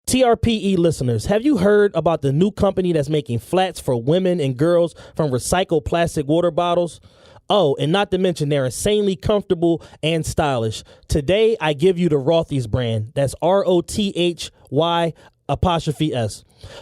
TRPE listeners, have you heard about the new company that's making flats for women and girls from recycled plastic water bottles? Oh, and not to mention they're insanely comfortable and stylish. Today, I give you the Rothy's brand. That's ROTHY''S.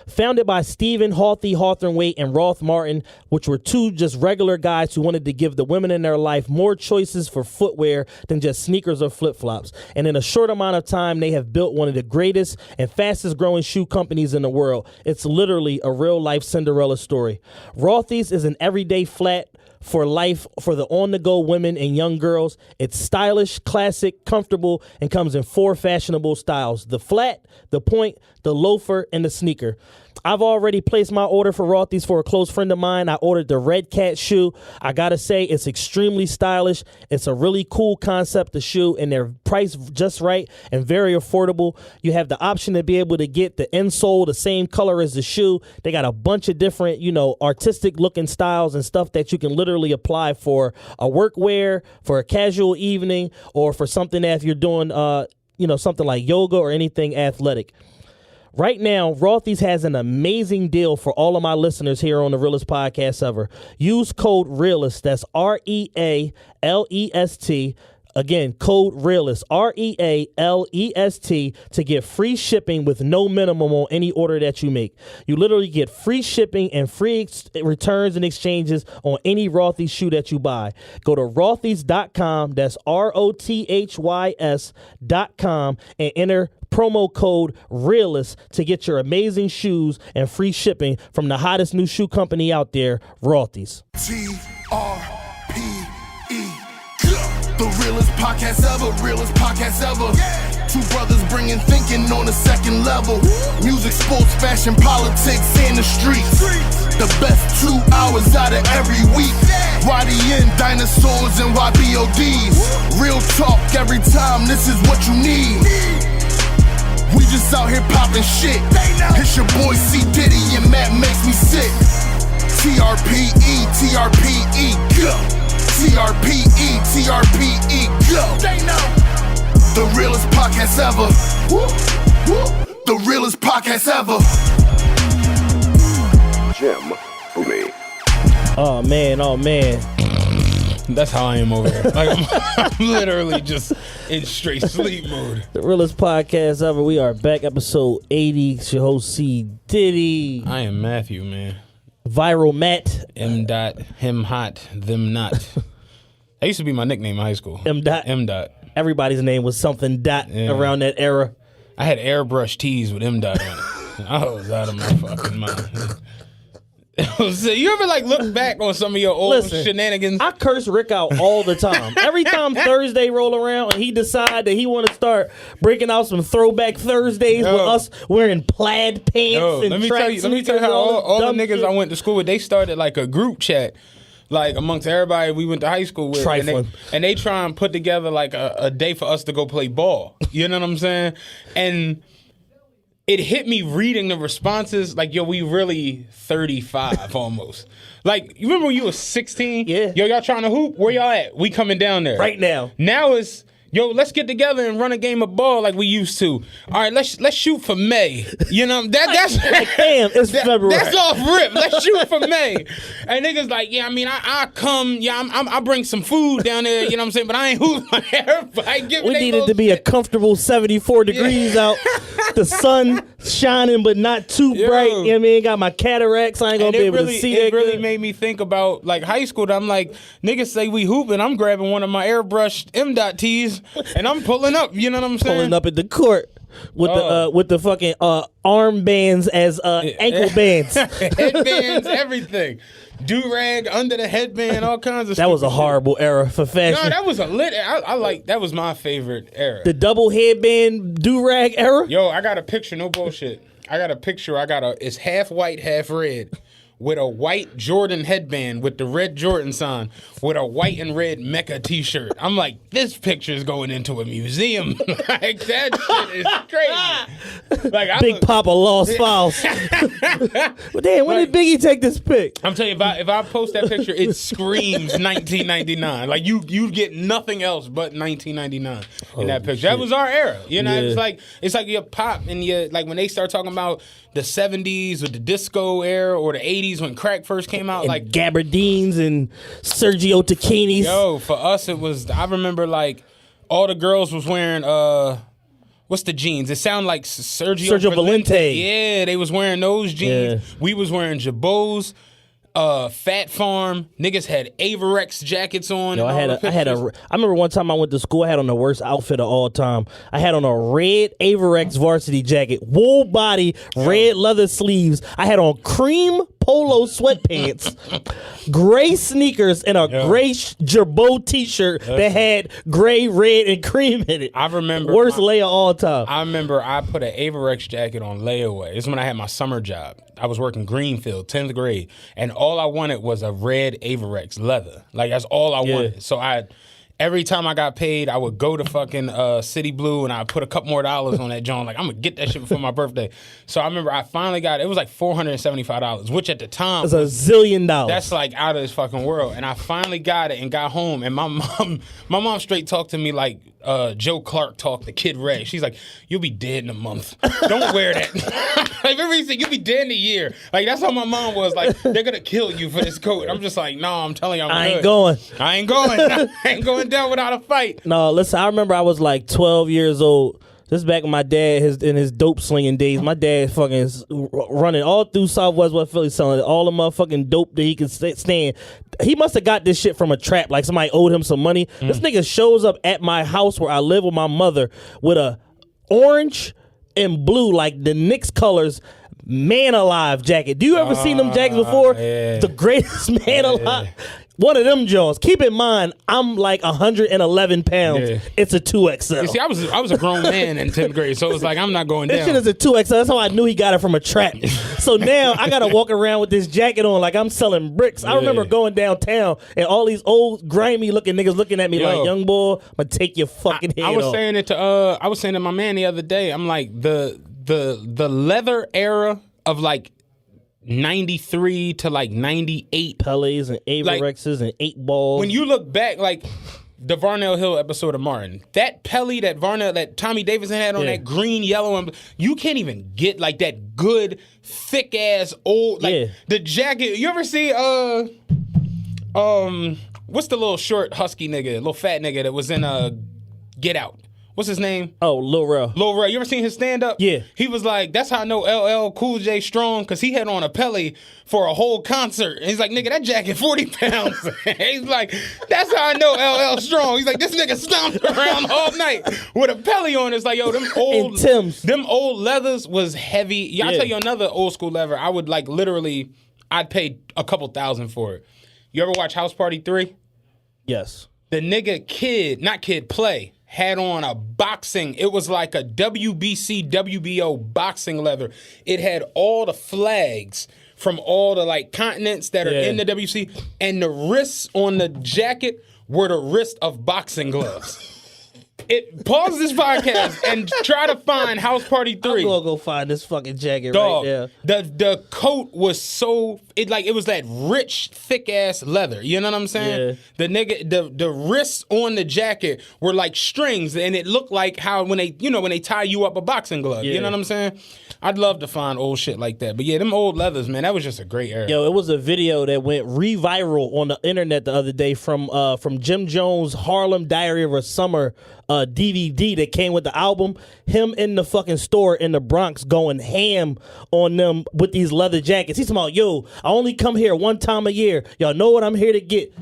Founded by Stephen Hawthorne and Roth Martin, which were two just regular guys who wanted to give the women in their life more choices for footwear than just sneakers or flip-flops. And in a short amount of time, they have built one of the greatest and fastest growing shoe companies in the world. It's literally a real-life Cinderella story. Rothy's is an everyday flat for life for the on-the-go women and young girls. It's stylish, classic, comfortable, and comes in 4 fashionable styles: the flat, the point, the loafer, and the sneaker. I've already placed my order for Rothy's for a close friend of mine. I ordered the Red Cat shoe. I gotta say, it's extremely stylish. It's a really cool concept of shoe, and they're priced just right and very affordable. You have the option to be able to get the insole the same color as the shoe. They got a bunch of different, artistic looking styles and stuff that you can literally apply for a work wear, for a casual evening, or for something that if you're doing, something like yoga or anything athletic. Right now, Rothy's has an amazing deal for all of my listeners here on the Realest Podcast Ever. Use code REALEST, that's REALEST. Again, code REALEST, REALEST, to get free shipping with no minimum on any order that you make. You literally get free shipping and free returns and exchanges on any Rothy's shoe that you buy. Go to rothys.com, that's ROTHYS.com, and enter promo code REALEST to get your amazing shoes and free shipping from the hottest new shoe company out there, Rothy's. The realest podcast ever, realest podcast ever. Yeah. Two brothers bringing thinking on a second level. Music, sports, fashion, politics, and the streets. The best 2 hours out of every week. YDN, dinosaurs, and YBODs. Real talk every time, this is what you need. We just out here popping shit. It's your boy C. Diddy and Matt makes me sick. TRPE, TRPE, go. TRPE, TRPE, go. They know. The realest podcast ever. Woo, woo. The realest podcast ever. Jim Boomey. Oh man. That's how I am over here. Like I'm literally just in straight sleep mode. The Realest Podcast Ever. We are back, episode 80. It's your host C. Diddy. I am Matthew, man. Viral Matt. M. Dot, him hot, them not. That used to be my nickname in high school. M. Dot. M. Dot. Everybody's name was something dot around that era. I had airbrush tees with M. Dot on it. I was out of my fucking mind. So you ever look back on some of your old shenanigans? I curse Rick out all the time. Every time Thursday roll around and he decide that he want to start breaking out some throwback Thursdays with us wearing plaid pants and let me tell you how all the niggas I went to school with, they started like a group chat. Amongst everybody we went to high school with. And they try and put together a day for us to go play ball. You know what I'm saying? And it hit me reading the responses, we really 35 almost. You remember when you was 16? Yeah. Yo, y'all trying to hoop? Where y'all at? We coming down there. Right now. Now it's, yo, let's get together and run a game of ball like we used to. All right, let's shoot for May. You know, that's damn, it's February. That's off rip. Let's shoot for May. And niggas I come, I bring some food down there, you know what I'm saying? But I ain't hooping. We needed to be a comfortable 74 degrees out. The sun shining, but not too bright. You know what I mean? Got my cataracts. I ain't gonna be able to see it. It really made me think about high school. I'm like, niggas say we hooping. I'm grabbing one of my airbrushed M. tees and I'm pulling up. You know what I'm saying? Pulling up at the court with the fucking armbands as ankle bands, headbands, everything. Do-rag under the headband, all kinds of That was a horrible era for fashion. No, that was a lit. That was my favorite era. The double headband do-rag era? Yo, I got a picture, no bullshit. It's half white, half red, with a white Jordan headband with the red Jordan sign with a white and red Mecca t-shirt. I'm like, this picture is going into a museum. Like, that shit is crazy. Like, Big Papa lost files. Well, damn, when did Biggie take this pic? I'm telling you, if I post that picture, it screams 1999. Like, you get nothing else but 1999 in that picture. Shit. That was our era. You know, it's like your pop and your, like, when they start talking about the 70s or the disco era or the 80s when crack first came out, and like Gabardines and Sergio Tacchinis. Yo, for us it was, I remember like all the girls was wearing what's the jeans? It sounded like Sergio Valente. Yeah, they was wearing those jeans. Yeah. We was wearing Jabos. Fat Farm niggas had Averex jackets on. Yo, I remember one time I went to school. I had on the worst outfit of all time. I had on a red Averex varsity jacket, wool body, red leather sleeves. I had on cream polo sweatpants, gray sneakers, and a gray Jabot t-shirt that had gray, red, and cream in it. I remember worst layer of all time. I remember I put an Averex jacket on layaway. This is when I had my summer job. I was working Greenfield, 10th grade, and all I wanted was a red Averex leather. Like, that's all I wanted. So every time I got paid, I would go to fucking City Blue and I'd put a couple more dollars on that joint. Like, I'm going to get that shit before my birthday. So I remember I finally got it. It was like $475, which at the time was a zillion dollars. That's like out of this fucking world. And I finally got it and got home. And my mom straight talked to me like Joe Clark talked to Kid Ray. She's like, you'll be dead in a month. Don't wear that. Like, everybody said, you'll be dead in a year. Like, that's how my mom was. Like, they're going to kill you for this coat. I'm just like, no, I'm telling you, I ain't going. I ain't going down without a fight. No, listen, I remember I was like 12 years old. This is back when my dad, in his dope slinging days, my dad fucking running all through Southwest West Philly selling all the motherfucking dope that he could stand. He must have got this shit from a trap, like somebody owed him some money. This nigga shows up at my house where I live with my mother with a orange and blue, like the Knicks colors, Man Alive jacket. Do you ever seen them jackets before? Yeah. The greatest Man Alive. One of them Jones. Keep in mind, I'm like 111 pounds. Yeah. It's a 2XL. You see, I was a grown man in 10th grade, so it's like I'm not going down. This shit is a 2XL. That's how I knew he got it from a trap. So now I got to walk around with this jacket on like I'm selling bricks. I remember going downtown and all these old grimy looking niggas looking at me like, young boy, I'm going to take your fucking head off. I was saying to my man the other day, I'm like, the leather era of like 93 to like 98 Pelés and Averexes and 8 balls. When you look back, like the Varnell Hill episode of Martin, that Pelé that Tommy Davidson had on, that green, yellow, and you can't even get like that good thick ass old like the jacket. You ever see what's the little short husky nigga, little fat nigga that was in Get Out? What's his name? Oh, Lil Rel. Lil Rel. You ever seen his stand-up? Yeah. He was like, that's how I know LL Cool J strong, because he had on a Pelé for a whole concert. And he's like, nigga, that jacket 40 pounds. He's like, that's how I know LL strong. He's like, this nigga stomped around all night with a Pelé on. It's like, yo, them old leathers was heavy. Yeah, I'll tell you another old school leather. I would like literally, I'd pay a couple $1,000 for it. You ever watch House Party 3? Yes. The nigga Play had on a boxing, it was like a WBC, WBO boxing leather. It had all the flags from all the like continents that are in the WBC, and the wrists on the jacket were the wrist of boxing gloves. Pause this podcast and try to find House Party 3. I'm gonna go find this fucking jacket right there. The coat was so it was that rich, thick ass leather. You know what I'm saying? Yeah. The nigga, the wrists on the jacket were like strings, and it looked like how when they tie you up a boxing glove. Yeah. You know what I'm saying? I'd love to find old shit like that. But yeah, them old leathers, man, that was just a great era. Yo, it was a video that went re-viral on the internet the other day from Jim Jones' Harlem Diary of a Summer DVD that came with the album. Him in the fucking store in the Bronx going ham on them with these leather jackets. He's talking about, yo, I only come here one time a year. Y'all know what I'm here to get.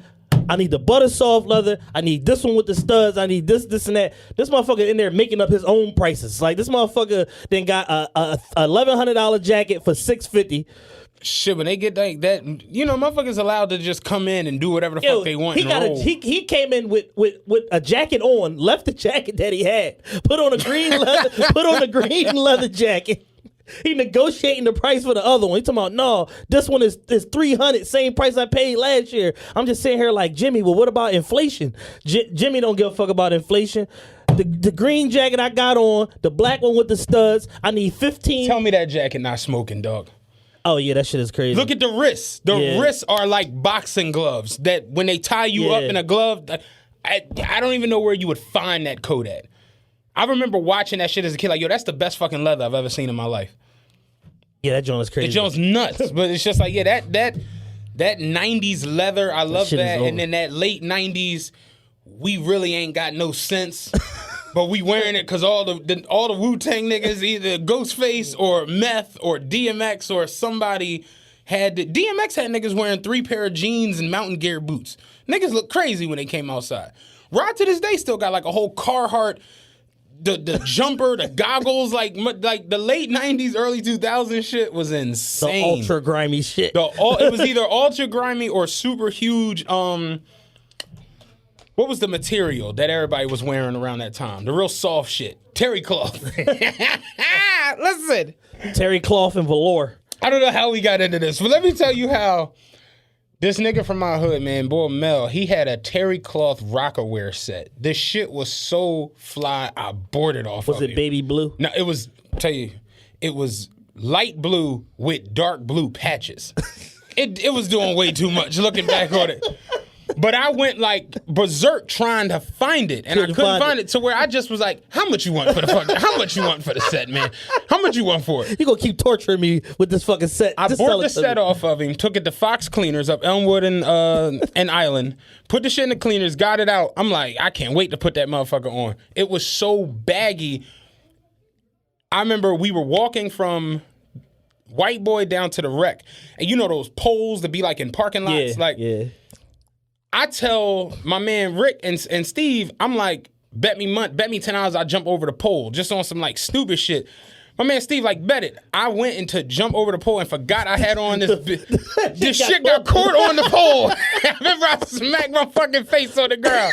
I need the butter soft leather. I need this one with the studs. I need this, and that. This motherfucker in there making up his own prices. Like, this motherfucker then got a $1,100 jacket for $650. Shit, when they get like that, motherfuckers allowed to just come in and do whatever the fuck they want. He came in with a jacket on, left the jacket that he had, put on a green leather jacket. He negotiating the price for the other one. He talking about, no, this one is $300, same price I paid last year. I'm just sitting here like, Jimmy, well, what about inflation? Jimmy don't give a fuck about inflation. The green jacket I got on, the black one with the studs, I need 15. Tell me that jacket not smoking, dog. Oh, yeah, that shit is crazy. Look at the wrists. The wrists are like boxing gloves that when they tie you up in a glove, I don't even know where you would find that coat at. I remember watching that shit as a kid, like, yo, that's the best fucking leather I've ever seen in my life. Yeah, that joint is crazy. The joint's nuts, but it's just like, yeah, that 90s leather, I love that. And then that late 90s, we really ain't got no sense, but we wearing it because all the Wu-Tang niggas, either Ghostface or Meth or DMX or somebody DMX had niggas wearing 3 pair of jeans and mountain gear boots. Niggas look crazy when they came outside. Rod to this day still got like a whole Carhartt, the jumper, the goggles, like the late 90s, early 2000s shit was insane. The ultra grimy shit. It was either ultra grimy or super huge. What was the material that everybody was wearing around that time? The real soft shit. Terry cloth. Listen. Terry cloth and velour. I don't know how we got into this, but let me tell you how. This nigga from my hood, man, boy Mel, he had a terry cloth Rocawear set. This shit was so fly, I boarded off of it. Was it baby blue? No, it was, it was light blue with dark blue patches. It was doing way too much looking back on it. But I went like berserk trying to find it, and I couldn't find it to where I just was like, "How much you want for the fucking? How much you want for the set, man? How much you want for it?" You gonna keep torturing me with this fucking set? I bought the set off of him, took it to Fox Cleaners up Elmwood and Island, put the shit in the cleaners, got it out. I'm like, I can't wait to put that motherfucker on. It was so baggy. I remember we were walking from White Boy down to the Rec, and you know those poles that be like in parking lots, I tell my man Rick and Steve, I'm like, bet me $10 I jump over the pole just on some like stupid shit. My man Steve like, bet it. I went into jump over the pole and forgot I had on this. This shit got caught on the pole. I remember I smacked my fucking face on the ground.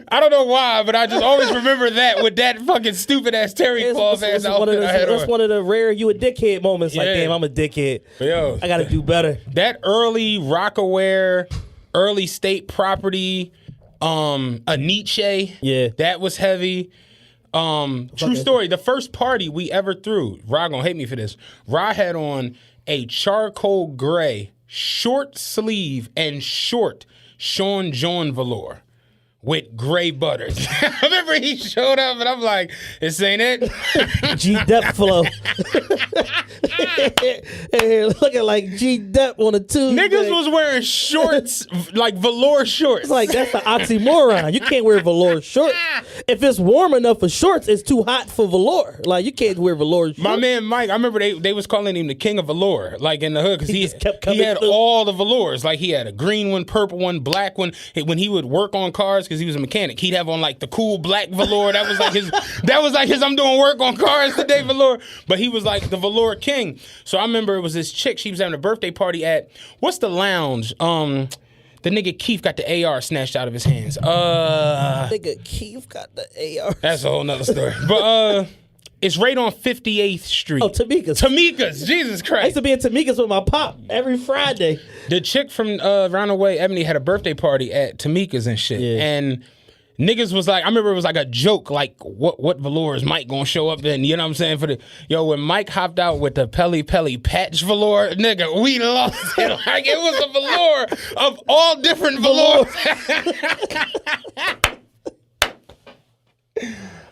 I don't know why, but I just always remember that with that fucking stupid ass terry cloth ass outfit I had on. That's one of the rare you a dickhead moments. Like, damn, I'm a dickhead. Yo, I gotta do better. That early Rocawear, early State Property, a Nietzsche. Yeah. That was heavy. True story. The first party we ever threw, Rod gonna hate me for this. Rod had on a charcoal gray, short sleeve and short Sean John velour with gray butters. I remember he showed up and I'm like, this ain't it. G-Dep flow. Hey, looking like G-Dep on a Tuesday. Niggas was wearing shorts, like velour shorts. It's like, that's the oxymoron. You can't wear velour shorts. If it's warm enough for shorts, it's too hot for velour. Like, you can't wear velour shorts. My man Mike, I remember they was calling him the king of velour, like in the hood, because he had all the velours. Like, he had a green one, purple one, black one. When he would work on cars, because he was a mechanic, he'd have on like the cool black velour. That was like his I'm doing work on cars today velour. But he was like the velour king. So I remember it was this chick, she was having a birthday party at, what's the lounge? The nigga Keith got the AR snatched out of his hands. Nigga Keith got the AR. That's a whole nother story. But it's right on 58th Street. Oh, Tamika's. Tamika's, Jesus Christ. I used to be in Tamika's with my pop every Friday. The chick from Roundaway, Ebony, had a birthday party at Tamika's and shit. Yeah. And niggas was like, I remember it was like a joke, like, what velour is Mike gonna show up in? You know what I'm saying? When Mike hopped out with the Pelly patch velour, nigga, we lost it. Like, it was a velour of all different velours.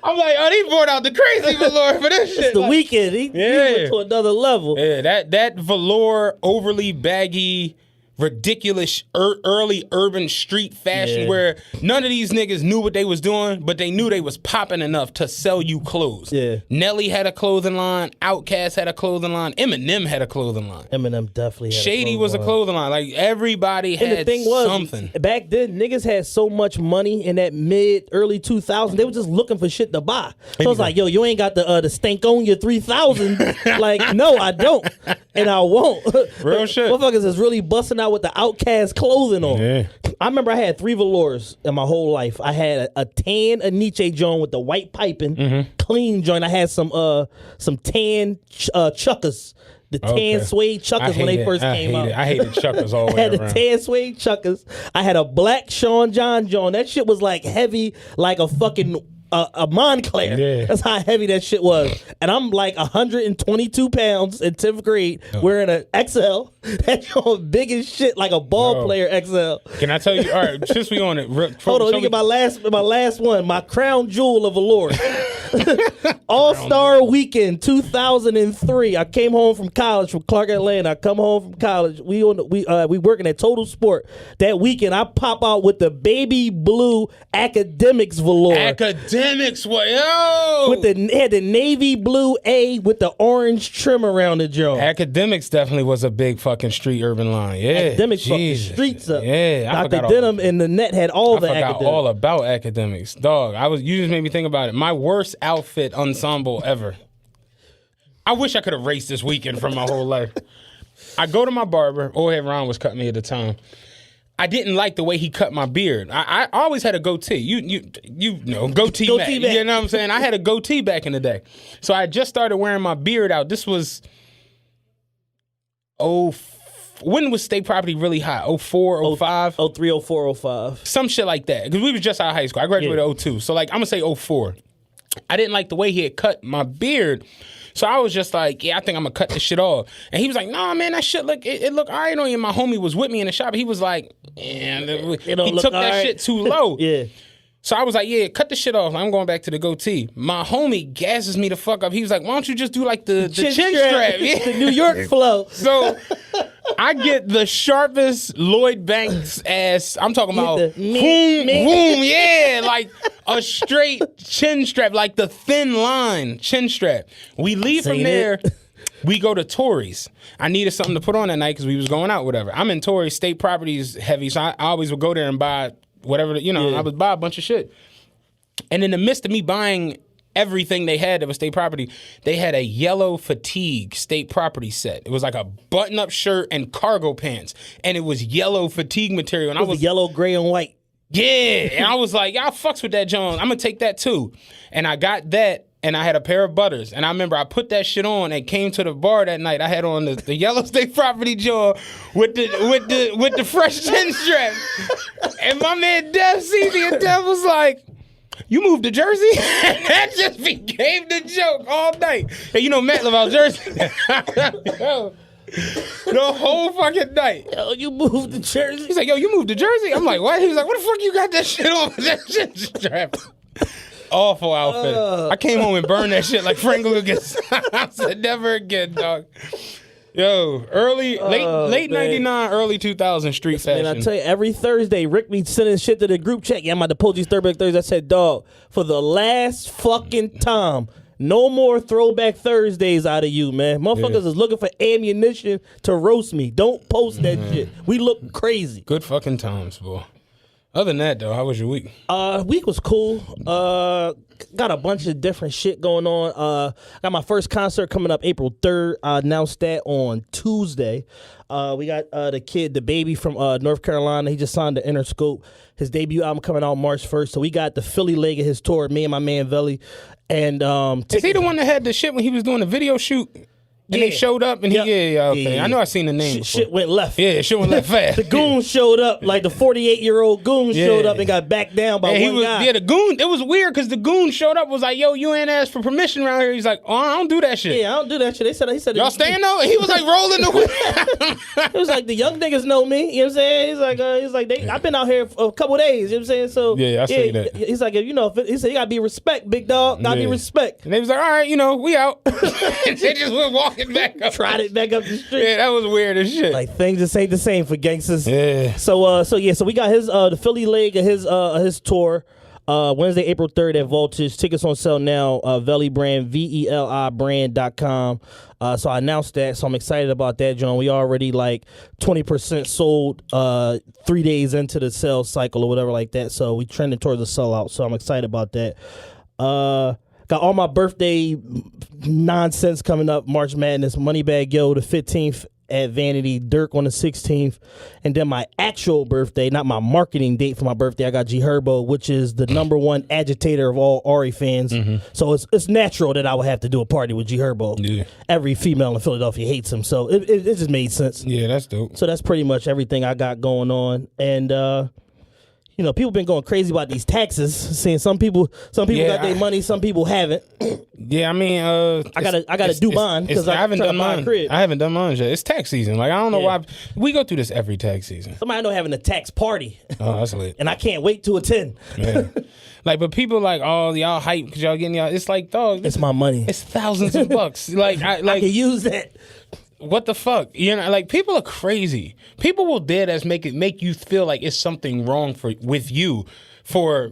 I'm like, oh, he brought out the crazy velour for this shit. It's the weekend. He went to another level. Yeah, that velour, overly baggy, ridiculous early urban street fashion where none of these niggas knew what they was doing, but they knew they was popping enough to sell you clothes. Yeah. Nelly had a clothing line. Outkast had a clothing line. Eminem had a clothing line. Eminem definitely had Shady was a clothing line. Like, everybody had the thing was, something. Back then, niggas had so much money in that early 2000s, they were just looking for shit to buy. So it's like, yo, you ain't got the Stankonia 3000. Like, no, I don't. And I won't. Real shit. Motherfuckers is really busting out out with the Outcast clothing on. Yeah. I remember I had 3 velours in my whole life. I had a tan Aniche joint with the white piping, clean joint. I had some tan chuckers. The tan suede chuckers when they first came out. I hated chuckers all the I way had around. the tan suede chuckers. I had a black Sean John joint. That shit was like heavy, like a fucking a Montclair. Yeah. That's how heavy that shit was. And I'm like 122 pounds in 10th grade wearing an XL. That joint big as shit, like a ball player XL. Can I tell you? All right, since we on it, Hold on, let me get my last one. My crown jewel of velour. All-Star Weekend 2003. I came home from college from Clark, Atlanta. I come home from college. We working at Total Sport. That weekend, I pop out with the baby blue Academics velour. Academics, what? Yo! It had the navy blue A with the orange trim around the jaw. Academics definitely was a big fucking street urban line. Yeah, Academics fucking streets up. Yeah, Dr. Denim and the net had all the forgot Academics. all about Academics, dog. You just made me think about it. My worst outfit ensemble ever. I wish I could erase this weekend from my whole life. I go to my barber. Old head Ron was cutting me at the time. I didn't like the way he cut my beard. I always had a goatee. You know, goatee back. You know what I'm saying? I had a goatee back in the day. So I just started wearing my beard out. This was when was state property really hot? 04, 05? 03, 04, 05. Some shit like that. Because we was just out of high school. I graduated 02. So like I'm gonna say 04. I didn't like the way he had cut my beard. So I was just like, yeah, I think I'm gonna cut this shit off. And he was like, nah, man, that shit look all right on you. And my homie was with me in the shop. He was like, yeah, he took that shit too low. Yeah. So I was like, yeah, cut the shit off. I'm going back to the goatee. My homie gasses me the fuck up. He was like, why don't you just do like the chin strap? Yeah. The New York flow. So I get the sharpest Lloyd Banks ass. I'm talking about boom, yeah, like a straight chin strap, like the thin line chin strap. We leave from there. We go to Tory's. I needed something to put on that night because we was going out, whatever. I'm in Tory's. State properties heavy, so I always would go there and buy whatever, I would buy a bunch of shit. And in the midst of me buying everything they had that was state property, they had a yellow fatigue state property set. It was like a button-up shirt and cargo pants, and it was yellow fatigue material. And It was yellow, gray, and white. Yeah, and I was like, y'all fucks with that, John. I'm gonna take that too. And I got that, and I had a pair of butters. And I remember I put that shit on and came to the bar that night. I had on the yellow state property jaw with the fresh chin strap. And my man Dev see me, and Dev was like, you moved to Jersey? And that just became the joke all night. And you know Matt live out Jersey. Yo, the whole fucking night. Yo, you moved to Jersey? He's like, yo, you moved to Jersey? I'm like, what? He was like, what the fuck you got that shit on with that chin strap? Awful outfit. I came home and burned that shit like Frank Lucas. I said, never again, dog. Yo, late 99, early 2000 street fashion. And I tell you, every Thursday, Rick be sending shit to the group chat. Yeah, I'm about to post these Throwback Thursdays. I said, dog, for the last fucking time, no more Throwback Thursdays out of you, man. Motherfuckers is looking for ammunition to roast me. Don't post that shit. We look crazy. Good fucking times, boy. Other than that, though, how was your week? Week was cool. Got a bunch of different shit going on. Got my first concert coming up April 3rd. I announced that on Tuesday. We got the baby from North Carolina. He just signed the Interscope. His debut album coming out March 1st. So we got the Philly leg of his tour, me and my man Veli. And is he the one that had the shit when he was doing the video shoot? And they showed up, and okay. I know I seen the name. Shit went left. Yeah, shit went left fast. The goon showed up, like the 48-year-old goon showed up and got backed down by one guy. Yeah, the goon. It was weird because the goon showed up, was like, "Yo, you ain't asked for permission around here." He's like, "Oh, I don't do that shit." Yeah, I don't do that shit. He said, y'all staying though? He was like rolling the way. It was like the young niggas know me. You know what I'm saying? He's like, I've been out here for a couple of days. You know what I'm saying? So yeah, I see that. He's like, he said, you gotta be respect, big dog. Gotta be respect. And they was like, all right, we out. And they just went walking back up. Tried it back up the street. Yeah, that was weird as shit. Like things just ain't the same for gangsters. Yeah. So we got his the Philly leg of his tour. Wednesday, April 3rd at Voltage. Tickets on sale now. Veli brand, VELI-brand.com. So I announced that, so I'm excited about that, John. We already like 20% sold 3 days into the sales cycle or whatever like that. So we trending towards a sellout. So I'm excited about that. Got all my birthday nonsense coming up. March Madness, Moneybag Yo, the 15th at Vanity, Dirk on the 16th, and then my actual birthday, not my marketing date for my birthday, I got G Herbo, which is the #1 agitator of all Ari fans. So it's natural that I would have to do a party with G Herbo. Yeah. Every female in Philadelphia hates him, so it just made sense. Yeah, that's dope. So that's pretty much everything I got going on, and you know, people been going crazy about these taxes. Saying some people got their money, some people haven't. Yeah, I mean, I gotta do mine because I haven't done mine. I haven't done mine yet. It's tax season. Like I don't know why we go through this every tax season. Somebody I know having a tax party. Oh, that's lit. And I can't wait to attend. Man. Like, but people like, oh, y'all hype because y'all getting y'all. It's like, dog, it's my money. It's thousands of bucks. I can use that. What the fuck? You know, like people are crazy. People will dead ass make you feel like it's something wrong with you for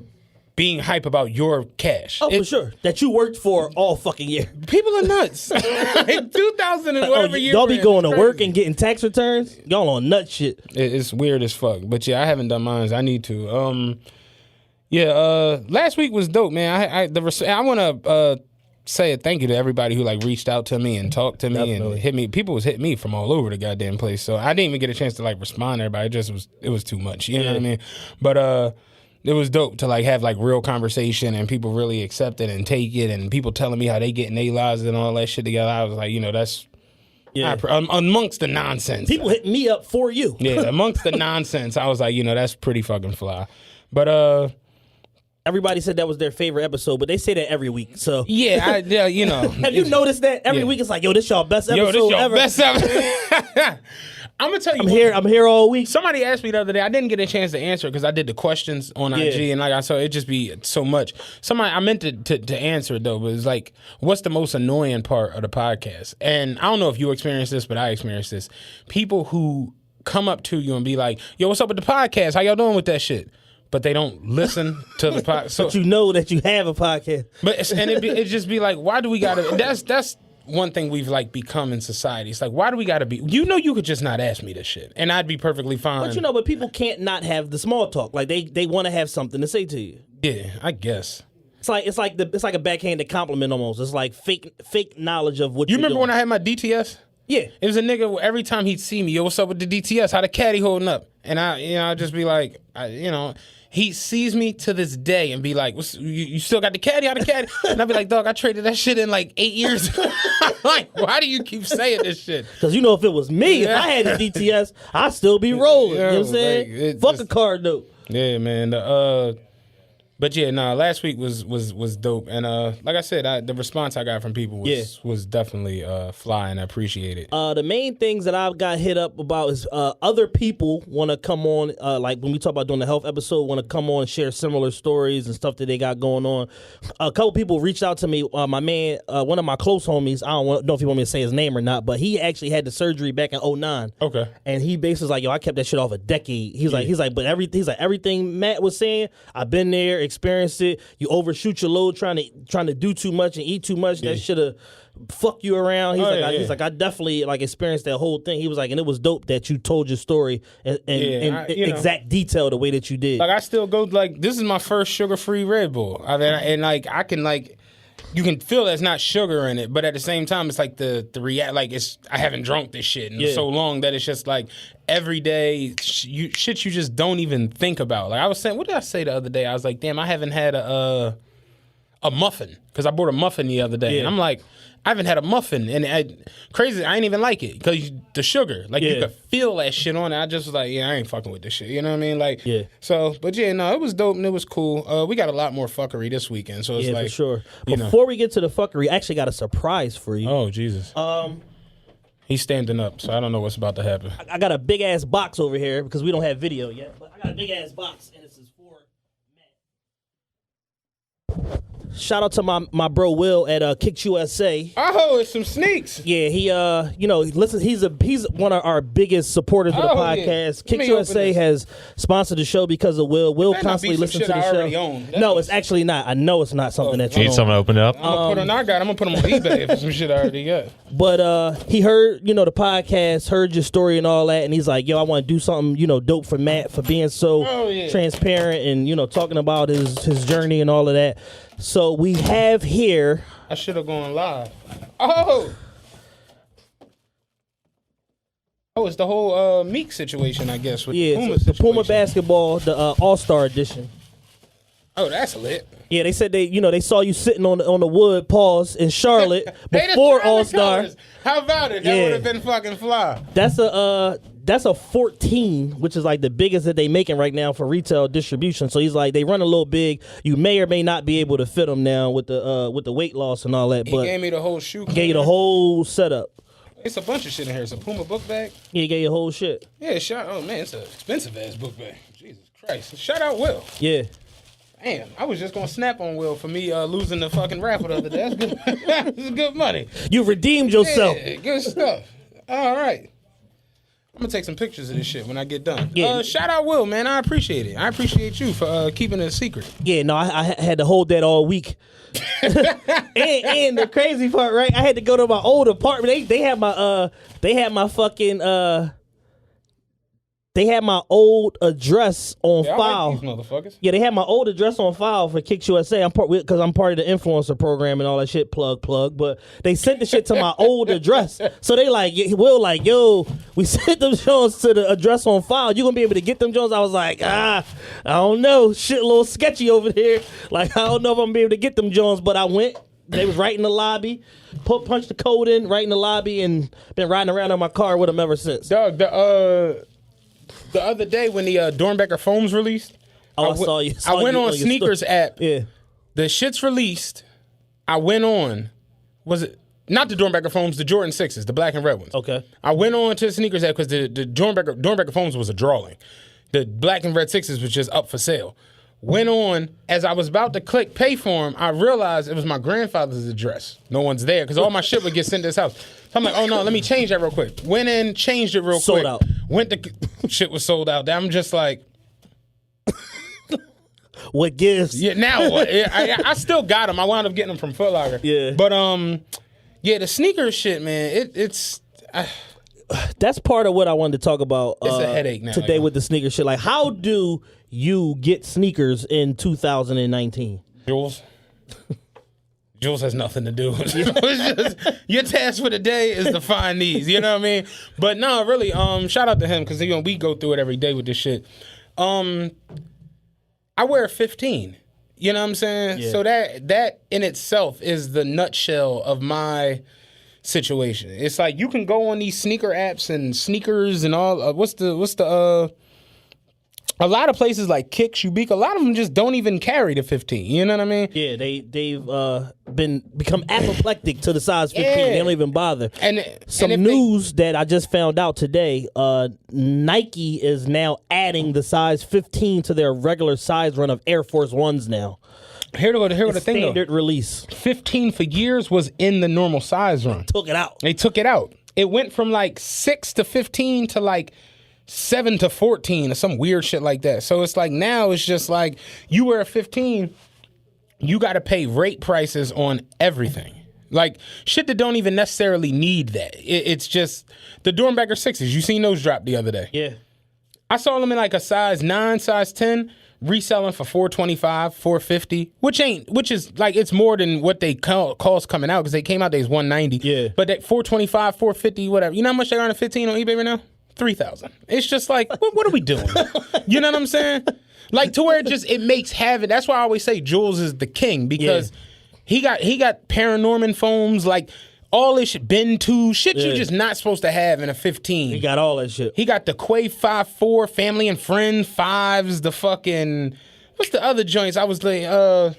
being hype about your cash. Oh, for sure. That you worked for all fucking year. People are nuts. In 2000 and whatever year. Y'all be going to work and getting tax returns? Y'all on nut shit. It's weird as fuck. But yeah, I haven't done mine. I need to. Last week was dope, man. I want to say a thank you to everybody who like reached out to me and talked to me and hit me. People was hitting me from all over the goddamn place. So I didn't even get a chance to like respond to everybody. It was too much. You know what I mean? But it was dope to like have like real conversation and people really accept it and take it and people telling me how they get in their lives and all that shit together. I was like, you know, that's amongst the nonsense. People hit me up for you. Yeah, amongst the nonsense, I was like, you know, that's pretty fucking fly. But everybody said that was their favorite episode, but they say that every week. So yeah, you know. Have you noticed that every week it's like, yo, this y'all best episode ever? Best ever. I'm gonna tell you. I'm here all week. Somebody asked me the other day. I didn't get a chance to answer because I did the questions on IG, and like I saw it just be so much. I meant to answer it though, but it's like, what's the most annoying part of the podcast? And I don't know if you experienced this, but I experienced this. People who come up to you and be like, "Yo, what's up with the podcast? How y'all doing with that shit?" But they don't listen to the podcast. So, but you know that you have a podcast. But it just be like, why do we gotta? That's one thing we've like become in society. It's like, why do we gotta be? You know, you could just not ask me this shit, and I'd be perfectly fine. But you know, people can't not have the small talk. Like they want to have something to say to you. Yeah, I guess. It's like a backhanded compliment almost. It's like fake knowledge of what you you're remember doing. when I had my DTS? Yeah, it was a nigga where every time he'd see me, yo, what's up with the DTS? How the caddy holding up? And I'd just be like, he sees me to this day and be like, you still got the caddy? How the caddy? And I'd be like, dog, I traded that shit in like 8 years ago. I'm like, why do you keep saying this shit? Because you know, if it was me, if I had the DTS, I'd still be rolling. You know what I'm saying? Fuck a card note. Yeah, man. But yeah, last week was dope, and like I said, the response I got from people was definitely fly, and I appreciate it. The main things that I've got hit up about is other people want to come on, like when we talk about doing the health episode, want to come on and share similar stories and stuff that they got going on. A couple people reached out to me. My man, one of my close homies, I don't know if you want me to say his name or not, but he actually had the surgery back in 2009. Okay, and he basically was like, yo, I kept that shit off a decade. He's like, but everything Matt was saying, I've been there. Experienced it. You overshoot your load trying to do too much and eat too much. That should have fucked you around. He's like, I definitely like experienced that whole thing. He was like, and it was dope that you told your story in exact detail the way that you did. Like I still go like, this is my first sugar-free Red Bull. I mean, and like I can like. You can feel there's not sugar in it, but at the same time, it's like the react. Like I haven't drunk this shit in so long that it's just like every day shit you just don't even think about. Like I was saying, what did I say the other day? I was like, damn, I haven't had a muffin because I bought a muffin the other day, and I'm like, I haven't had a muffin, and crazy, I ain't even like it because the sugar, like you could feel that shit on it. I just was like, I ain't fucking with this shit. You know what I mean? Like, So, but it was dope and it was cool. We got a lot more fuckery this weekend, so it's like, for sure. Before we get to the fuckery, I actually got a surprise for you. Oh Jesus. He's standing up, so I don't know what's about to happen. I got a big ass box over here because we don't have video yet, but I got a big ass box and this is for Matt. Shout out to my bro Will at Kicks USA. Oh, it's some sneaks. Yeah, he listen, he's one of our biggest supporters of the podcast. Kicks USA has sponsored the show because of Will. Will constantly listens to the show. No, it's actually not. I know it's not something that you need someone to open it up. I'm gonna put them on eBay for some shit I already got. But he heard, the podcast, heard your story and all that, and he's like, yo, I want to do something, dope for Matt for being so transparent and talking about his journey and all of that. So we have here. I should have gone live. Oh. Oh, it's the whole Meek situation, I guess. With the Puma, the Puma basketball, the All-Star edition. Oh, that's lit. Yeah, they said they saw you sitting on the wood, pause, in Charlotte before All-Star. How about it? That would have been fucking fly. That's a 14, which is like the biggest that they making right now for retail distribution. So he's like, they run a little big. You may or may not be able to fit them now with the weight loss and all that. He but gave me the whole shoe. Gave you the whole setup. It's a bunch of shit in here. It's a Puma book bag. Yeah, he gave you the whole shit. Yeah, oh man, it's an expensive ass book bag. Jesus Christ. Shout out Will. Yeah. Damn, I was just gonna snap on Will for me losing the fucking raffle the other day. That's good. That's good money. You redeemed yourself. Yeah, good stuff. All right. I'm gonna take some pictures of this shit when I get done. Yeah. Shout out Will, man. I appreciate it. I appreciate you for keeping it a secret. Yeah, no, I had to hold that all week. and the crazy part, right? I had to go to my old apartment. They had my fucking they had my old address on file. I like these motherfuckers. Yeah, they had my old address on file for Kicks USA. Because I'm part of the influencer program and all that shit. Plug. But they sent the shit to my old address. So they yo, we sent them Jones to the address on file. You gonna be able to get them Jones? I was like, I don't know. Shit, a little sketchy over here. Like, I don't know if I'm gonna be able to get them Jones. But I went. They was right in the lobby. Punched the code in right in the lobby and been riding around in my car with them ever since. Dog, the other day when the Dornbecker foams released, I saw you. I went on Sneakers app. Yeah. The shit's released. I went on. Was it not the Dornbecker foams? The Jordan 6s, the black and red ones. Okay. I went on to the Sneakers app because the Dornbecker foams was a drawing. The black and red 6s was just up for sale. Went on. As I was about to click pay for them, I realized it was my grandfather's address. No one's there because all my shit would get sent to his house. So I'm like, oh no, let me change that real quick. Went in, changed it real quick. Sold out. Went to shit was sold out. I'm just like, what gives? yeah. Now what? I still got them. I wound up getting them from Foot Locker. Yeah. But yeah, the sneakers shit, man. It's. That's part of what I wanted to talk about. It's a headache now today with the sneaker shit. Like, how do you get sneakers in 2019? Jules has nothing to do. It's just, your task for the day is to find these. You know what I mean? But no, really, shout out to him because we go through it every day with this shit. I wear a 15. You know what I'm saying? Yeah. So that in itself is the nutshell of my situation. It's like you can go on these sneaker apps and sneakers and all. What's the a lot of places like Kicks, Ubik, a lot of them just don't even carry the 15. You know what I mean? Yeah, they've become apoplectic to the size 15. Yeah. They don't even bother. And some news that I just found out today, Nike is now adding the size 15 to their regular size run of Air Force Ones now. Here the thing though. Standard release. 15 for years was in the normal size run. Took it out. They took it out. It went from like 6 to 15 to like 7 to 14 or some weird shit like that. So it's like now it's just like you wear a 15, you got to pay rate prices on everything. Like shit that don't even necessarily need that. It's just the Dornbecker 6s. You seen those drop the other day. Yeah. I saw them in like a size 9, size 10, reselling for $425, $450, which is like it's more than what they cost coming out because they came out days $190. Yeah. But that $425, $450, whatever. You know how much they are on a 15 on eBay right now? $3,000. It's just like, what are we doing? You know what I'm saying? Like to where it makes havoc. That's why I always say Jules is the king because he got Paranorman foams, like all this shit, Ben 2, shit you're just not supposed to have in a 15. He got all that shit. He got the Quay 5.4 Family and Friend 5s, the fucking, what's the other joints? I was like, I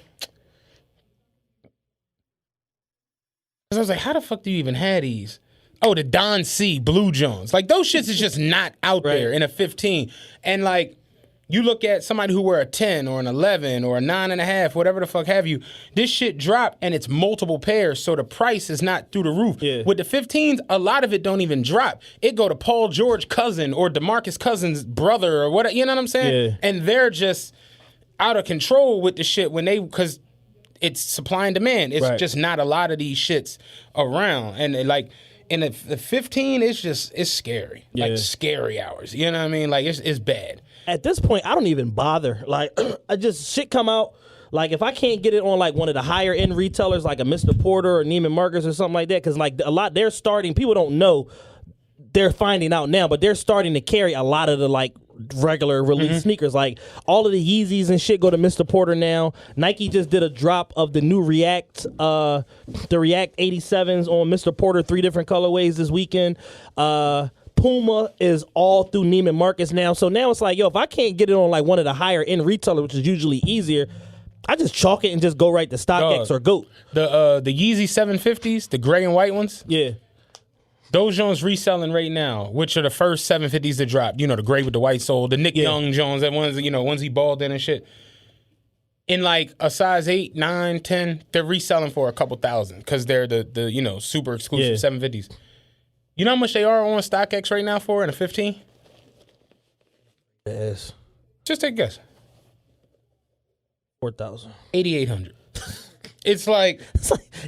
was like, how the fuck do you even have these? Oh, the Don C Blue Jones. Like those shits is just not out there in a 15. And like you look at somebody who wear a 10 or an 11 or a 9.5, whatever the fuck have you, this shit dropped and it's multiple pairs, so the price is not through the roof. Yeah. With the 15s, a lot of it don't even drop. It go to Paul George cousin or DeMarcus Cousins' brother or whatever, you know what I'm saying? Yeah. And they're just out of control with the shit because it's supply and demand. It's just not a lot of these shits around. And like, in the 15, it's scary. Like scary hours. You know what I mean? Like it's bad. At this point, I don't even bother. Like, I just shit come out. Like, if I can't get it on like one of the higher end retailers, like a Mr. Porter or Neiman Marcus or something like that, because like a lot they're starting. People don't know they're finding out now, but they're starting to carry a lot of the like regular release sneakers. Like all of the Yeezys and shit go to Mr. Porter now. Nike just did a drop of the new React 87s on Mr. Porter, 3 different colorways this weekend. Puma is all through Neiman Marcus now. So now it's like, yo, if I can't get it on like one of the higher end retailers, which is usually easier, I just chalk it and just go right to StockX or GOAT. The Yeezy 750s, the gray and white ones. Yeah. Those Jones reselling right now, which are the first 750s to drop. You know, the gray with the white sole, the Nick Young Jones, that ones, you know, ones he balled in and shit. In like a size 8, 9, 10, they're reselling for a couple thousand because they're the you know, super exclusive 750s. You know how much they are on StockX right now for in a 15? Yes. Just take a guess. 4,000. 8,800. It's like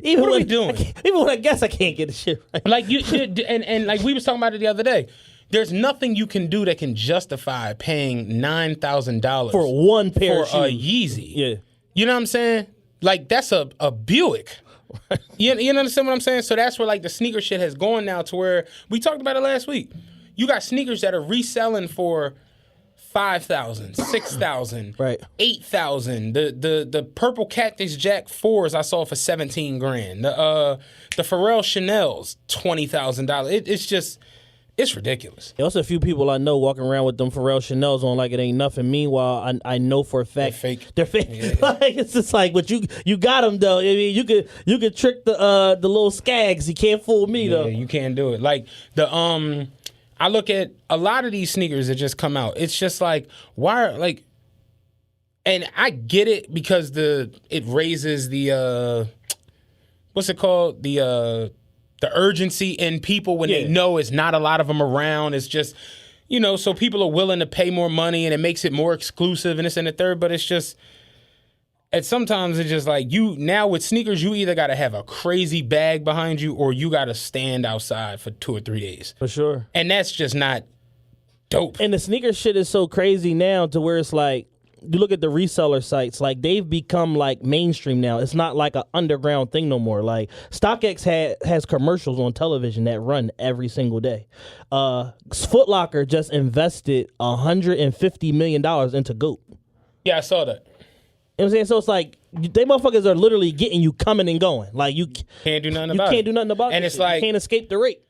even what are when, we doing? Even when I guess I can't get the shit right. Like you and like we was talking about it the other day. There's nothing you can do that can justify paying $9,000 for one pair of shoes. A Yeezy. Yeah. You know what I'm saying? Like that's a Buick. You understand what I'm saying? So that's where like the sneaker shit has gone now to where we talked about it last week. You got sneakers that are reselling for 5,000, 6,000, right, 8,000. The purple Cactus Jack 4s I saw for 17 grand. The Pharrell Chanel's $20,000. It's ridiculous. There's a few people I know walking around with them Pharrell Chanel's on like it ain't nothing. Meanwhile, I know for a fact they're fake. Yeah. Like, it's just like, but you got them though. I mean, you could trick the little skags. You can't fool me though. Yeah, you can't do it. Like I look at a lot of these sneakers that just come out. It's just like, why, like, and I get it because it raises the what's it called? The urgency in people when they know it's not a lot of them around. It's just, you know, so people are willing to pay more money and it makes it more exclusive and this and the third. But it's just, and sometimes it's just like now with sneakers, you either got to have a crazy bag behind you or you got to stand outside for 2 or 3 days. For sure. And that's just not dope. And the sneaker shit is so crazy now to where it's like, you look at the reseller sites, like they've become like mainstream now. It's not like an underground thing no more. Like StockX has commercials on television that run every single day. Foot Locker just invested $150 million into GOAT. Yeah, I saw that. You know what I'm saying? So it's like, they motherfuckers are literally getting you coming and going. Like you can't do nothing about it. You can't do nothing about it. And it's like, you can't escape the rate.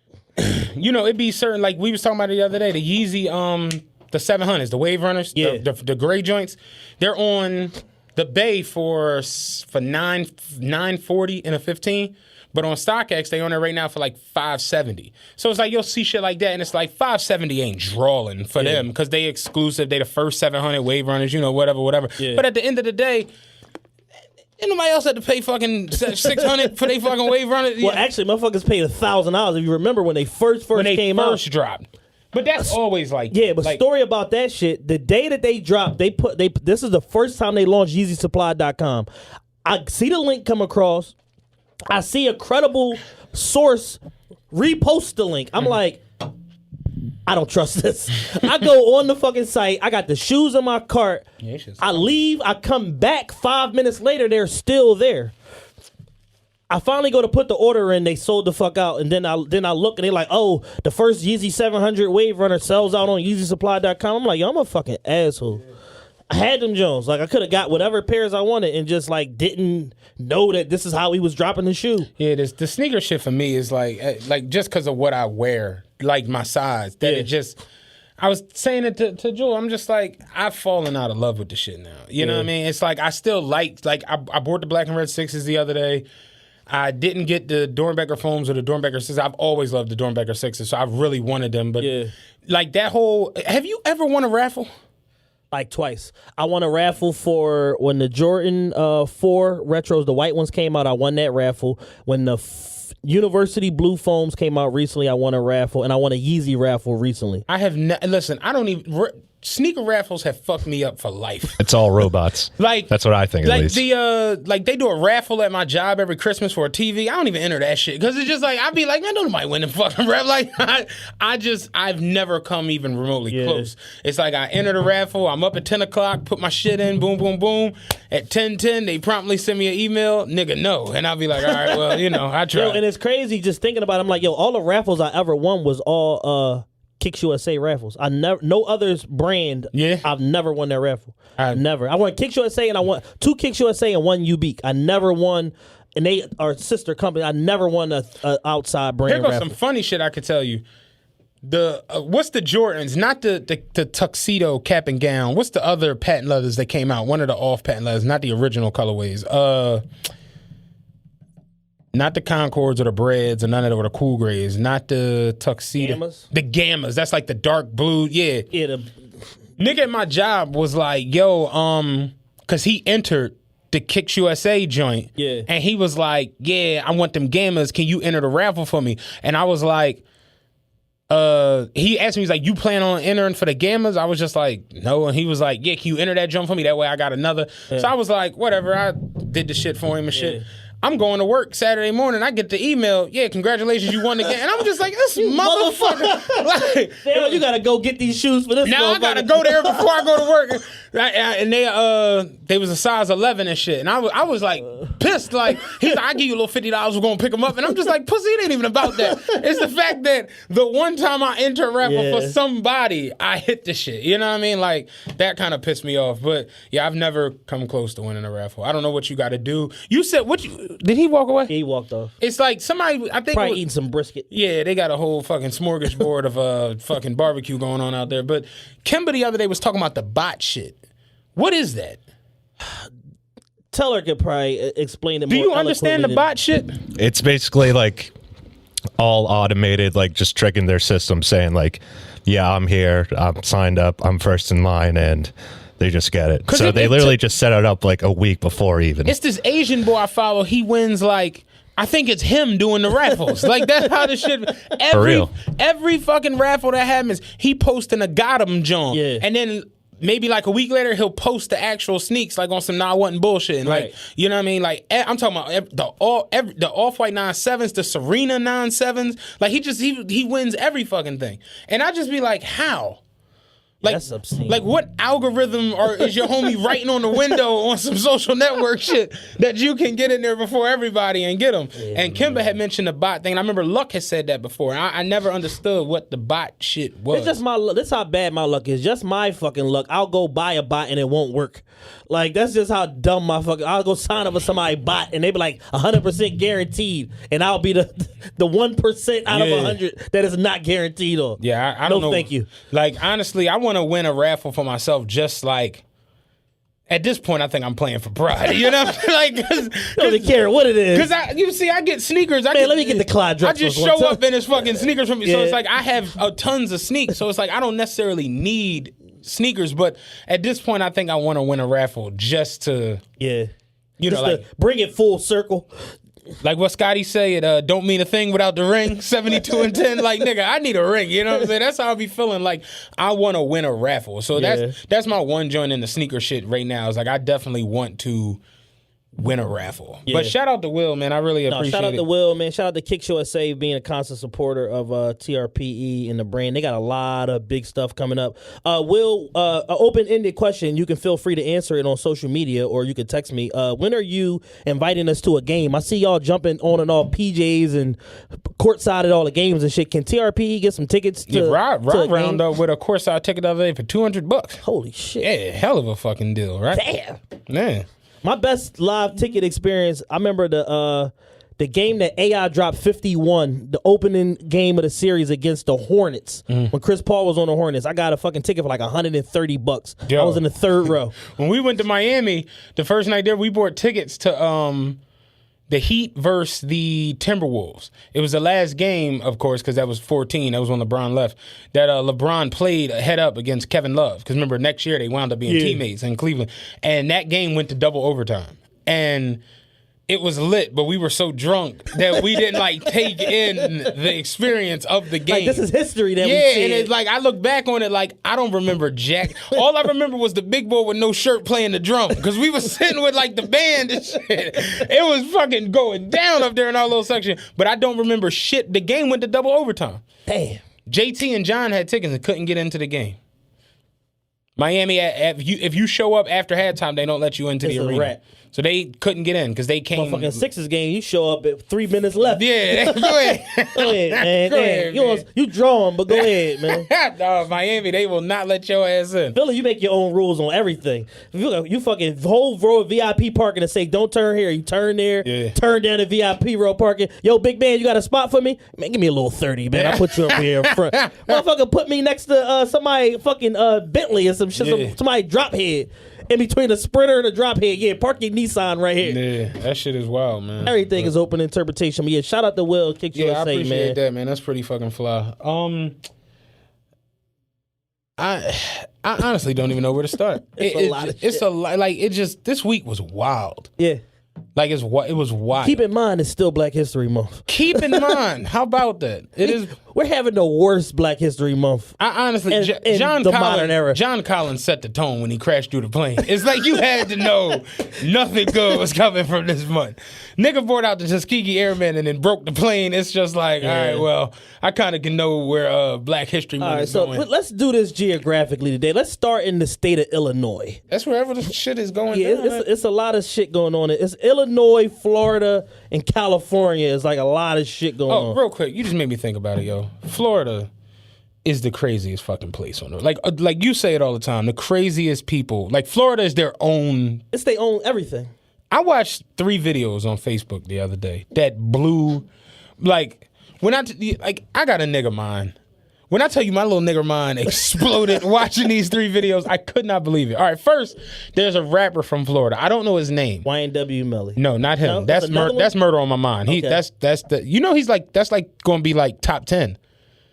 You know, it'd be certain, like we was talking about it the other day, the Yeezy, the 700s, the Wave Runners, the gray joints, they're on the Bay for $940 in a 15, but on StockX they on there right now for like $570. So it's like you'll see shit like that, and it's like $570 ain't drawing for them because they exclusive. They the first 700 Wave Runners, you know, whatever. Yeah. But at the end of the day, ain't nobody else had to pay fucking $600 for they fucking Wave Runners. Well, actually, motherfuckers paid $1,000 if you remember when they first came out. Dropped. But that's always like but story about that shit. The day that they dropped, this is the first time they launched YeezySupply.com. I see the link come across. I see a credible source repost the link. I'm like, I don't trust this. I go on the fucking site. I got the shoes in my cart. I leave. I come back 5 minutes later. They're still there. I finally go to put the order in. They sold the fuck out, and then I look and they're like, "Oh, the first Yeezy 700 Wave Runner sells out on YeezySupply.com." I'm like, "Yo, I'm a fucking asshole." I had them Jones. Like I could have got whatever pairs I wanted, and just like didn't know that this is how he was dropping the shoe. Yeah, the sneaker shit for me is like just because of what I wear, like my size. That it just. I was saying it to Joel. I'm just like, I've fallen out of love with the shit now. You know what I mean? It's like I still like I bought the black and red 6s the other day. I didn't get the Dornbecker foams or the Dornbecker 6s. I've always loved the Dornbecker 6s, so I really wanted them. But like that whole, have you ever won a raffle? Like twice. I won a raffle for when the Jordan 4 retros, the white ones came out. I won that raffle. When the University Blue foams came out recently, I won a raffle, and I won a Yeezy raffle recently. I have listen. I don't even. sneaker raffles have fucked me up for life. It's all robots. Like that's what I think. Like at least. like they do a raffle at my job every Christmas for a TV. I don't even enter that shit because it's just like I'd be like, man, don't nobody win the fucking raffle. Like I've never come even remotely close. It's like I enter the raffle. I'm up at 10 o'clock, put my shit in, boom, boom, boom. At 10:10, they promptly send me an email, nigga, no, and I'll be like, all right, well, I tried. Yo, and it's crazy just thinking about it. I'm like, yo, all the raffles I ever won was all Kicks USA raffles. I never, no others brand. Yeah, I've never won that raffle. Never. I won Kicks USA and I won 2 Kicks USA and 1 Ubique. I never won, and they are sister company. I never won a outside brand. Here goes raffle. some funny shit I could tell you. The what's the Jordans? Not the tuxedo cap and gown. What's the other patent leathers that came out? One of the off patent leathers, not the original colorways. Not the Concords or the Breads or none of the, or the Cool Grays. Not the tuxedo. Gammas? The Gammas. That's like the dark blue. Yeah. Yeah. Nigga at my job was like, yo, because he entered the Kicks USA joint. Yeah. And he was like, yeah, I want them Gammas. Can you enter the raffle for me? And I was like, he asked me, he's like, you plan on entering for the Gammas? I was just like, no. And he was like, yeah, can you enter that jump for me? That way I got another. Yeah. So I was like, whatever. I did the shit for him and shit. I'm going to work Saturday morning. I get the email, yeah, congratulations, you won the game. And I'm just like, this motherfucker. Like, damn, you got to go get these shoes for this. Now I got to go there before I go to work. And they was a size 11 and shit. And I was like pissed. Like, he's like, I give you a little $50, we're going to pick them up. And I'm just like, pussy, it ain't even about that. It's the fact that the one time I enter a raffle for somebody, I hit the shit. You know what I mean? Like, that kind of pissed me off. But yeah, I've never come close to winning a raffle. I don't know what you got to do. You said, did he walk away? He walked off. It's like somebody, I think. Probably eating some brisket. Yeah, they got a whole fucking smorgasbord of fucking barbecue going on out there. But Kimber the other day was talking about the bot shit. What is that? Teller could probably explain it more. Do you understand the bot shit? It's basically like all automated, like just tricking their system saying like, yeah, I'm here, I'm signed up, I'm first in line, and they just get it. So they literally just set it up like a week before even. It's this Asian boy I follow. He wins like, I think it's him doing the raffles. Like, that's how the shit. For real. Every fucking raffle that happens, he posting a got him John. Yeah. And then maybe like a week later, he'll post the actual sneaks like on some nah wasn't bullshit. And like, you know what I mean? Like, I'm talking about the Off-White 9.7s, the Serena 9.7s. Like, he wins every fucking thing. And I just be like, how? Like, that's obscene. Like, what algorithm is your homie writing on the window on some social network shit that you can get in there before everybody and get them? Yeah, and Kimber had mentioned the bot thing. And I remember Luck had said that before. And I never understood what the bot shit was. It's just my luck. That's how bad my luck is. Just my fucking luck. I'll go buy a bot and it won't work. Like, that's just how dumb my fucking. I'll go sign up with somebody bot and they be like 100% guaranteed, and I'll be the 1% out of 100 that is not guaranteed on. Yeah, I don't know. Thank you. Like, honestly, I want to win a raffle for myself. Just like, at this point, I think I'm playing for pride. You know, like, don't care what it is. Because I get sneakers. Let me get the Clyde Drexlers. I just show up in his fucking sneakers from me. So it's like I have tons of sneaks. So it's like I don't necessarily need sneakers, but at this point, I think I want to win a raffle just to like bring it full circle. Like what Scotty say, it don't mean a thing without the ring. 72 and 10, like, nigga, I need a ring. You know what I'm saying? That's how I be feeling. Like, I want to win a raffle. So that's my one joint in the sneaker shit right now. Is like, I definitely want to win a raffle. Yeah. But shout out to Will, man. I really appreciate it. Shout out to Will, man. Shout out to Kicks USA being a constant supporter of TRPE and the brand. They got a lot of big stuff coming up. Will, an open-ended question. You can feel free to answer it on social media or you can text me. When are you inviting us to a game? I see y'all jumping on and off PJs and courtside at all the games and shit. Can TRPE get some tickets to Rob round up with a courtside ticket the other day for $200. Holy shit. Yeah, hell of a fucking deal, right? Damn. Man. My best live ticket experience, I remember the game that AI dropped 51, the opening game of the series against the Hornets, when Chris Paul was on the Hornets. I got a fucking ticket for like $130. Yo. I was in the third row. When we went to Miami, the first night there, we bought tickets to the Heat versus the Timberwolves. It was the last game, of course, because that was 14. That was when LeBron left. That LeBron played head up against Kevin Love. Because remember, next year they wound up being teammates in Cleveland. And that game went to double overtime. And it was lit, but we were so drunk that we didn't like take in the experience of the game. Like, this is history that we see. Yeah, and it's like I look back on it like I don't remember jack. All I remember was the big boy with no shirt playing the drum because we was sitting with like the band and shit. It was fucking going down up there in our little section, but I don't remember shit. The game went to double overtime. Damn. JT and John had tickets and couldn't get into the game. Miami, if you show up after halftime, they don't let you into the arena. Rat. So they couldn't get in because they came. Fucking Sixers game, you show up at 3 minutes left. Yeah, go ahead. Go ahead, man. Go ahead, man. You drawing, but go ahead, man. No, Miami, they will not let your ass in. Philly, you make your own rules on everything. You fucking whole row of VIP parking and say, don't turn here. You turn there, turn down the VIP row parking. Yo, big man, you got a spot for me? Man, give me a little 30, man. I'll put you up here in front. Motherfucker, put me next to somebody fucking Bentley or some shit, somebody drop head. In between a Sprinter and a drop head. Yeah, park your Nissan right here. Yeah, that shit is wild, man. Everything is open interpretation. But yeah, shout out to Will. Kick USA, I appreciate man. that, man. That's pretty fucking fly. I honestly don't even know where to start. It's a lot of shit. It's a lot. Like, it just, this week was wild. Yeah. Like, it was wild. Keep in mind, it's still Black History Month. Keep in mind. How about that? It is. We're having the worst Black History Month. I honestly, in the modern era. John Collins set the tone when he crashed through the plane. It's like you had to know nothing good was coming from this month. Nigga brought out the Tuskegee Airmen and then broke the plane. It's just like, all right, well, I kind of can know where Black History Month is going. So let's do this geographically today. Let's start in the state of Illinois. That's wherever the shit is going. Yeah, it's a lot of shit going on. It's Illinois, Florida, and California. It's like a lot of shit going on. Oh, real quick, you just made me think about it, yo. Florida is the craziest fucking place on earth. Like you say it all the time. The craziest people. Like, Florida is their own. It's their own everything. I watched 3 videos on Facebook the other day that blew. Like, when I got a nigga mind. When I tell you my little nigga mind exploded watching these 3 videos, I could not believe it. All right, first, there's a rapper from Florida. I don't know his name. YNW Melly. No, not him. No, that's Murder on My Mind. Okay. That's the. You know, that's like going to be like top 10.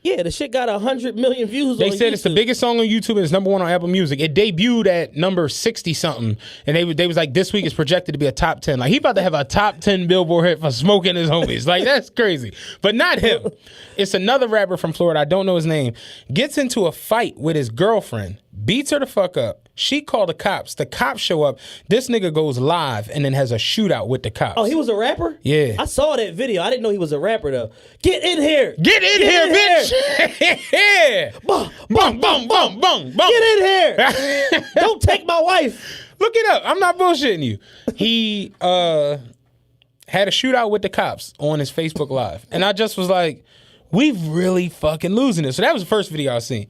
Yeah, the shit got 100 million views on YouTube. They said it's the biggest song on YouTube and it's number 1 on Apple Music. It debuted at number 60-something. And they was like, this week is projected to be a top 10. Like, he about to have a top 10 Billboard hit for smoking his homies. Like, that's crazy. But not him. It's another rapper from Florida. I don't know his name. Gets into a fight with his girlfriend. Beats her the fuck up. She called the cops. The cops show up. This nigga goes live and then has a shootout with the cops. Oh, he was a rapper? Yeah. I saw that video. I didn't know he was a rapper, though. Get in here. Get in here, bitch. Yeah. Bum, bum, bum, bum, bum, bum. Get in here. Don't take my wife. Look it up. I'm not bullshitting you. He had a shootout with the cops on his Facebook Live. And I just was like, we really fucking losing it. So that was the first video I seen.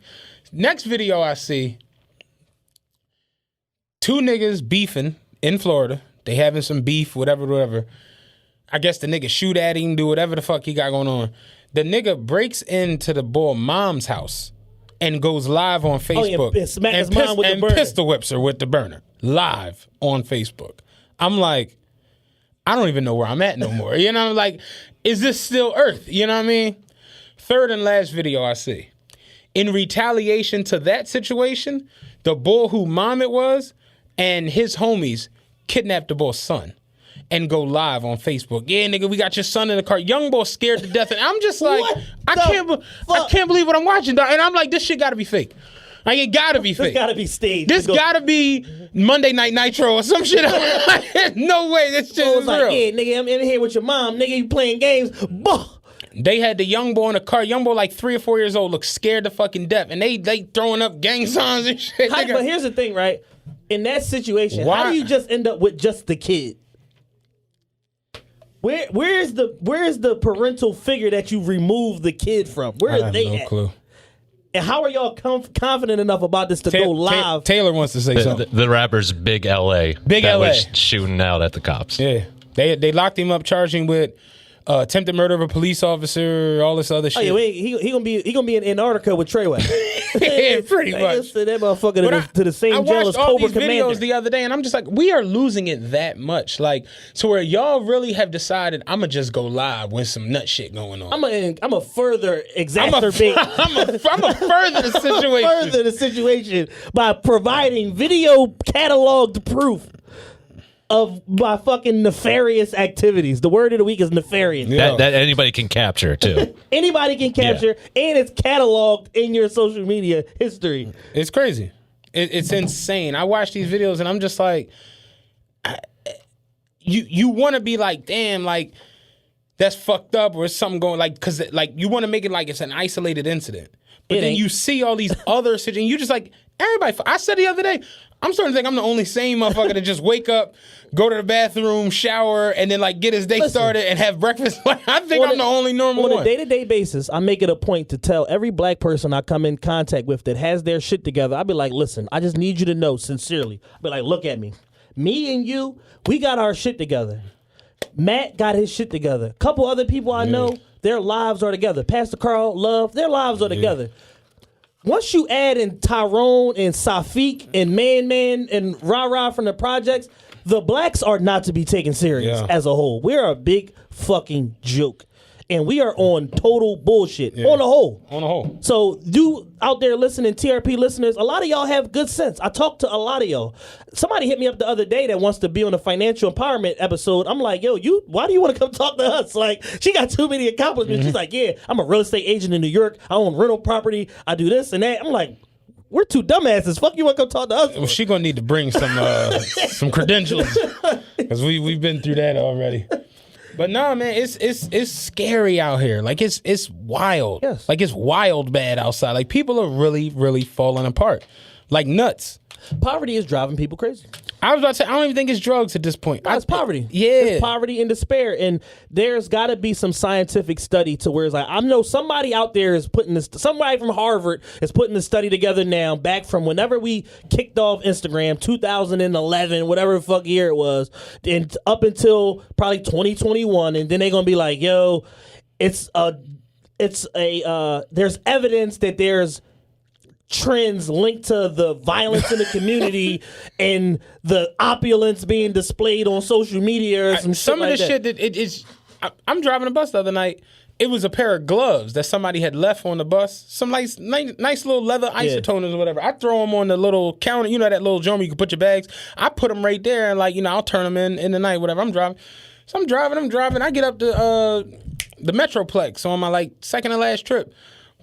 Next video I see, 2 niggas beefing in Florida. They having some beef, whatever. I guess the nigga shoot at him, do whatever the fuck he got going on. The nigga breaks into the boy mom's house and goes live on Facebook and pistol whips her with the burner live on Facebook. I'm like, I don't even know where I'm at no more. You know, like, is this still Earth? You know what I mean? Third and last video I see. In retaliation to that situation, the boy who mom it was and his homies kidnapped the boy's son and go live on Facebook. Yeah, nigga, we got your son in the car. Young boy scared to death. And I'm just like, I can't believe what I'm watching, dog. And I'm like, this shit gotta be fake. Like, it gotta be fake. This gotta be staged. This gotta be Monday Night Nitro or some shit. No way, this shit is like, real. Yeah, nigga, I'm in here with your mom. Nigga, you playing games. Bah. They had the young boy in the car. Young boy, like 3 or 4 years old, looked scared to fucking death. And they throwing up gang signs and shit. But here's the thing, right? In that situation, how do you just end up with just the kid? Where's the parental figure that you removed the kid from? Where are they at? No clue. And how are y'all confident enough about this to go live? Taylor wants to say something. The rapper's Big LA. Big that LA. was shooting out at the cops. Yeah. They locked him up, charged him with attempted murder of a police officer, all this other shit. Oh, yeah, he gonna be in Antarctica with Treyway. Yeah, pretty much. That motherfucker to the same jail as Cobra Commander. I watched all these videos the other day, and I'm just like, we are losing it that much. Like, to where y'all really have decided, I'm going to just go live when some nut shit going on. I'm a further exacerbate. I'm a further the situation. Further the situation by providing video cataloged proof of my fucking nefarious activities. The word of the week is nefarious. Yeah. That anybody can capture, too. Anybody can capture, and it's cataloged in your social media history. It's crazy. It's insane. I watch these videos, and I'm just like, you want to be like, damn, like, that's fucked up, or something going, like, because, like, you want to make it like it's an isolated incident. But then you see all these other situations, and you just like, everybody, I said the other day, I'm starting to think I'm the only sane motherfucker to just wake up, go to the bathroom, shower, and then like get his day started and have breakfast. Like, I think I'm the only normal one. On a day-to-day basis, I make it a point to tell every black person I come in contact with that has their shit together, I'll be like, listen, I just need you to know sincerely. I'll be like, look at me. Me and you, we got our shit together. Matt got his shit together. A couple other people I know, their lives are together. Pastor Carl, Love, their lives are together. Once you add in Tyrone and Safiq and Man and Ra from the projects, the blacks are not to be taken serious as a whole. We're a big fucking joke. And we are on total bullshit. On the whole. On the whole. So you out there listening, TRP listeners, a lot of y'all have good sense. I talked to a lot of y'all. Somebody hit me up the other day that wants to be on a financial empowerment episode. I'm like, yo, why do you want to come talk to us? Like, she got too many accomplishments. She's like, yeah, I'm a real estate agent in New York. I own rental property. I do this and that. I'm like, we're two dumbasses. Fuck you want to come talk to us? Well, she gonna need to bring some credentials, because we've been through that already. But no, man, it's scary out here. Like, it's wild. Yes. Like, it's wild bad outside. Like, people are really, really falling apart. Like nuts. Poverty is driving people crazy. I was about to say, I don't even think it's drugs at this point. No, it's poverty. Yeah. It's poverty and despair. And there's got to be some scientific study to where it's like, I know somebody out there is putting this, somebody from Harvard is putting this study together now, back from whenever we kicked off Instagram, 2011, whatever the fuck year it was, and up until probably 2021. And then they're going to be like, yo, there's evidence that there's trends linked to the violence in the community and the opulence being displayed on social media or some of the shit shit that it is. I'm driving a bus the other night. It was a pair of gloves that somebody had left on the bus. Some nice little leather isotoners or whatever. I throw them on the little counter. You know that little drum you can put your bags. I put them right there and, like, you know, I'll turn them in the night, whatever. I'm driving. So I'm driving. I get up to the Metroplex on my, like, second to last trip.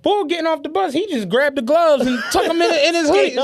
Boy, getting off the bus, he just grabbed the gloves and tuck them in his hoodie.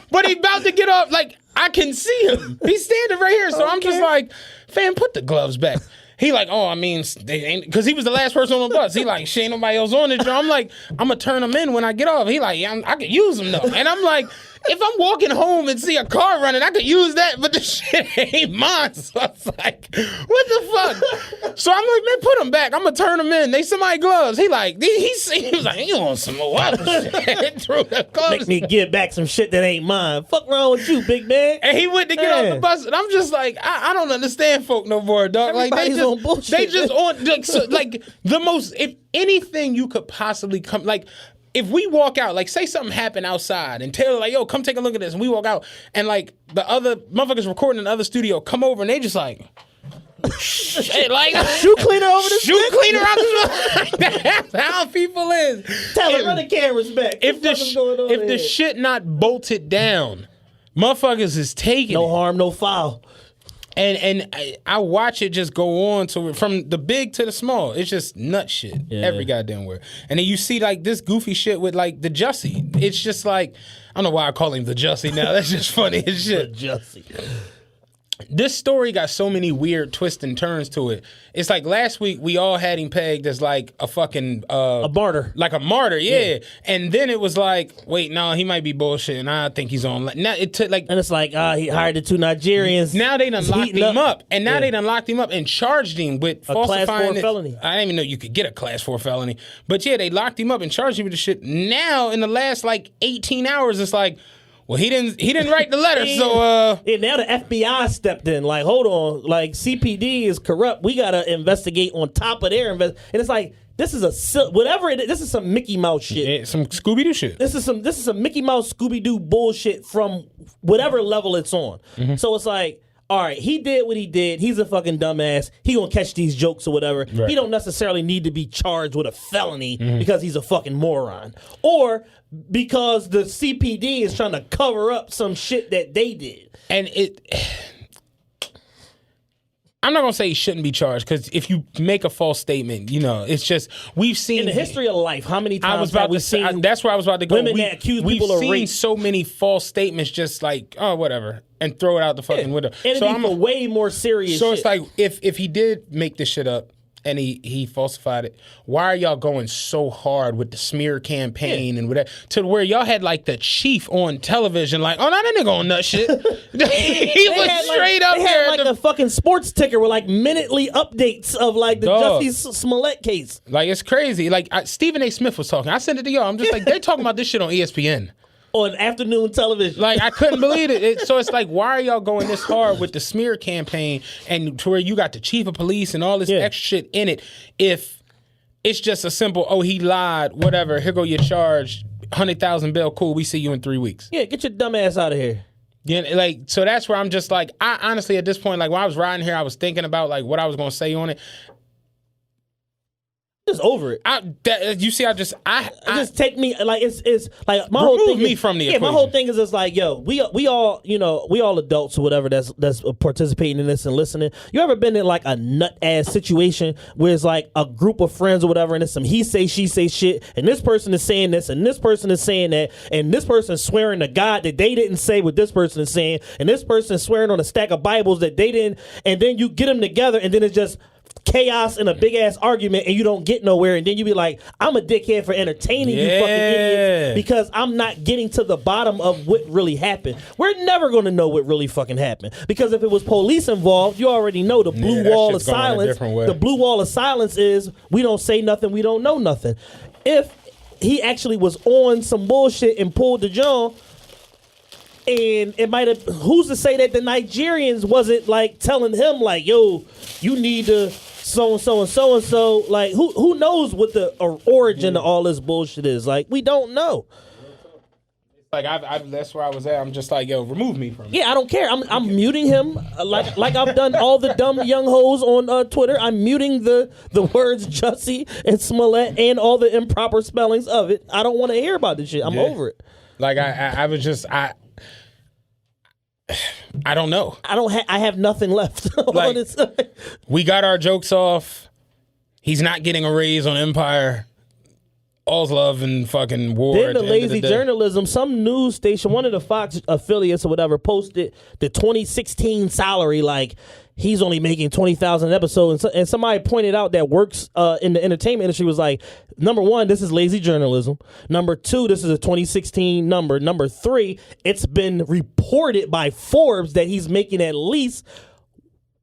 but he about to get off. Like, I can see him. He's standing right here. So I'm just like, fam, put the gloves back. He like, oh, I mean, they ain't, because he was the last person on the bus. He like, shit, ain't nobody else on it. I'm like, I'm going to turn them in when I get off. He like, yeah, I could use them though. And I'm like, if I'm walking home and see a car running, I could use that, but the shit ain't mine. So I was like, what the fuck? So I'm like, man, put them back. I'm going to turn them in. They somebody gloves. He like, he was like, you want some more water shit? Threw the gloves. Make me give back some shit that ain't mine. Fuck wrong with you, big man? And he went to get off the bus, and I'm just like, I don't understand folk no more, dog. Like, Everybody's on bullshit. They just on, like, so, like, the most, if anything you could possibly come, like, if we walk out, like, say something happened outside, and Taylor like, yo, come take a look at this, and we walk out, and, like, the other motherfuckers recording in the other studio come over, and they just like, shit, like, shoe cleaner over the shoe cleaner out the That's how people is. Tell him, run the cameras back. If the shit not bolted down, motherfuckers is taking no it. harm, no foul. And I watch it just go on to from the big to the small. It's just nut shit every goddamn where. And then you see like this goofy shit with like the Jussie. It's just like, I don't know why I call him the Jussie now. That's just funny as shit. The Jussie. This story got so many weird twists and turns to it. It's like last week we all had him pegged as like a fucking a martyr, like a martyr, yeah. And then it was like, wait, no, he might be bullshit, and I think he's on. Now it took like, and it's like, he hired the two Nigerians. Now they done locked him up, and now they done locked him up and charged him with falsifying Class 4 felony. I didn't even know you could get a Class 4 felony, but yeah, they locked him up and charged him with the shit. Now in the last like 18 hours, it's like, well, he didn't write the letter, so and now the FBI stepped in. Like, hold on, like CPD is corrupt. We gotta investigate on top of their and it's like, this is whatever it is. This is some Mickey Mouse shit. Yeah, some Scooby Doo shit. This is some Mickey Mouse Scooby Doo bullshit from whatever level it's on. Mm-hmm. So it's like, all right, he did what he did. He's a fucking dumbass. He gonna catch these jokes or whatever. Right. He don't necessarily need to be charged with a felony because he's a fucking moron, or because the CPD is trying to cover up some shit that they did. And I'm not gonna say he shouldn't be charged because if you make a false statement, it's just we've seen in the history of life. How many times have we seen? That's where I was about to go. Women that accuse people of rape. We've seen so many false statements, just like whatever, and throw it out the fucking window. And so I'm a way more serious. So shit. it's like if he did make this shit up. And he falsified it. Why are y'all going so hard with the smear campaign and with that to where y'all had like the chief on television, like, oh no, that nigga on nut shit. He was straight up there. They there. had like the fucking sports ticker with like minutely updates of like the Jussie Smollett case. Like it's crazy. Like Stephen A. Smith was talking. I sent it to y'all. I'm just like, they're talking about this shit on ESPN. On afternoon television. Like, I couldn't believe it. So it's like, why are y'all going this hard with the smear campaign and to where you got the chief of police and all this extra shit in it if it's just a simple, oh, he lied, whatever, here go your charge, 100,000 bail, cool, we see you in 3 weeks. Yeah, get your dumb ass out of here. Yeah, like, so that's where I'm just like, I honestly, at this point, like, when I was riding here, I was thinking about, like, what I was going to say on it. Just over it. I just take me like it's like my whole thing. Me from the equation. My whole thing is just like, yo, we all we all adults or whatever that's participating in this and listening. You ever been in like a nut ass situation where it's like a group of friends or whatever, and it's some he say she say shit, and this person is saying this, and this person is saying that, and this person is swearing to God that they didn't say what this person is saying, and this person is swearing on a stack of Bibles that they didn't, and then you get them together, and then it's just chaos and a big ass argument, and you don't get nowhere, and then you be like, I'm a dickhead for entertaining you fucking idiots because I'm not getting to the bottom of what really happened. We're never going to know what really fucking happened because if it was police involved, you already know the blue wall of silence. The blue wall of silence is we don't say nothing, we don't know nothing. If he actually was on some bullshit and pulled the John, and it might have, who's to say that the Nigerians wasn't like telling him like, yo, you need to so and so and so and so. Like, who knows what the origin of all this bullshit is? Like, we don't know. Like that's where I was at. I'm just like, yo, remove me from it. Yeah, I don't care. I'm muting him like I've done all the dumb young hoes on Twitter. I'm muting the words Jussie and Smollett and all the improper spellings of it. I don't want to hear about this shit. I'm over it. Like I was just I don't know. I have nothing left. Like, we got our jokes off. He's not getting a raise on Empire. All's love and fucking war. Then the lazy journalism, some news station, one of the Fox affiliates or whatever, posted the 2016 salary like he's only making 20,000 an episode, and somebody pointed out that works in the entertainment industry was like, number one, this is lazy journalism. Number two, this is a 2016 number. Number three, it's been reported by Forbes that he's making at least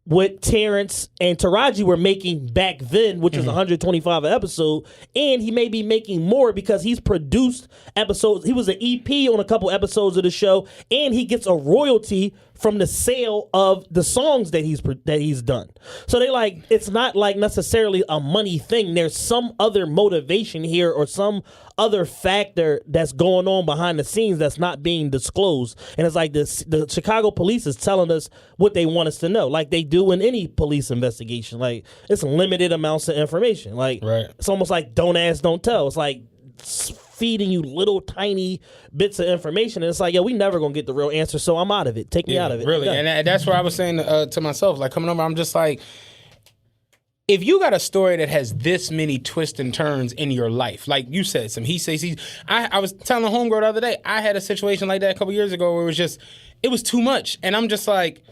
what Terrence and Taraji were making back then, which was $125 an episode, and he may be making more because he's produced episodes. He was an EP on a couple episodes of the show, and he gets a royalty from the sale of the songs that he's done. So they like, it's not like necessarily a money thing. There's some other motivation here or some other factor that's going on behind the scenes that's not being disclosed. And it's like the Chicago police is telling us what they want us to know, like they do in any police investigation. Like, it's limited amounts of information. Like, It's almost like don't ask, don't tell. It's like feeding you little tiny bits of information, and it's like, yo, we never gonna get the real answer, so I'm out of it. Take me out of it. Really, and that's where I was saying to myself, like coming over, I'm just like, if you got a story that has this many twists and turns in your life, like you said, some he says he's. I was telling a homegirl the other day, I had a situation like that a couple years ago where it was too much, and I'm just like,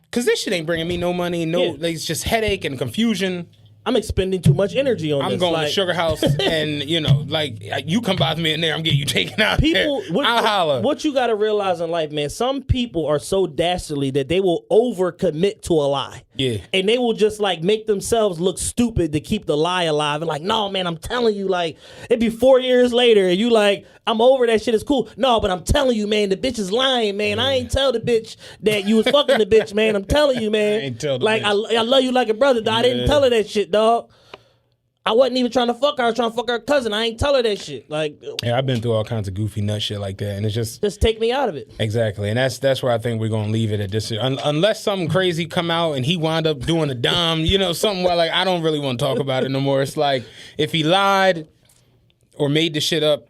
because this shit ain't bringing me no money, like, it's just headache and confusion. I'm expending too much energy on this. I'm going to Sugar House, and you come bother me in there, I'm getting you taken out. I'll holler. What you got to realize in life, man, some people are so dastardly that they will overcommit to a lie. Yeah. And they will just like make themselves look stupid to keep the lie alive. And like, no, man, I'm telling you, like, it'd be 4 years later, and you like, I'm over that shit, it's cool. No, but I'm telling you, man, the bitch is lying, man. I ain't tell the bitch that you was fucking the bitch, man. I'm telling you, man. I ain't tell the bitch. I love you like a brother, dog. I didn't tell her that shit, dog. I wasn't even trying to fuck her. I was trying to fuck her cousin. I ain't tell her that shit. Like, yeah, I've been through all kinds of goofy nut shit like that, and it's just take me out of it. Exactly, and that's where I think we're gonna leave it at this. Unless something crazy come out and he wound up doing a dime, something where like I don't really want to talk about it no more. It's like if he lied or made the shit up,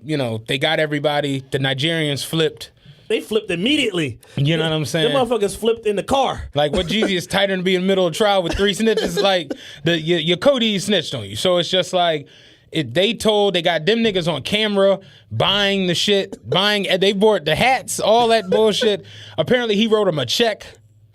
they got everybody. The Nigerians flipped. They flipped immediately. You know what I'm saying? The motherfuckers flipped in the car. Like, what Jeezy is tighter than to be in the middle of trial with 3 snitches? Like, your Cody snitched on you. So it's just like, they got them niggas on camera buying the shit, they bought the hats, all that bullshit. Apparently, he wrote him a check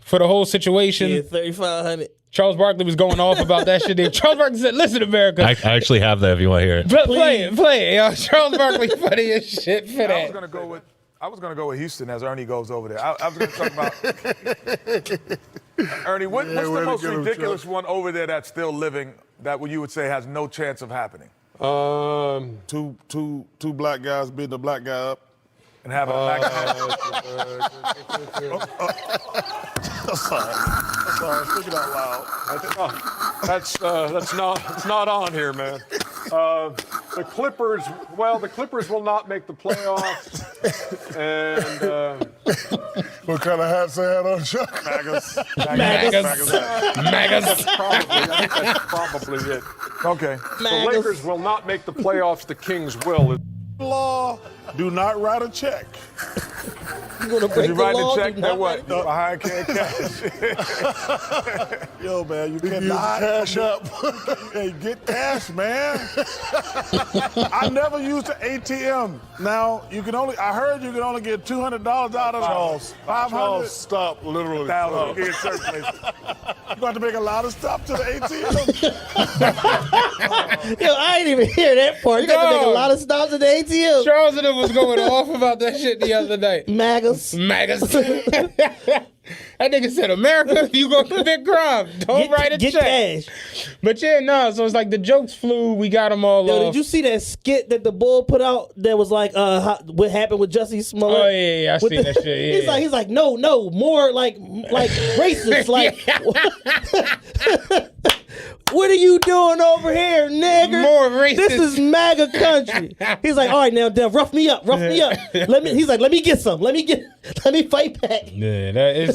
for the whole situation. Yeah, $3,500. Charles Barkley was going off about that shit. Charles Barkley said, listen, America. I actually have that if you want to hear it. Play it. Yo. Charles Barkley funny as shit for that. I was gonna go with Houston as Ernie goes over there. I was gonna talk about Ernie. What's the most ridiculous one over there that's still living that you would say has no chance of happening? Two black guys beating a black guy up. And having a black Sorry, speaking out loud. That's not on here, man. The Clippers will not make the playoffs. And What kind of hats they had on, Chuck? MAGAs. That's probably it. Okay. The Lakers will not make the playoffs. The Kings will. Law, do not write a check. You gonna break You the write law? the check Do that not what? write- Behind cash. Yo, man, you can use cash up. Hey, get cash, man. I never used the ATM. Now I heard you can only get $200 out of Charles, $500. Stop, literally. $1,000. Get certain places. You got to make a lot of stuff to the ATM. Yo, I didn't even hear that part. You got to make a lot of stops at the ATM. Charles and him was going off about that shit the other night. MAGAs. That nigga said, America, if you gonna commit crime, don't write a get check. cash. But yeah, no, so it's like the jokes flew, we got them all off. Did you see that skit that the Bull put out that was like, what happened with Jussie Smollett? Oh, yeah, I seen that shit, yeah. He's like, no, more like racist. Like, what are you doing over here, nigger? More racist. This is MAGA country. He's like, all right, now, Dev, rough me up. He's like, let me get some. Let me fight back. Yeah,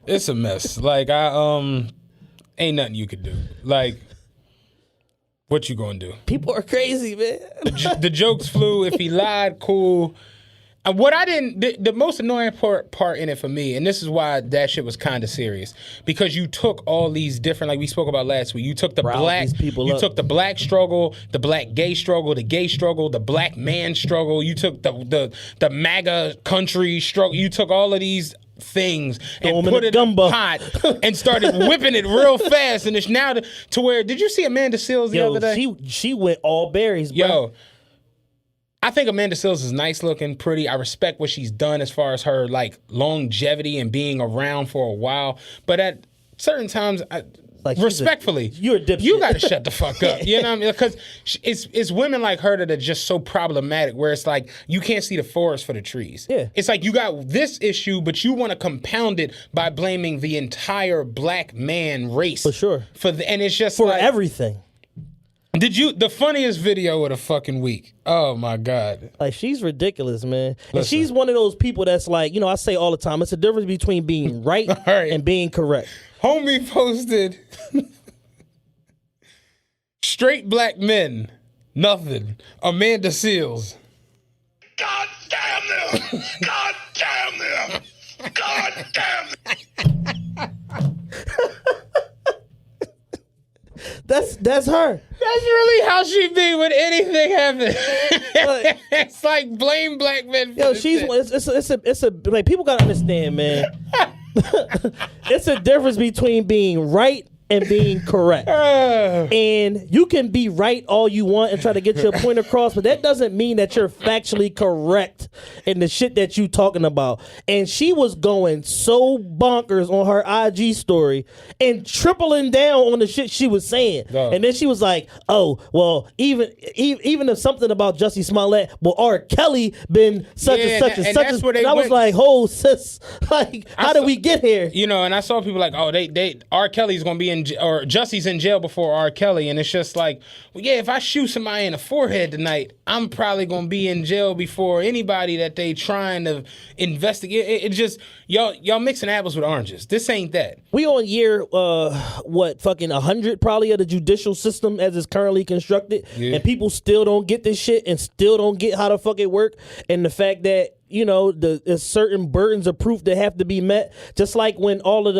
it's a mess. Like, ain't nothing you could do. Like, what you gonna do? People are crazy, man. The jokes flew. If he lied, cool. And what I didn't, the most annoying part in it for me, and this is why that shit was kind of serious, because you took all these different, like we spoke about last week, you took the took the black struggle, the black gay struggle, the gay struggle, the black man struggle, you took the MAGA country struggle, you took all of these things and put it in a pot and started whipping it real fast, and it's now to where, did you see Amanda Seales the other day? She went all berries, bro. Yo, I think Amanda Seales is nice looking, pretty. I respect what she's done as far as her like longevity and being around for a while. But at certain times, respectfully, you're a dipshit. You got to shut the fuck up. You know what I mean? Because it's women like her that are just so problematic, where it's like you can't see the forest for the trees. Yeah. It's like you got this issue, but you want to compound it by blaming the entire black man race. For sure. And it's just for like, everything. the funniest video of the fucking week? Oh my God. Like, she's ridiculous, man. And she's one of those people that's like, I say all the time, it's a difference between being right and being correct. Homie posted, straight black men, nothing. Amanda Seales. God damn them! God damn them! God damn them! That's her. That's really how she be when anything happens. It's like blame black men. For It's a like, people gotta understand, man. It's a difference between being right and being correct. And you can be right all you want and try to get your point across, but that doesn't mean that you're factually correct in the shit that you talking about. And she was going so bonkers on her IG story and tripling down on the shit she was saying. And then she was like, oh, well, even if something about Jussie Smollett, well, R. Kelly been such and such and such. And I was like, oh, sis, like, how did we get here? And I saw people like, oh, they R. Kelly's gonna be in, or Jussie's in jail before R. Kelly, and it's just like, well, yeah, if I shoot somebody in the forehead tonight, I'm probably gonna be in jail before anybody that they trying to investigate. It just y'all mixing apples with oranges. This ain't that. We on year 100 probably of the judicial system as it's currently constructed, and people still don't get this shit and still don't get how the fuck it work, and the fact that there's certain burdens of proof that have to be met. Just like when all of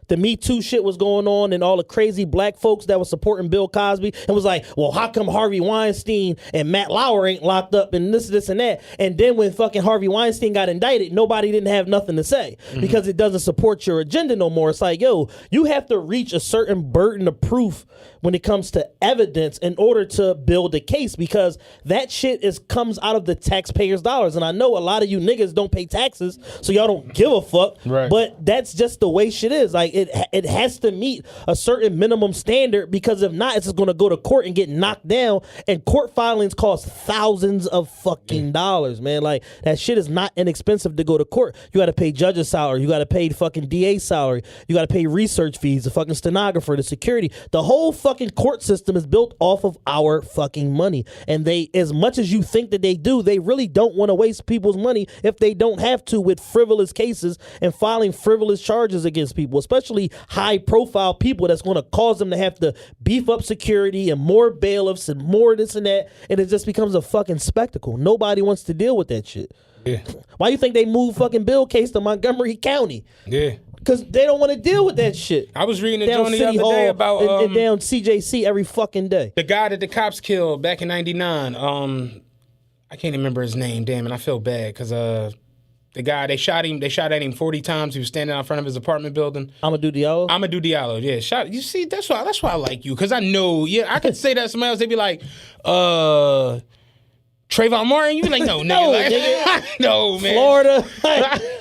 the Me Too shit was going on and all the crazy black folks that were supporting Bill Cosby and was like, well, how come Harvey Weinstein and Matt Lauer ain't locked up and this and that? And then when fucking Harvey Weinstein got indicted, nobody didn't have nothing to say because it doesn't support your agenda no more. It's like, yo, you have to reach a certain burden of proof when it comes to evidence in order to build a case, because that shit comes out of the taxpayers' dollars. And I know a lot of you niggas don't pay taxes, so y'all don't give a fuck. Right. But that's just the way shit is. Like it has to meet a certain minimum standard, because if not, it's just going to go to court and get knocked down. And court filings cost thousands of fucking dollars, man. Like that shit is not inexpensive to go to court. You got to pay judge's salary, you got to pay fucking DA salary, you got to pay research fees, the fucking stenographer, the security. The whole fucking court system is built off of our fucking money. And they, as much as you think that they do, they really don't want to waste people's money if they don't have to with frivolous cases and filing frivolous charges against people, especially high profile people that's going to cause them to have to beef up security and more bailiffs and more this and that. And it just becomes a fucking spectacle. Nobody wants to deal with that shit. Yeah. Why you think they moved fucking Bill case to Montgomery County? Yeah. Because they don't want to deal with that shit. I was reading a down joint the City other day Hall about and down CJC every fucking day. The guy that the cops killed back in '99. I can't remember his name. Damn, and I feel bad because the guy, they shot at him 40 times. He was standing out front of his apartment building. Amadou Diallo, yeah. Shot. You see, that's why I like you, because I know. Yeah, I could say that to somebody else. They'd be like, Trayvon Martin. You be like, no, nigga, No, like, nigga. no, man. Florida.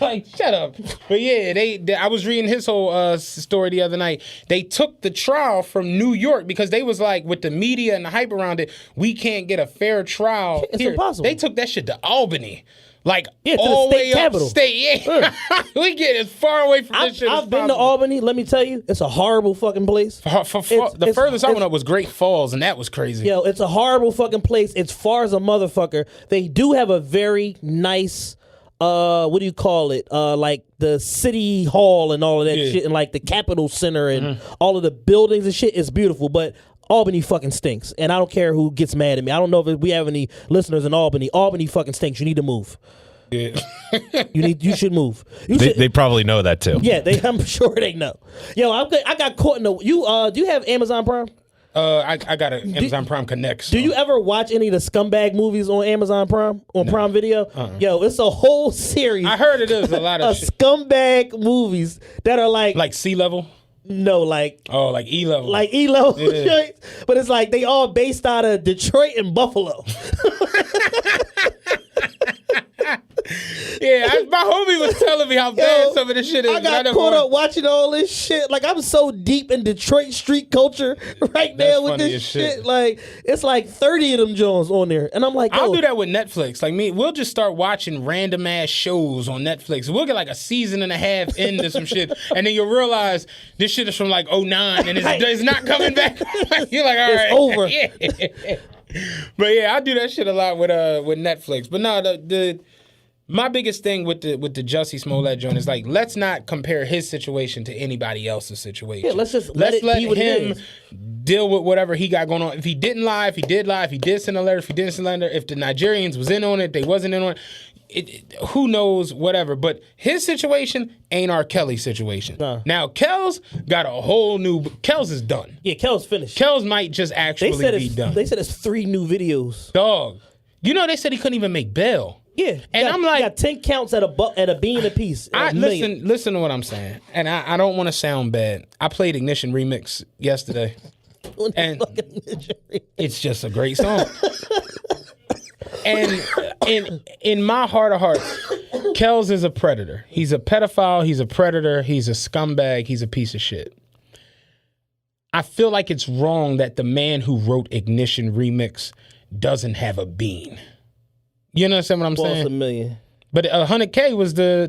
Like, shut up. But yeah, I was reading his whole story the other night. They took the trial from New York because they was like, with the media and the hype around it, we can't get a fair trial. It's here. impossible. They took that shit to Albany. Like, Yeah, to all the the way state capital. upstate. Yeah. We get as far away from this shit as I've been to possible. Albany. Let me tell you, it's a horrible fucking place. The furthest I went up was Great Falls, and that was crazy. Yo, it's a horrible fucking place. It's far as a motherfucker. They do have a very nice, what do you call it? Like the city hall and all of that shit, and like the Capitol Center and all of the buildings and shit is beautiful, but Albany fucking stinks. And I don't care who gets mad at me. I don't know if we have any listeners in Albany. Albany fucking stinks. You need to move. Yeah. You should move. They probably know that too. Yeah, I'm sure they know. Yo, I got caught in the. Do you have Amazon Prime? I got an Amazon Prime Connect. So. Do you ever watch any of the scumbag movies on Amazon Prime, Prime Video? Yo, it's a whole series. I heard it is a lot of shit. Scumbag movies that are like Sea Level? No, like like E Level. Like E Level, Yeah. But it's like they all based out of Detroit and Buffalo. Yeah, my homie was telling me how bad some of this shit is. I got caught up watching all this shit. Like, I'm so deep in Detroit street culture right now with this shit. Like, it's like 30 of them Jones on there. And I'm like, yo. I'll do that with Netflix. Like, we'll just start watching random ass shows on Netflix. We'll get like a season and a half into some shit. And then you'll realize this shit is from like 2009 and it's not coming back. You're like, all right. It's over. Yeah. But yeah, I do that shit a lot with Netflix. But no, my biggest thing with the Jussie Smollett joint is like, let's not compare his situation to anybody else's situation. Yeah, let's let be what him it is. deal with whatever he got going on. If he didn't lie, if he did lie, if he did send a letter, if he didn't send a letter, if the Nigerians was in on it, they wasn't in on it. Who knows, whatever. But his situation ain't R. Kelly's situation. No. Now, Kel's got a whole new... Kel's is done. Yeah, Kel's finished. Kel's might just actually be done. They said it's 3 new videos. Dog. You know, they said he couldn't even make bail. Yeah, and I'm like, got 10 counts at a bean a piece. Listen to what I'm saying, and I don't want to sound bad. I played Ignition Remix yesterday, and it's just a great song. And in my heart of hearts, Kells is a predator. He's a pedophile. He's a predator. He's a scumbag. He's a piece of shit. I feel like it's wrong that the man who wrote Ignition Remix doesn't have a bean. You understand what I'm saying? $1 million. But $100K was the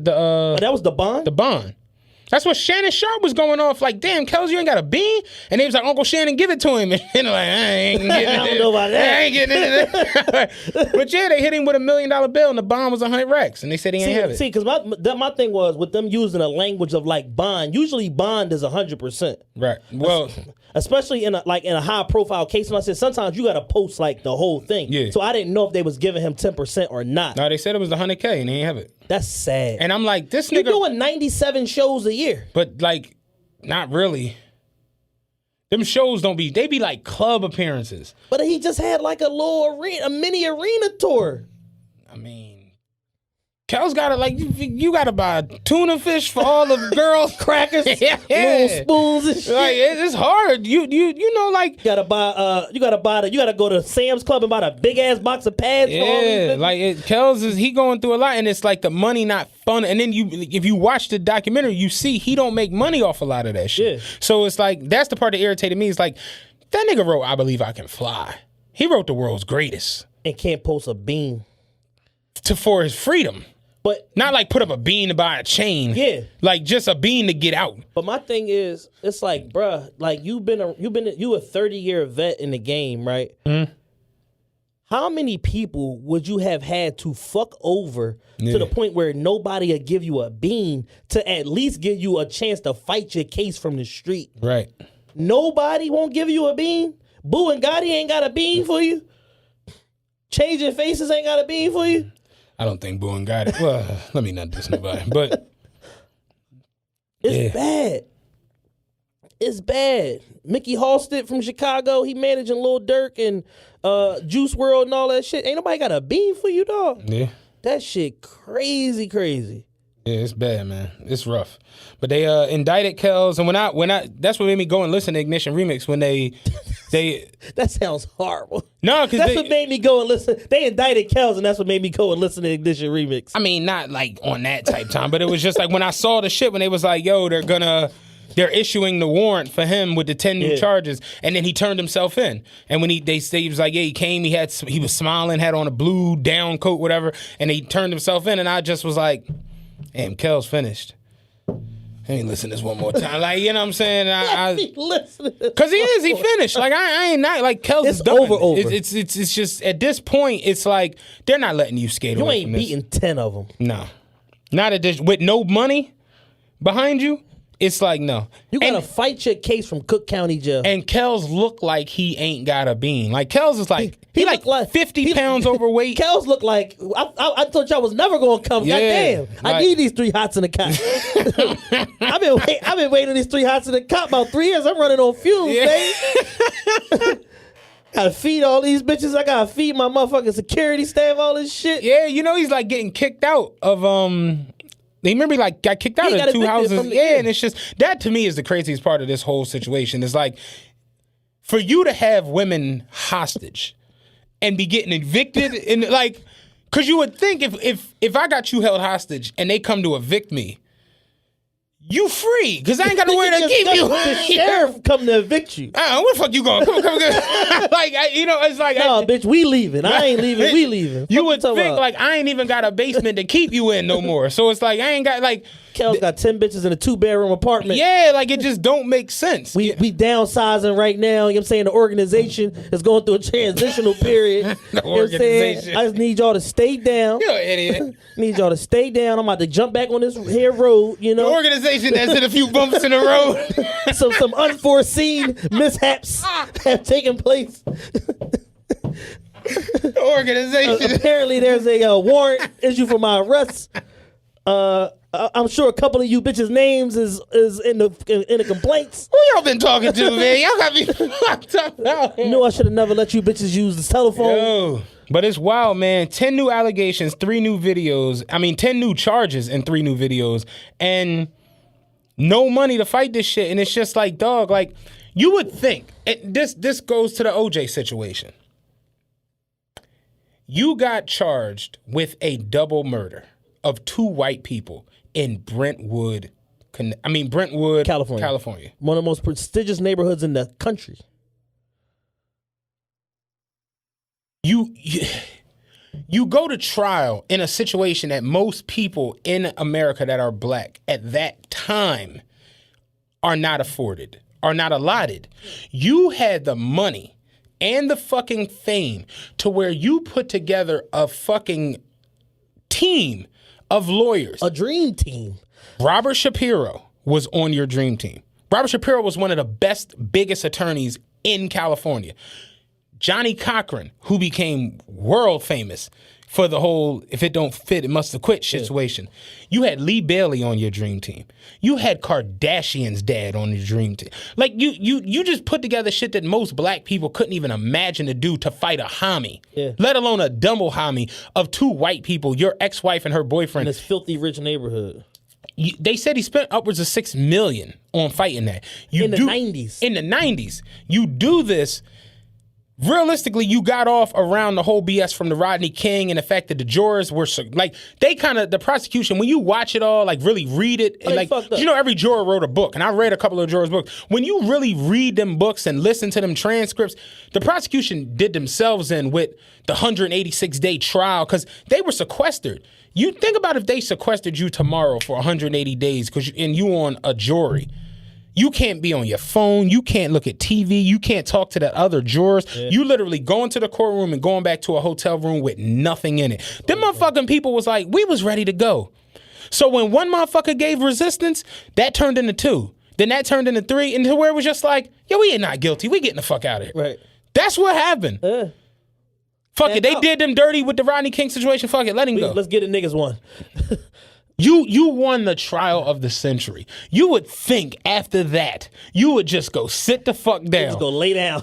that was the bond? The bond. That's what Shannon Sharp was going off like, damn, Kels, you ain't got a bean? And they was like, Uncle Shannon, give it to him. And like, I ain't getting it. I don't know about that. I ain't getting it. But yeah, they hit him with $1 million bill and the bond was 100 racks. And they said he ain't have it. See, because my thing was with them using a language of like bond, usually bond is 100%. Right. Well, especially in a high profile case. And I said, sometimes you got to post like the whole thing. Yeah. So I didn't know if they was giving him 10% or not. no, they said it was 100K and he ain't have it. That's sad. And I'm like, this You're nigga. doing 97 shows a year. But like, not really. Them shows they be like club appearances. But he just had like a mini arena tour. I mean, Kel's gotta you gotta buy tuna fish for all the girls, Crackers, yeah. little spoons and shit. Like it's hard. You know like you gotta go to Sam's Club and buy a big ass box of pads for all these yeah, bitches. like Kel's he going through a lot, and it's like the money not fun. And then if you watch the documentary, you see he don't make money off a lot of that shit. Yeah. So it's like that's the part that irritated me. It's like that nigga wrote "I Believe I Can Fly." He wrote the world's greatest And can't post a bean. for his freedom. But Not like put up a bean to buy a chain. Yeah. Like just a bean to get out. But my thing is, it's like, bruh, like you a 30-year vet in the game, right? Mm-hmm. How many people would you have had to fuck over to the point where nobody would give you a bean to at least give you a chance to fight your case from the street? Right. Nobody won't give you a bean? Boo and Gotti ain't got a bean for you? Changing Faces ain't got a bean for you? I don't think Boone got it. Well, let me not diss nobody. But it's bad. It's bad. Mickey Halstead from Chicago, he managing Lil Durk and Juice WRLD and all that shit. Ain't nobody got a bean for you, dog. Yeah. That shit crazy. Yeah, it's bad, man. It's rough. But they indicted Kells, and when I that's what made me go and listen to Ignition Remix when they that sounds horrible. No, because that's what made me go and listen. They indicted Kells, and that's what made me go and listen to Ignition Remix. I mean, not like on that type time, but it was just like when I saw the shit when they was like, yo, they're issuing the warrant for him with the 10 new charges, and then he turned himself in. And when they say he was like, yeah, he came, he was smiling, had on a blue down coat, whatever, and he turned himself in, and I just was like, damn, Kel's finished. I ain't listen to this one more time. Like, you know what I'm saying? Because he finished. Like, I ain't not, like, Kel's is done. Over. It's just, at this point, it's like, they're not letting you skate away from this. You ain't beating 10 of them. No. Not at this, with no money behind you. It's like, no. You gotta fight your case from Cook County Jail. And Kells look like he ain't got a bean. Like, Kells is like, he like 50 pounds overweight. Kells look like, I thought y'all was never gonna come. Yeah, Goddamn. I need these 3 hots in the cot. I've been waiting on these 3 hots in the cot about 3 years. I'm running on fumes, baby. Gotta feed all these bitches. I gotta feed my motherfucking security staff all this shit. Yeah, you know, he's like getting kicked out of, They remember he like got kicked out of 2 houses. And it's just that to me is the craziest part of this whole situation. It's like for you to have women hostage and be getting evicted and like, cause you would think if I got you held hostage and they come to evict me, you free, cause I ain't got nowhere to keep you. The sheriff come to evict you. Where the fuck you going? Come on. Like, it's like... No, bitch, we leaving. I ain't leaving, we leaving. You would think, like, I ain't even got a basement to keep you in no more. So it's like, I ain't got, like... Kel's got 10 bitches in a 2-bedroom apartment. Yeah, like, it just don't make sense. We downsizing right now. You know what I'm saying? The organization is going through a transitional period. The organization. I just need y'all to stay down. You're an idiot. Need y'all to stay down. I'm about to jump back on this here road, you know? The organization that's in a few bumps in the road. So some unforeseen mishaps have taken place. The organization. Apparently there's a warrant issued for my arrest. I'm sure a couple of you bitches' names is in the complaints. Who y'all been talking to, man? Y'all got me fucked up out here. Knew I should have never let you bitches use the telephone. Yo, but it's wild, man. 10 new allegations, 3 new videos. 10 new charges and 3 new videos. And no money to fight this shit. And it's just like, dog, like, you would think, this goes to the OJ situation. You got charged with a double murder of 2 white people in Brentwood, California. One of the most prestigious neighborhoods in the country. You go to trial in a situation that most people in America that are black at that time are not afforded, are not allotted. You had the money and the fucking fame to where you put together a fucking team of lawyers. A dream team. Robert Shapiro was on your dream team. Robert Shapiro was one of the best, biggest attorneys in California. Johnny Cochran, who became world famous for the whole "if it don't fit, it must have quit" situation. You had Lee Bailey on your dream team. You had Kardashian's dad on your dream team. Like you just put together shit that most black people couldn't even imagine to do to fight a homie, let alone a double homie of two white people, your ex-wife and her boyfriend. In this filthy rich neighborhood. They said he spent upwards of $6 million on fighting that. In the 90s. In the 90s. You do this. Realistically, you got off around the whole BS from the Rodney King and the fact that the jurors were like, they kind of, the prosecution, when you watch it all, like really read it, and like, you know, every juror wrote a book, and I read a couple of jurors' books. When you really read them books and listen to them transcripts, the prosecution did themselves in with the 186-day trial because they were sequestered. You think about if they sequestered you tomorrow for 180 days and you on a jury. You can't be on your phone. You can't look at TV. You can't talk to the other jurors. Yeah. You literally going to the courtroom and going back to a hotel room with nothing in it. Them motherfucking people was like, we was ready to go. So when one motherfucker gave resistance, that turned into 2. Then that turned into 3. And to where it was just like, yo, we ain't not guilty. We getting the fuck out of here. Right. That's what happened. Fuck it. They did them dirty with the Rodney King situation. Fuck it. Let him go. Let's get a niggas one. You won the trial of the century. You would think after that, you would just go sit the fuck down. Just go lay down.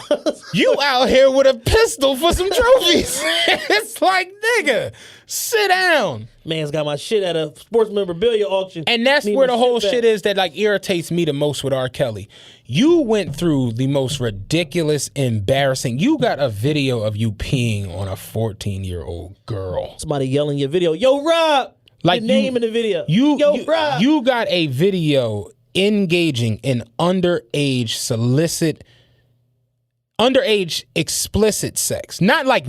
You out here with a pistol for some trophies. It's like, nigga, sit down. Man's got my shit at a sports memorabilia auction. And that's where the whole shit is that like irritates me the most with R. Kelly. You went through the most ridiculous, embarrassing. You got a video of you peeing on a 14-year-old girl. Somebody yelling your video, yo, Rob. Like the name in the video. You got a video engaging in underage explicit sex. Not like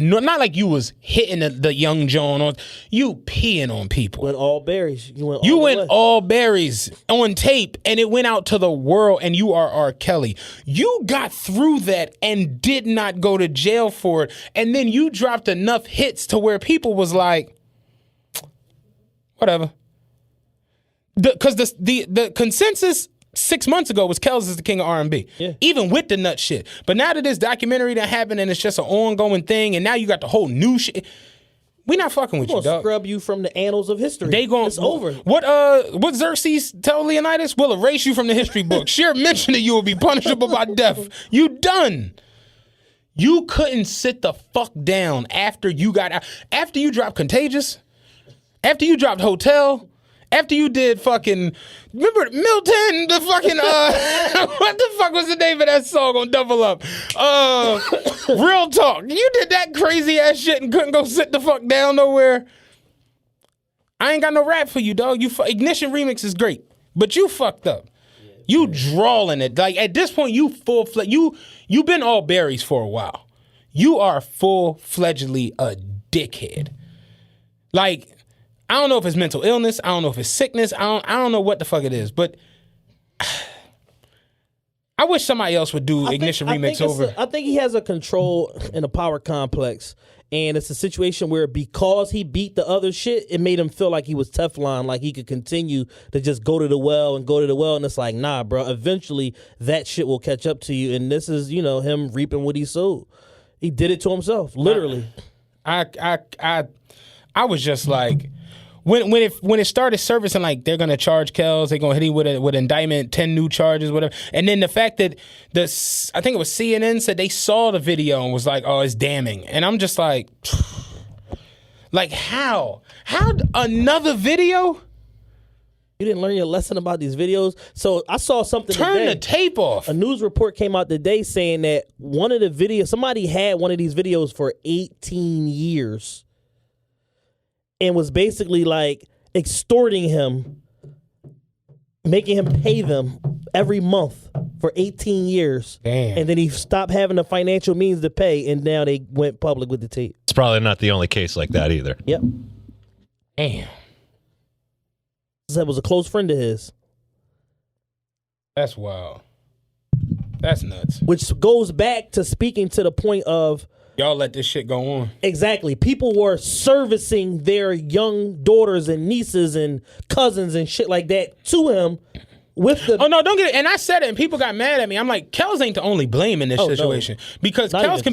you was hitting the young Joan on. You peeing on people. Went all berries. You went all berries on tape, and it went out to the world. And you are R. Kelly. You got through that and did not go to jail for it. And then you dropped enough hits to where people was like, whatever. Because the consensus 6 months ago was Kells is the king of R&B. Yeah. Even with the nut shit. But now that this documentary that happened and it's just an ongoing thing and now you got the whole new shit. We not fucking with you, dog. Scrub you from the annals of history. It's over. What Xerxes tell Leonidas? We'll erase you from the history book. Sheer mention of you will be punishable by death. You done. You couldn't sit the fuck down after you got out. After you dropped Contagious. After you dropped Hotel, after you did fucking, remember Milton, the fucking, what the fuck was the name of that song on Double Up? Real Talk. You did that crazy ass shit and couldn't go sit the fuck down nowhere. I ain't got no rap for you, dog. Ignition Remix is great, but you fucked up. You drawling it. Like at this point, you you've been all berries for a while. You are full-fledgedly a dickhead. Like, I don't know if it's mental illness. I don't know if it's sickness. I don't know what the fuck it is. But I wish somebody else would do Ignition Remix over. I think he has a control and a power complex. And it's a situation where because he beat the other shit, it made him feel like he was Teflon, like he could continue to just go to the well. And it's like, nah, bro, eventually that shit will catch up to you. And this is, him reaping what he sowed. He did it to himself, literally. I was just like, when it started surfacing, like they're gonna charge Kells, they're gonna hit him with indictment, 10 new charges, whatever. And then the fact that I think it was CNN said they saw the video and was like, oh, it's damning. And I'm just like how? How another video? You didn't learn your lesson about these videos? So I saw something Turn today. The tape off. A news report came out today saying that one of the videos, somebody had one of these videos for 18 years. And was basically like extorting him making him pay them every month for 18 years. Damn. And then he stopped having the financial means to pay, and now they went public with the tape. It's probably not the only case like that either. Yep. Damn. That was a close friend of his. That's wild. That's nuts. Which goes back to speaking to the point of y'all let this shit go on. Exactly. People were servicing their young daughters and nieces and cousins and shit like that to him with the... Oh, no, don't get it. And I said it, and people got mad at me. I'm like, Kels ain't the only blame in this situation. No. Because Kels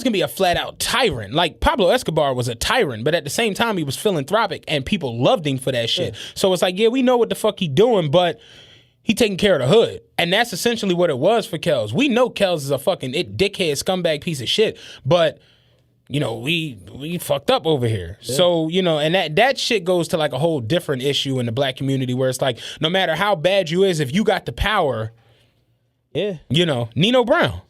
can be a flat-out tyrant. Like, Pablo Escobar was a tyrant, but at the same time, he was philanthropic, and people loved him for that shit. Yeah. So it's like, yeah, we know what the fuck he doing, but... he taking care of the hood. And that's essentially what it was for Kels. We know Kels is a fucking dickhead, scumbag piece of shit. But, you know, we fucked up over here. Yeah. So, you know, and that shit goes to like a whole different issue in the black community where it's like, no matter how bad you is, if you got the power, yeah, you know, Nino Brown.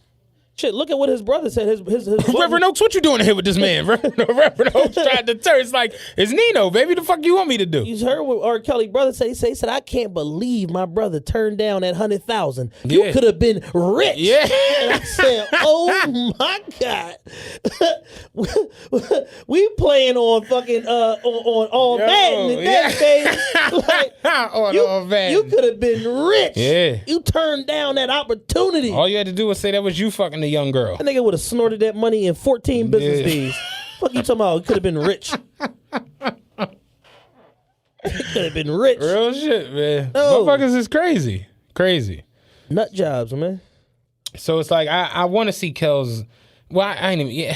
Shit, look at what his brother said. His Reverend Oaks, what you doing here with this man? Reverend Oaks tried to turn. It's like, it's Nino, baby. The fuck you want me to do? You heard what R. Kelly brother said. He said, I can't believe my brother turned down that 100,000. You could have been rich. Yeah. And I said, oh my God. we playing on fucking on all Madden in that day. Like, all Madden. You could have been rich. Yeah. You turned down that opportunity. All you had to do was say that was you fucking the young girl. That nigga would have snorted that money in 14 business days. Fuck you talking about? He could have been rich. He could have been rich. Real shit, man. No. Motherfuckers is crazy. Crazy. Nut jobs, man. So it's like, I want to see Kels. Well, I ain't even, yeah.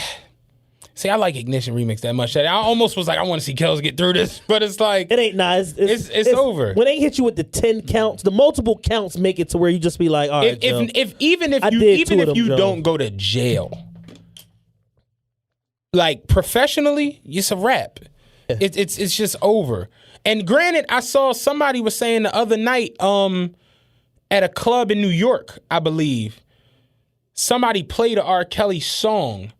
See, I like Ignition Remix that much. I almost was like, I want to see Kels get through this, but it's like... It ain't nice. It's over. When they hit you with the 10 counts, the multiple counts make it to where you just be like, all right, even if you don't go to jail, like professionally, it's a wrap. Yeah. It's just over. And granted, I saw somebody was saying the other night at a club in New York, I believe, somebody played a R. Kelly song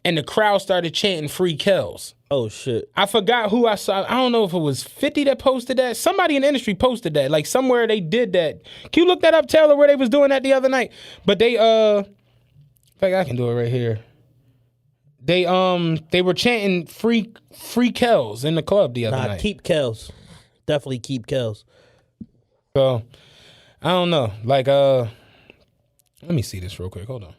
and the crowd started chanting Free Kels. Oh, shit. I forgot who I saw. I don't know if it was 50 that posted that. Somebody in the industry posted that. Like, somewhere they did that. Can you look that up, Taylor, where they was doing that the other night? But they, in fact, I can do it right here. They were chanting Free Kels in the club the other night. Keep Kels. Definitely keep Kels. So, I don't know. Like, let me see this real quick. Hold on.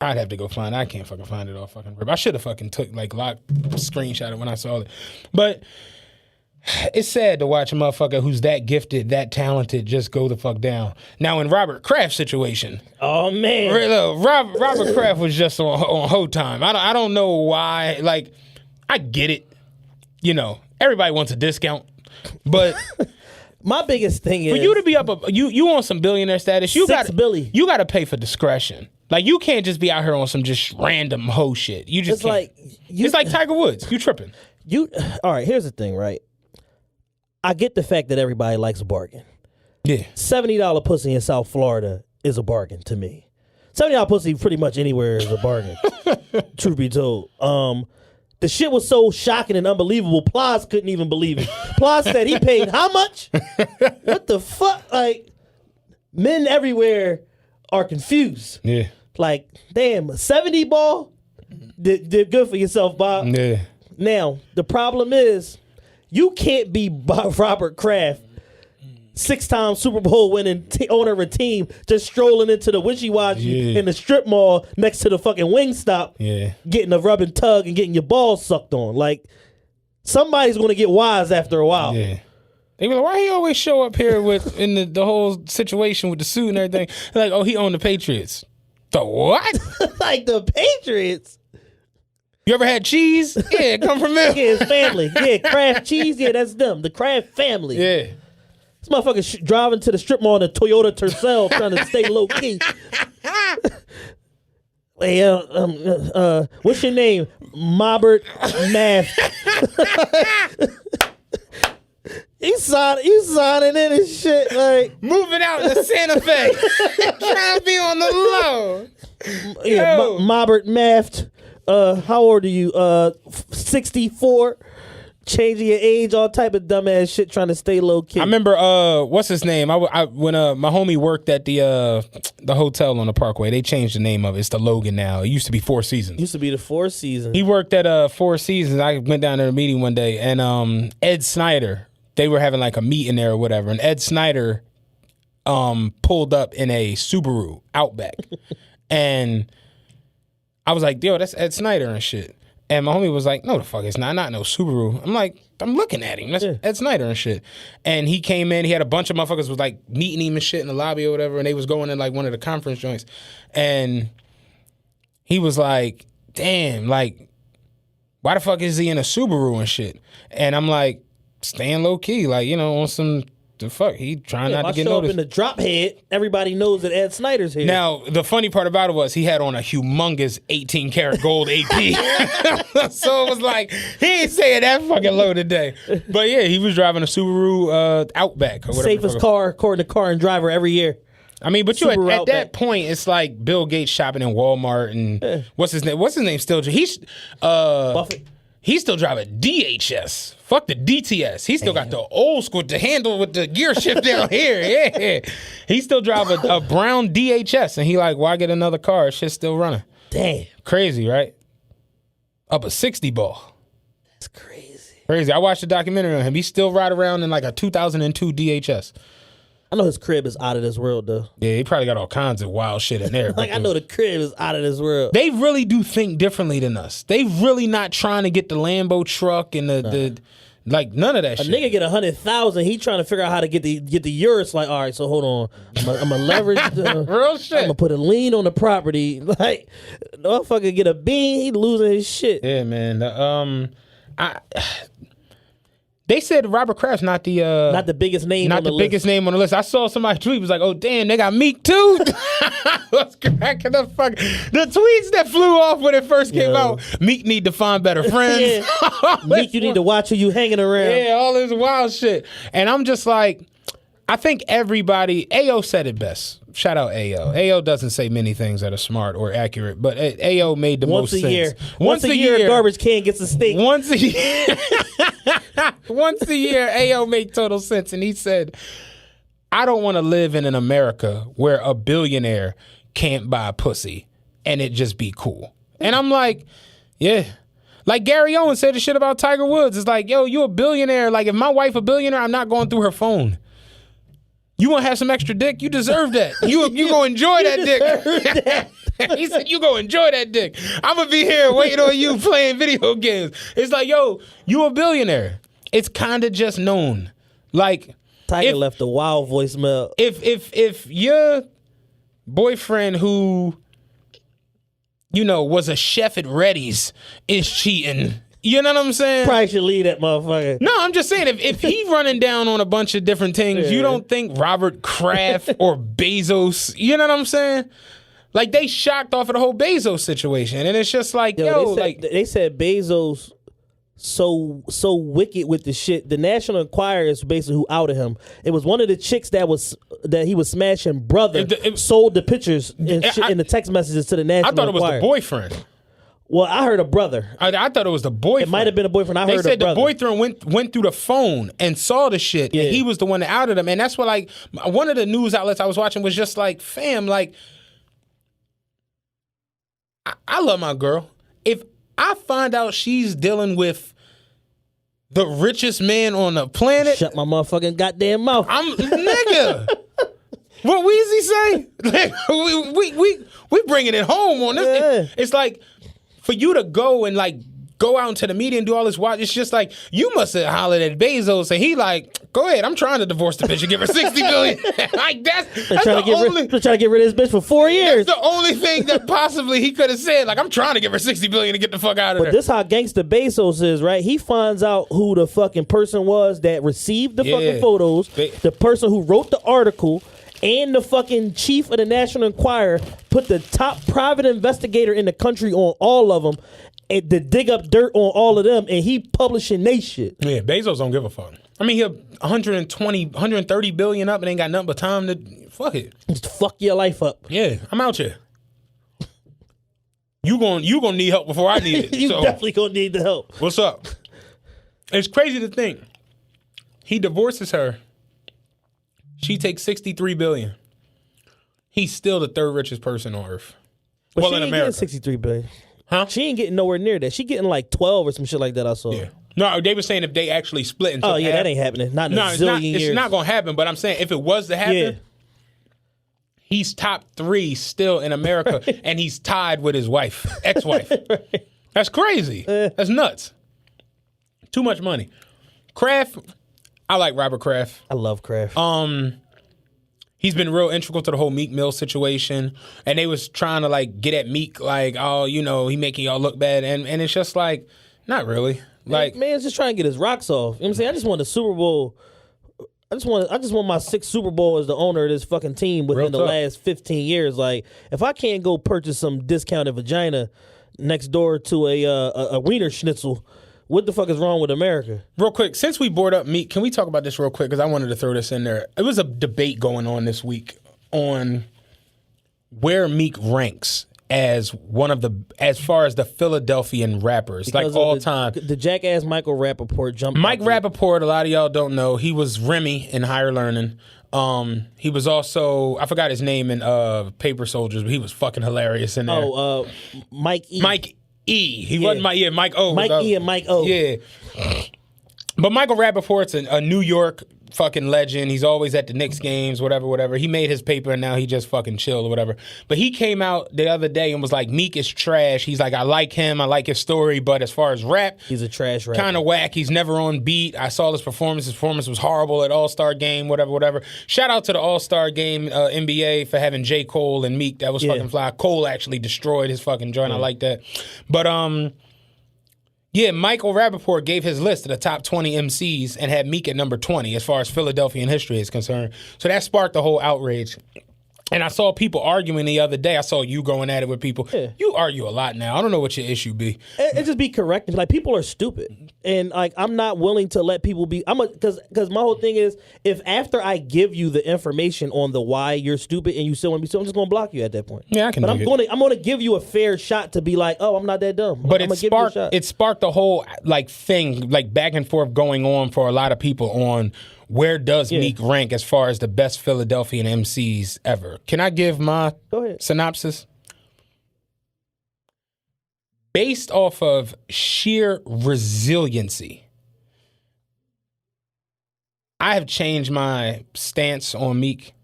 I'd have to go find it. I can't fucking find it all fucking rip. I should have fucking took screenshot it when I saw it. But it's sad to watch a motherfucker who's that gifted, that talented, just go the fuck down. Now in Robert Kraft's situation. Oh man. Robert Kraft was just on hoe time. I don't know why. Like, I get it. You know, everybody wants a discount. But my biggest thing is for you to be up you on some billionaire status, you got to pay for discretion. Like, you can't just be out here on some just random hoe shit. You just it's like Tiger Woods. You tripping. All right, here's the thing, right? I get the fact that everybody likes a bargain. Yeah. $70 pussy in South Florida is a bargain to me. $70 pussy pretty much anywhere is a bargain. Truth be told. The shit was so shocking and unbelievable, Plas couldn't even believe it. Plas said he paid how much? What the fuck? Like, men everywhere are confused. Yeah. Like, damn, a 70 ball? Did good for yourself, Bob. Yeah. Now, the problem is, you can't be Robert Kraft, 6-time Super Bowl winning owner of a team, just strolling into the wishy-washy in the strip mall next to the fucking Wingstop, getting a rub and tug and getting your balls sucked on. Like, somebody's going to get wise after a while. Yeah. They were like, why he always show up here in the whole situation with the suit and everything? Like, oh, he owned the Patriots. The what? Like, the Patriots? You ever had cheese? Yeah, come from them. Yeah, his family. Yeah, Kraft cheese. Yeah, that's them. The Kraft family. Yeah. This motherfucker driving to the strip mall in a Toyota Tercel trying to stay low key. Hey, what's your name? Mobert Math. He's signing in his shit like moving out to Santa Fe, trying to be on the low. Mobbert Maft. How old are you? 64. Changing your age, all type of dumbass shit, trying to stay low key. I remember, what's his name? When my homie worked at the hotel on the Parkway, they changed the name of it. It's the Logan now. It used to be Four Seasons. Used to be the Four Seasons. He worked at Four Seasons. I went down to a meeting one day, and Ed Snyder, they were having like a meeting there or whatever, and Ed Snyder pulled up in a Subaru Outback, and I was like, yo, that's Ed Snyder and shit. And my homie was like, no, the fuck, it's not no Subaru. I'm like, I'm looking at him. That's Ed Snyder and shit. And he came in, he had a bunch of motherfuckers was like meeting him and shit in the lobby or whatever, and they was going in like one of the conference joints. And he was like, damn, like, why the fuck is he in a Subaru and shit? And I'm like, staying low key, like, you know, on some, the fuck, he trying not to get noticed. If I show up in the drop head, everybody knows that Ed Snyder's here. Now, the funny part about it was he had on a humongous 18 karat gold AP. So it was like, he ain't saying that fucking low today. But yeah, he was driving a Subaru Outback or whatever. Safest car, according to Car and Driver, every year. I mean, but you at that point, it's like Bill Gates shopping in Walmart and what's his name? What's his name still? He's Buffett. He's still driving DHS. Fuck the DTS. He still got the old school, the handle with the gear shift down here. Yeah. He still drive a brown DHS. And he like, why get another car? Shit's still running. Damn. Crazy, right? Up a 60 ball. That's crazy. Crazy. I watched a documentary on him. He still ride around in like a 2002 DHS. I know his crib is out of this world, though. Yeah, he probably got all kinds of wild shit in there. Like, I know the crib is out of this world. They really do think differently than us. They really not trying to get the Lambo truck and the like none of that shit. A nigga get 100,000. He trying to figure out how to get the Urus. Like, all right, so hold on. I'm gonna leverage. Real shit. I'm gonna put a lien on the property. Like, motherfucker get a bean. He losing his shit. Yeah, man. They said Robert Kraft's not the biggest name on the list. Biggest name on the list. I saw somebody tweet was like, "Oh damn, they got Meek too." I was cracking the fuck. The tweets that flew off when it first came out. Meek need to find better friends. Meek, you need to watch who you hanging around. Yeah, all this wild shit. And I'm just like, I think everybody. Ayo said it best. Shout out Ayo. Ayo doesn't say many things that are smart or accurate, but Ayo made the most sense. Once a year, garbage can gets a steak. Once a year. Once a year, Ayo made total sense. And he said, I don't want to live in an America where a billionaire can't buy pussy and it just be cool. And I'm like, yeah. Like Gary Owen said the shit about Tiger Woods. It's like, yo, you a billionaire. Like, if my wife a billionaire, I'm not going through her phone. You want to have some extra dick? You deserve that. You going to enjoy that dick. He said, you going to enjoy that dick. I'm going to be here waiting on you playing video games. It's like, yo, you a billionaire. It's kind of just known. Like, Tiger left a wild voicemail. If your boyfriend who, you know, was a chef at Reddy's is cheating, you know what I'm saying? Probably should leave that motherfucker. No, I'm just saying, if he running down on a bunch of different things, you don't think Robert Kraft or Bezos, you know what I'm saying? Like, they shocked off of the whole Bezos situation. And it's just like, they said Bezos so wicked with the shit. The National Enquirer is basically who outed him. It was one of the chicks that he was smashing brother sold the pictures and in the text messages to the National Enquirer. I thought it was the boyfriend. Well, I heard a brother. I thought it was the boyfriend. It might have been a boyfriend. I heard a brother. They said the boyfriend went through the phone and saw the shit, and he was the one that outed him. And that's what, like, one of the news outlets I was watching was just like, fam, like, I love my girl. If I find out she's dealing with the richest man on the planet, shut my motherfucking goddamn mouth. Nigga. What Weezy say? Like, we bringing it home on this. Yeah. It's like, for you to go and like go out into the media and do all this watch, it's just like, you must have hollered at Bezos and he like, go ahead, I'm trying to divorce the bitch and give her $60 billion. Like, that's trying to get rid of this bitch for 4 years. That's the only thing that possibly he could have said. Like, I'm trying to give her $60 billion to get the fuck out of there. But this how gangsta Bezos is, right? He finds out who the fucking person was that received the fucking photos, the person who wrote the article, and the fucking chief of the National Enquirer put the top private investigator in the country on all of them and to dig up dirt on all of them, and he publishing they shit. Yeah, Bezos don't give a fuck. I mean, he 130 billion up and ain't got nothing but time to fuck it. Just fuck your life up. Yeah, I'm out here. You gonna need help before I need it. You definitely gonna need the help. What's up? It's crazy to think. He divorces her. She takes $63 billion. He's still the third richest person on earth. But well, she in ain't America. getting $63 billion. Huh? She ain't getting nowhere near that. She getting like 12 or some shit like that. I saw. Yeah. No, they were saying if they actually split into Oh yeah, that ain't happening. Not in a zillion years. It's not gonna happen. But I'm saying if it was to happen. Yeah. He's top 3 still in America, and he's tied with his wife, ex-wife. Right. That's crazy. That's nuts. Too much money. Kraft, I like Robert Kraft. I love Kraft. He's been real integral to the whole Meek Mill situation, and they was trying to like get at Meek, like, oh, you know, he making y'all look bad, and it's just like, not really. Like, man's just trying to get his rocks off. You know what I'm saying? I just want the Super Bowl. I just want my 6th Super Bowl as the owner of this fucking team within the last 15 years. Like, if I can't go purchase some discounted vagina next door to a Wiener Schnitzel, what the fuck is wrong with America? Real quick, since we brought up Meek, can we talk about this real quick? Because I wanted to throw this in there. It was a debate going on this week on where Meek ranks as one of the, as far as the Philadelphian rappers, Because like all the, time. The jackass Michael Rappaport jumped. Mike Rappaport, a lot of y'all don't know, he was Remy in Higher Learning. He was also, I forgot his name in Paper Soldiers, but he was fucking hilarious in there. Oh, Mike E. Mike E. He wasn't Mike O. Mike E and Mike O. Yeah. But Michael Rappaport's a New York fucking legend. He's always at the Knicks games, whatever. He made his paper and now he just fucking chill or whatever. But he came out the other day and was like, Meek is trash. He's like, I like him. I like his story. But as far as rap, he's a trash rapper. Kind of whack. He's never on beat. I saw his performance. His performance was horrible at All-Star Game, whatever. Shout out to the All-Star Game NBA for having J. Cole and Meek. That was fucking fly. Cole actually destroyed his fucking joint. I like that. But, yeah, Michael Rappaport gave his list of the top 20 MCs and had Meek at number 20 as far as Philadelphian history is concerned. So that sparked the whole outrage. And I saw people arguing the other day. I saw you going at it with people. Yeah. You argue a lot now. I don't know what your issue be. It just be corrected. Like, people are stupid. And, like, I'm not willing to let people be. Because my whole thing is, if after I give you the information on the why you're stupid and you still want to be stupid, I'm just going to block you at that point. Yeah, I can But do I'm going to give you a fair shot to be like, oh, I'm not that dumb. But it sparked the whole, like, thing, like, back and forth going on for a lot of people on where does Meek rank as far as the best Philadelphian MCs ever? Can I give my synopsis? Based off of sheer resiliency, I have changed my stance on Meek.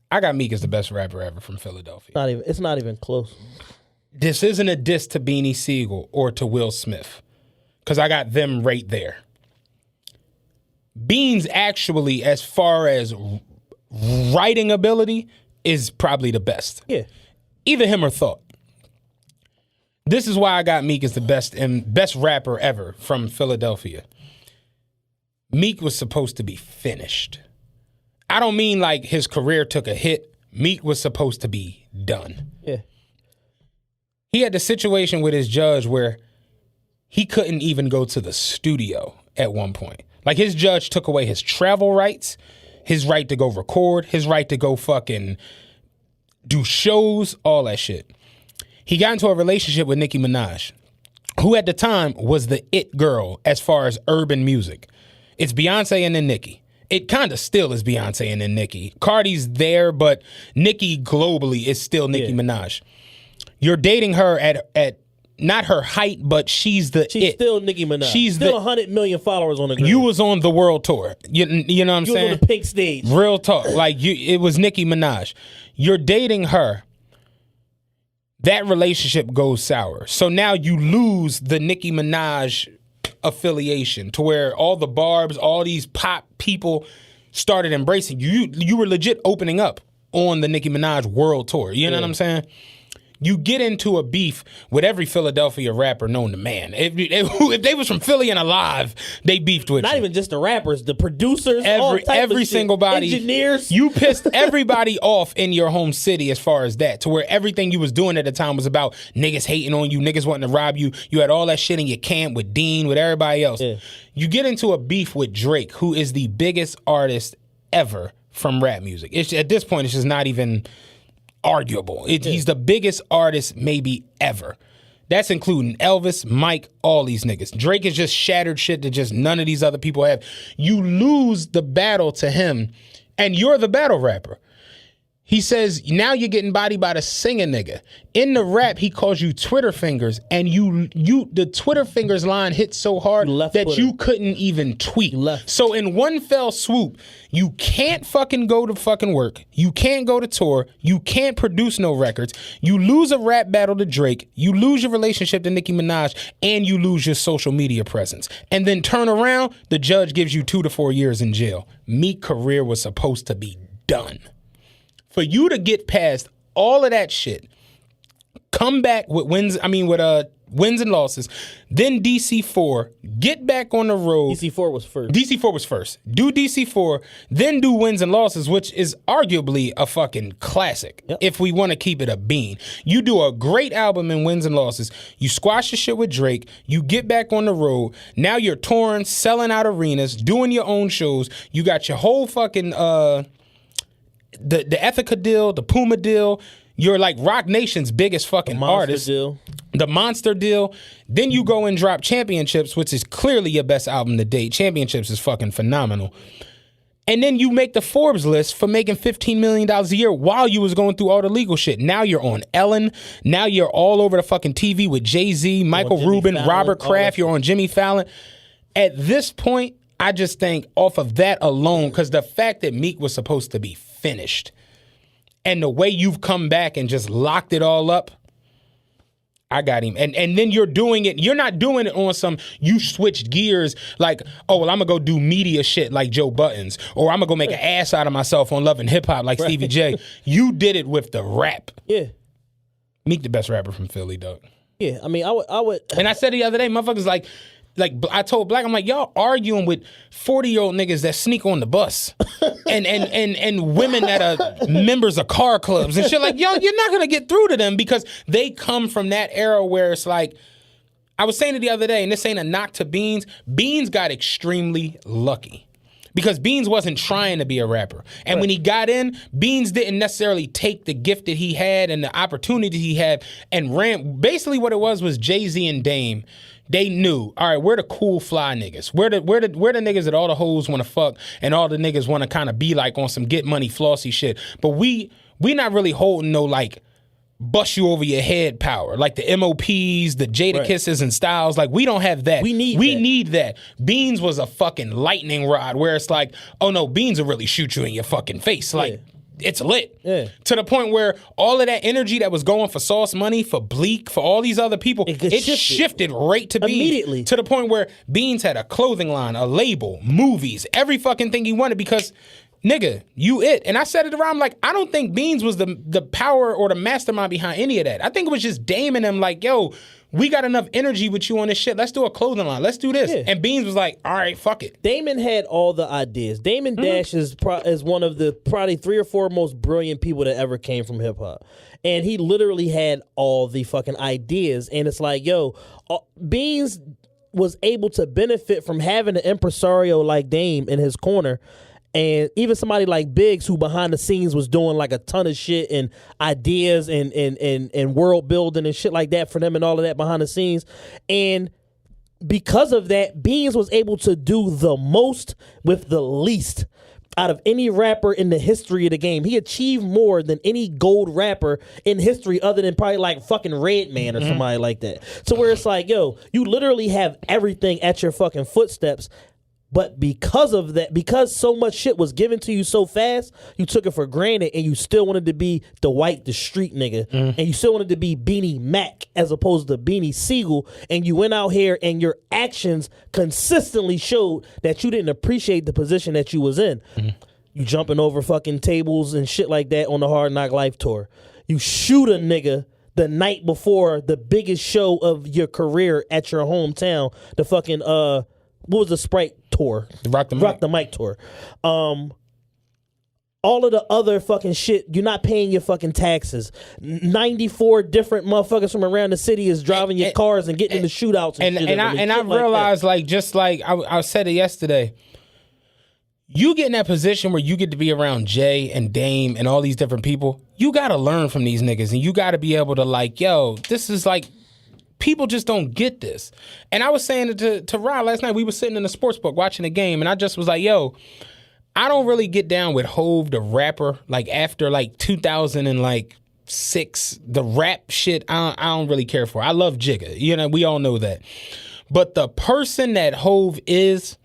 I got Meek as the best rapper ever from Philadelphia. It's not even close. This isn't a diss to Beanie Siegel or to Will Smith, because I got them right there. Beans actually, as far as writing ability, is probably the best. Yeah. Either him or Thought. This is why I got Meek as the best rapper ever from Philadelphia. Meek was supposed to be finished. I don't mean like his career took a hit. Meek was supposed to be done. Yeah. He had the situation with his judge where he couldn't even go to the studio at one point. Like, his judge took away his travel rights, his right to go record, his right to go fucking do shows, all that shit. He got into a relationship with Nicki Minaj, who at the time was the it girl as far as urban music. It's Beyonce and then Nicki. It kind of still is Beyonce and then Nicki. Cardi's there, but Nicki globally is still Nicki Minaj. You're dating her at not her height, but she's still Nicki Minaj. She's still 100 million followers on the ground. You was on the world tour. You know what I'm saying? You was on the pink stage. Real talk. Like, it was Nicki Minaj. You're dating her. That relationship goes sour. So now you lose the Nicki Minaj affiliation to where all the barbs, all these pop people started embracing you. You were legit opening up on the Nicki Minaj world tour. You know what I'm saying? You get into a beef with every Philadelphia rapper known to man. If they was from Philly and alive, they beefed with you. Not even just the rappers, the producers, every single body, engineers. You pissed everybody off in your home city as far as that, to where everything you was doing at the time was about niggas hating on you, niggas wanting to rob you. You had all that shit in your camp with Dean, with everybody else. Yeah. You get into a beef with Drake, who is the biggest artist ever from rap music. At this point, it's just not even arguable. He's the biggest artist maybe ever. That's including Elvis, Mike, all these niggas. Drake has just shattered shit that just none of these other people have. You lose the battle to him, and you're the battle rapper. He says, now you're getting bodied by the singing nigga. In the rap, he calls you Twitter fingers, and the Twitter fingers line hit so hard that you couldn't even tweet. So in one fell swoop, you can't fucking go to fucking work. You can't go to tour. You can't produce no records. You lose a rap battle to Drake. You lose your relationship to Nicki Minaj, and you lose your social media presence. And then turn around, the judge gives you 2 to 4 years in jail. Meek's career was supposed to be done. For you to get past all of that shit, come back with wins and losses, then DC4, get back on the road. DC4 was first. DC4 was first. Do DC4, then do wins and losses, which is arguably a fucking classic, if we want to keep it a bean. You do a great album in wins and losses. You squash the shit with Drake. You get back on the road. Now you're touring, selling out arenas, doing your own shows. You got your whole fucking... The Ethica deal, the Puma deal, you're like Rock Nation's biggest fucking artist. The Monster deal. Then you go and drop Championships, which is clearly your best album to date. Championships is fucking phenomenal. And then you make the Forbes list for making $15 million a year while you was going through all the legal shit. Now you're on Ellen. Now you're all over the fucking TV with Jay-Z, Michael Rubin, Robert Kraft. You're on Jimmy Fallon. At this point, I just think off of that alone, because the fact that Meek was supposed to be finished and the way you've come back and just locked it all up, I got him. And then you're doing it. You're not doing it on some, you switched gears like, oh, well, I'm going to go do media shit like Joe Buttons, or I'm going to go make an ass out of myself on Love and Hip Hop like Stevie J. You did it with the rap. Yeah. Meek the best rapper from Philly, dog. Yeah, I mean, I would. And I said the other day, motherfuckers like I told Black, I'm like, y'all arguing with 40-year-old niggas that sneak on the bus and women that are members of car clubs and shit. Like, yo, you're not gonna get through to them because they come from that era where it's like, I was saying it the other day, and this ain't a knock to Beans. Beans got extremely lucky because Beans wasn't trying to be a rapper. And when he got in, Beans didn't necessarily take the gift that he had and the opportunity he had and ran. Basically what it was Jay-Z and Dame. They knew, all right, we're the cool fly niggas. We're the niggas that all the hoes want to fuck and all the niggas want to kind of be like on some get money flossy shit. But we not really holding no like bust you over your head power. Like the MOPs, the Jada Kisses and Styles. Like we don't have that. We need that. Beans was a fucking lightning rod where it's like, oh no, Beans will really shoot you in your fucking face. Like it's lit. Yeah. To the point where all of that energy that was going for Sauce Money, for Bleak, for all these other people, it shifted right to Beans. Immediately. To the point where Beans had a clothing line, a label, movies, every fucking thing he wanted because, nigga, you it. And I said it around like, I don't think Beans was the power or the mastermind behind any of that. I think it was just Dame and them like, yo, we got enough energy with you on this shit. Let's do a clothing line. Let's do this. Yeah. And Beans was like, all right, fuck it. Damon had all the ideas. Damon Dash is one of the probably 3 or 4 most brilliant people that ever came from hip hop. And he literally had all the fucking ideas. And it's like, yo, Beans was able to benefit from having an impresario like Dame in his corner. And even somebody like Biggs, who behind the scenes was doing like a ton of shit and ideas and world building and shit like that for them and all of that behind the scenes. And because of that, Beans was able to do the most with the least out of any rapper in the history of the game. He achieved more than any gold rapper in history other than probably like fucking Redman or somebody like that. So where it's like, yo, you literally have everything at your fucking footsteps. But because of that, because so much shit was given to you so fast, you took it for granted and you still wanted to be the street nigga. And you still wanted to be Beanie Mac as opposed to Beanie Siegel. And you went out here and your actions consistently showed that you didn't appreciate the position that you was in. You jumping over fucking tables and shit like that on the Hard Knock Life tour. You shoot a nigga the night before the biggest show of your career at your hometown. The fucking, what was the Sprite tour? Rock the Mic tour. All of the other fucking shit, you're not paying your fucking taxes. 94 different motherfuckers from around the city is driving your cars and getting in the shootouts and shit. I realized, like, just like I said it yesterday, you get in that position where you get to be around Jay and Dame and all these different people, you got to learn from these niggas, and you got to be able to like, yo, this is like, people just don't get this. And I was saying it to Rod last night. We were sitting in the sports book watching the game, and I just was like, yo, I don't really get down with Hove, the rapper, like after like 2006, the rap shit, I don't really care for. I love Jigga. You know, we all know that. But the person that Hove is,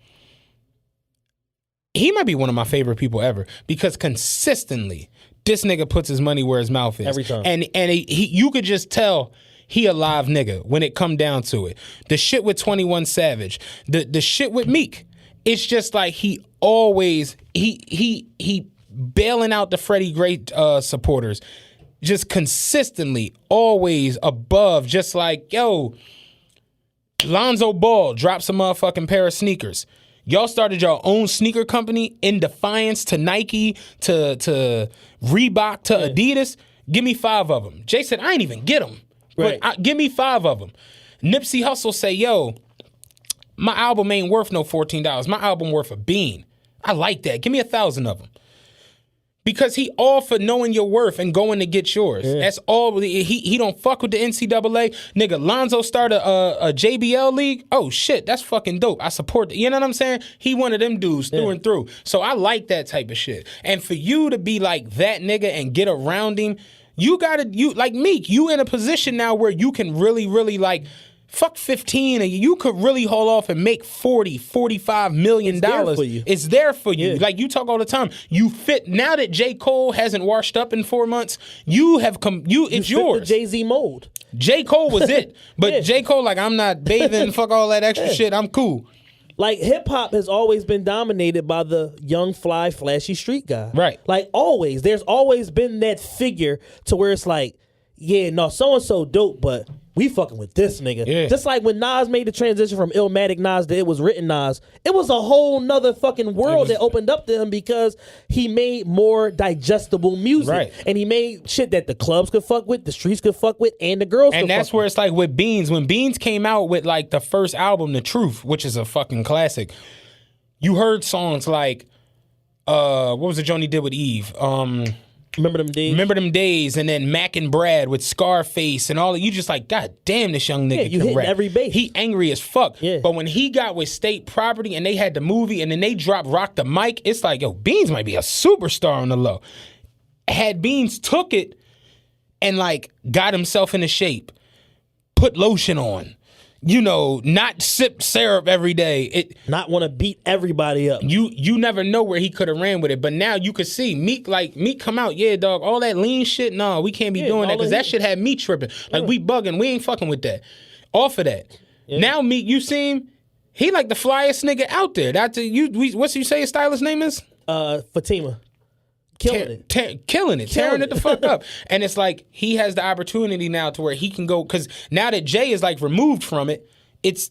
he might be one of my favorite people ever because consistently this nigga puts his money where his mouth is. Every time. And you could just tell he a live nigga when it come down to it. The shit with 21 Savage, the shit with Meek, it's just like he always, he bailing out the Freddie Gray supporters, just consistently, always above, just like, yo, Lonzo Ball drops a motherfucking pair of sneakers. Y'all started your own sneaker company in defiance to Nike, to Reebok, to Adidas. Give me 5 of them. Jay said, I ain't even get them. Right. But give me 5 of them. Nipsey Hussle say, yo, my album ain't worth no $14. My album worth a bean. I like that. Give me 1,000 of them. Because he all for knowing your worth and going to get yours. Yeah. That's all. He don't fuck with the NCAA. Nigga, Lonzo started a JBL league. Oh, shit, that's fucking dope. I support it. You know what I'm saying? He one of them dudes through and through. So I like that type of shit. And for you to be like that nigga and get around him, you like Meek, you in a position now where you can really, really like, fuck 15 and you could really haul off and make $40-45 million. It's there for you. It's there for you. Yeah. Like you talk all the time. You fit now that J. Cole hasn't washed up in 4 months, you have it's yours. The Jay-Z mold. J. Cole was it. But Yeah. J. Cole, like, I'm not bathing, fuck all that extra shit. I'm cool. Like, hip-hop has always been dominated by the young, fly, flashy street guy. Right. Like, always. There's always been that figure to where it's like, yeah, no, so-and-so dope, but we fucking with this nigga. Yeah. Just like when Nas made the transition from Illmatic Nas to It Was Written Nas, it was a whole nother fucking world that opened up to him because he made more digestible music. Right. And he made shit that the clubs could fuck with, the streets could fuck with, and the girls could fuck with. And that's where it's like with Beans. When Beans came out with like the first album, The Truth, which is a fucking classic, you heard songs like, what was the joint he did with Eve? Remember Them Days? Remember Them Days, and then Mac and Brad with Scarface and all that. You just like, God damn, this young nigga you can hitting rap. every base. He angry as fuck. Yeah. But when he got with State Property and they had the movie and then they dropped Rock the Mic, it's like, yo, Beans might be a superstar on the low. Had Beans took it and like got himself into shape, put lotion on, you know, not sip syrup every day. Not want to beat everybody up. You never know where he could have ran with it. But now you could see Meek come out, yeah, dog, all that lean shit, no, we can't be doing that because that shit had me tripping. Like, we bugging. We ain't fucking with that. Off of that. Yeah. Now Meek, you see him, he like the flyest nigga out there. What's you say his stylist name is? Fatima. Killing it. Tearing it the fuck up. And it's like he has the opportunity now to where he can go, because now that Jay is like removed from it,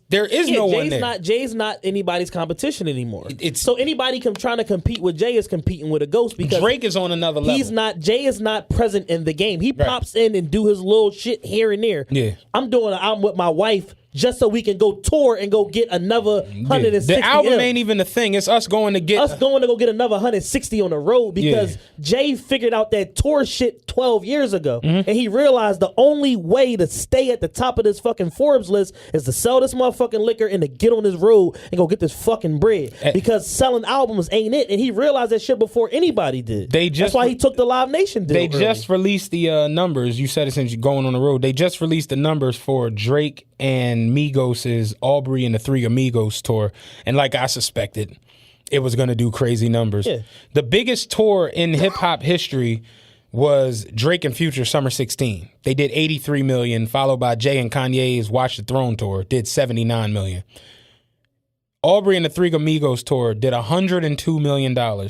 there is no one there. Jay's not anybody's competition anymore. So anybody trying to compete with Jay is competing with a ghost because Drake is on another level. Jay is not present in the game. He pops in and do his little shit here and there. Yeah. I'm doing an album with my wife just so we can go tour and go get another 160. The album ain't even a thing. It's us going to get go get another 160 on the road because Jay figured out that tour shit 12 years ago. And he realized the only way to stay at the top of this fucking Forbes list is to sell this motherfucking liquor and to get on this road and go get this fucking bread. Because selling albums ain't it. And he realized that shit before anybody did. That's why he took the Live Nation deal. They just released the numbers. You said it since you're going on the road. They just released the numbers for Drake and Migos' Aubrey and the Three Amigos tour. And like I suspected, it was going to do crazy numbers. Yeah. The biggest tour in hip-hop history was Drake and Future Summer 16. They did 83 million, followed by Jay and Kanye's Watch the Throne tour, did 79 million. Aubrey and the Three Amigos tour did $102 million.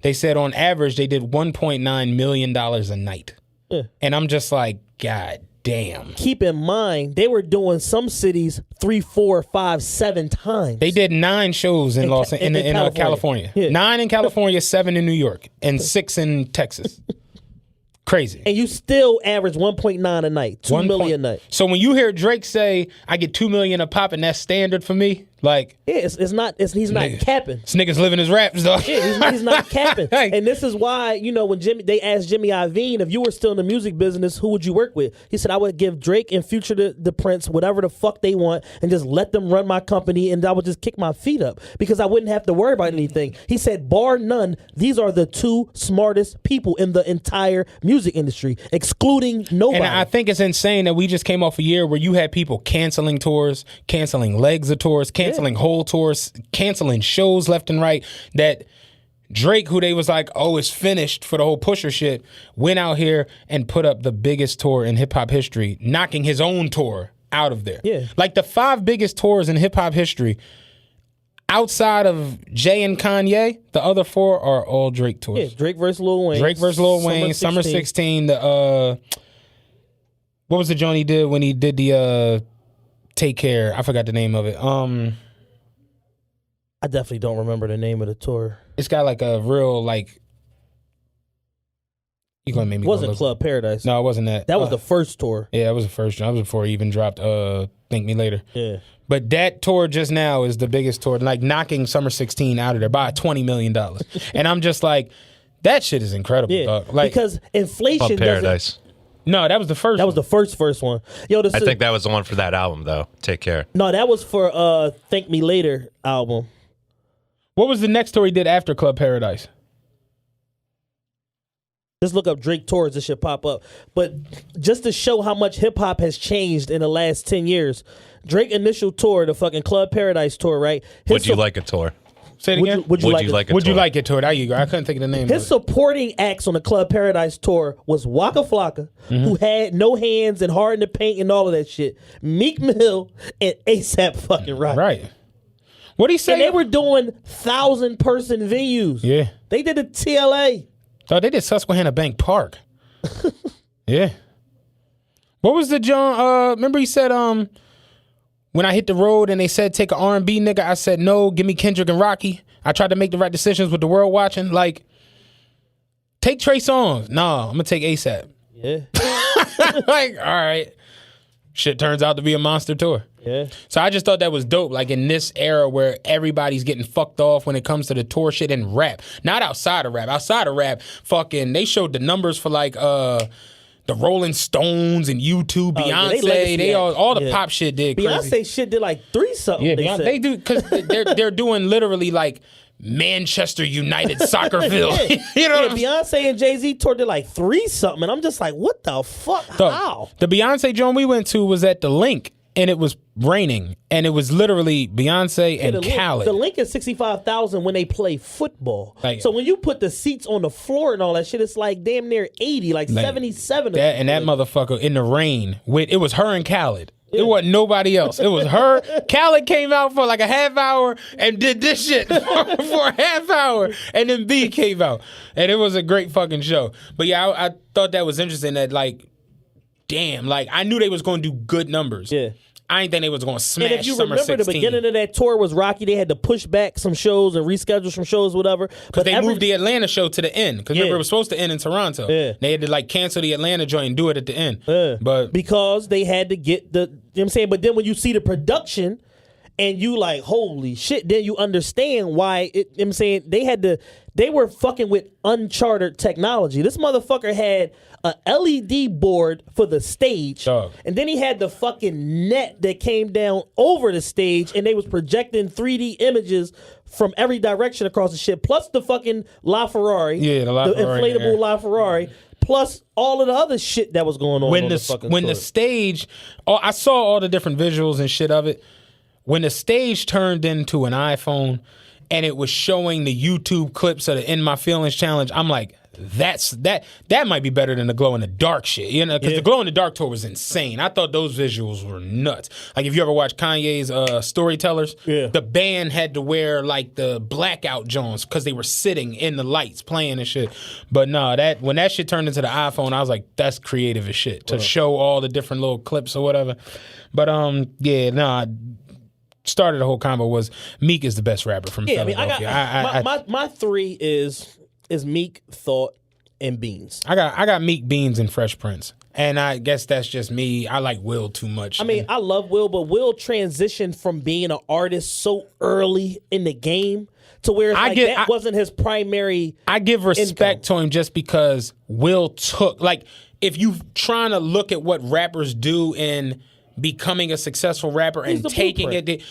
They said on average they did $1.9 million a night. Yeah. And I'm just like, God damn. Keep in mind, they were doing some cities 3, 4, 5, 7 times. They did 9 shows in California. Yeah. 9 in California, 7 in New York, and 6 in Texas. Crazy. And you still average 1.9 a night, 2 million a night. So when you hear Drake say, I get $2 million a pop and that's standard for me, Like, yeah, he's not capping. This nigga's living his raps, though. Yeah, he's not capping. And this is why, when they asked Jimmy Iovine, if you were still in the music business, who would you work with? He said, I would give Drake and Future the Prince whatever the fuck they want and just let them run my company, and I would just kick my feet up because I wouldn't have to worry about anything. He said, bar none, these are the two smartest people in the entire music industry, excluding nobody. And I think it's insane that we just came off a year where you had people canceling tours, canceling legs of tours, canceling whole tours, canceling shows left and right, that Drake, who they was like, oh, it's finished for the whole Pusher shit, went out here and put up the biggest tour in hip-hop history, knocking his own tour out of there. Yeah. Like the 5 biggest tours in hip-hop history, outside of Jay and Kanye, the other 4 are all Drake tours. Yeah, Drake versus Lil Wayne. Drake versus Lil Wayne, Summer 16, what was the joint he did when he did the Take Care? I forgot the name of it. I definitely don't remember the name of the tour. It's got like a real you gonna make me. It wasn't Club Paradise. No, it wasn't that. That was the first tour. Yeah, that was the first. That was before he even dropped Thank Me Later. Yeah. But that tour just now is the biggest tour, like knocking Summer 16 out of there by $20 million. And I'm just like, that shit is incredible, Yeah, dog. Like, because inflation Paradise. No, that was the first. That was the first one. Yo, I think that was the one for that album, though. Take Care. No, that was for Thank Me Later album. What was the next tour he did after Club Paradise? Just look up Drake tours, it should pop up. But just to show how much hip hop has changed in the last 10 years, Drake initial tour, the fucking Club Paradise tour, right? Would you like a tour? Say it again. Would you like a Would tour? you like it tour? There you go. I couldn't think of the name. His supporting acts on the Club Paradise tour was Waka Flocka, who had no hands and hard in the paint and all of that shit. Meek Mill and ASAP fucking Rocky. Right. What'd he say? And they were doing 1,000-person venues. Yeah. They did a TLA. Oh, they did Susquehanna Bank Park. Yeah. What was the John? Remember he said, when I hit the road and they said take an R&B nigga, I said no, give me Kendrick and Rocky. I tried to make the right decisions with the world watching. Like, take Trey Songz. Nah, I'm gonna take ASAP. Yeah. Like, all right. Shit turns out to be a monster tour. Yeah. So I just thought that was dope. Like in this era where everybody's getting fucked off when it comes to the tour shit and rap. Not outside of rap. Outside of rap, fucking they showed the numbers for like the Rolling Stones and U2, Beyonce. They all the pop shit did crazy. Beyonce shit did like 3 something. Yeah, they do because they're doing literally like Manchester United Soccerville. You know, Beyonce and Jay-Z toured did like 3 something, and I'm just like, what the fuck? How? The Beyonce joint we went to was at the Link, and it was raining, and it was literally Beyonce and Khaled. The Link is 65,000 when they play football. Like, so when you put the seats on the floor and all that shit, it's like damn near 80, like 77. That motherfucker in the rain it was her and Khaled. It wasn't nobody else. It was her. Khaled came out for like a half hour and did this shit for a half hour, and then B came out, and it was a great fucking show. But yeah, I thought that was interesting. That like, damn, like I knew they was going to do good numbers. Yeah. I didn't think they was going to smash. And if you Summer remember, 16. the beginning of that tour was rocky. They had to push back some shows and reschedule some shows, whatever. Because they moved the Atlanta show to the end. Because remember, it was supposed to end in Toronto. Yeah. They had to like cancel the Atlanta joint and do it at the end. Yeah. But because they had to get the, you know what I'm saying? But then when you see the production and you like, holy shit, then you understand why, you know what I'm saying? They were fucking with uncharted technology. This motherfucker had a LED board for the stage, and then he had the fucking net that came down over the stage, and they was projecting 3D images from every direction across the shit, plus the fucking LaFerrari, the inflatable LaFerrari, plus all of the other shit that was going on. The stage, I saw all the different visuals and shit of it. When the stage turned into an iPhone and it was showing the YouTube clips of the In My Feelings challenge, I'm like, that might be better than the glow in the dark shit, you know? Because the glow in the dark tour was insane. I thought those visuals were nuts. Like if you ever watch Kanye's Storytellers, the band had to wear like the blackout Jones because they were sitting in the lights playing and shit. But no, when that shit turned into the iPhone, I was like, that's creative as shit to show all the different little clips or whatever. But started the whole combo was Meek is the best rapper from Philadelphia. My 3 is Meek, Thought, and Beans. I got Meek, Beans, and Fresh Prince. And I guess that's just me. I like Will too much. I mean, I love Will, but Will transitioned from being an artist so early in the game to where that wasn't his primary. I give respect to him just because Will took, like, if you trying to look at what rappers do in becoming a successful rapper and taking it,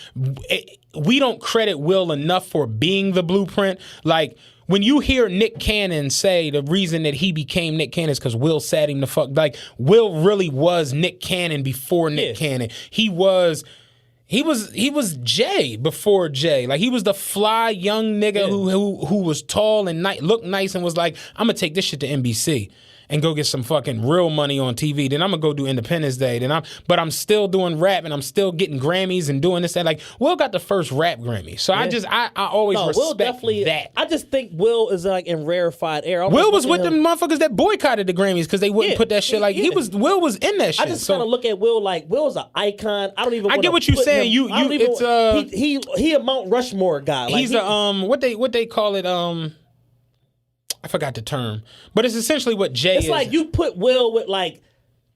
we don't credit Will enough for being the blueprint. Like, when you hear Nick Cannon say the reason that he became Nick Cannon is because Will sat him the fuck. Like, Will really was Nick Cannon before Nick Cannon. He was Jay before Jay. Like, he was the fly young nigga who was tall and looked nice and was like, I'm gonna take this shit to NBC and go get some fucking real money on TV. Then I'm gonna go do Independence Day. But I'm still doing rap and I'm still getting Grammys and doing this and like Will got the first rap Grammy. So I always respect that. I just think Will is like in rarefied air. Will was with them motherfuckers that boycotted the Grammys because they wouldn't put that shit like Will was in that shit. I just kind of look at Will like Will's an icon. I don't even. I get what you're saying. He a Mount Rushmore guy. Like, he's what they call it. I forgot the term, but it's essentially what Jay is. It's like you put Will with like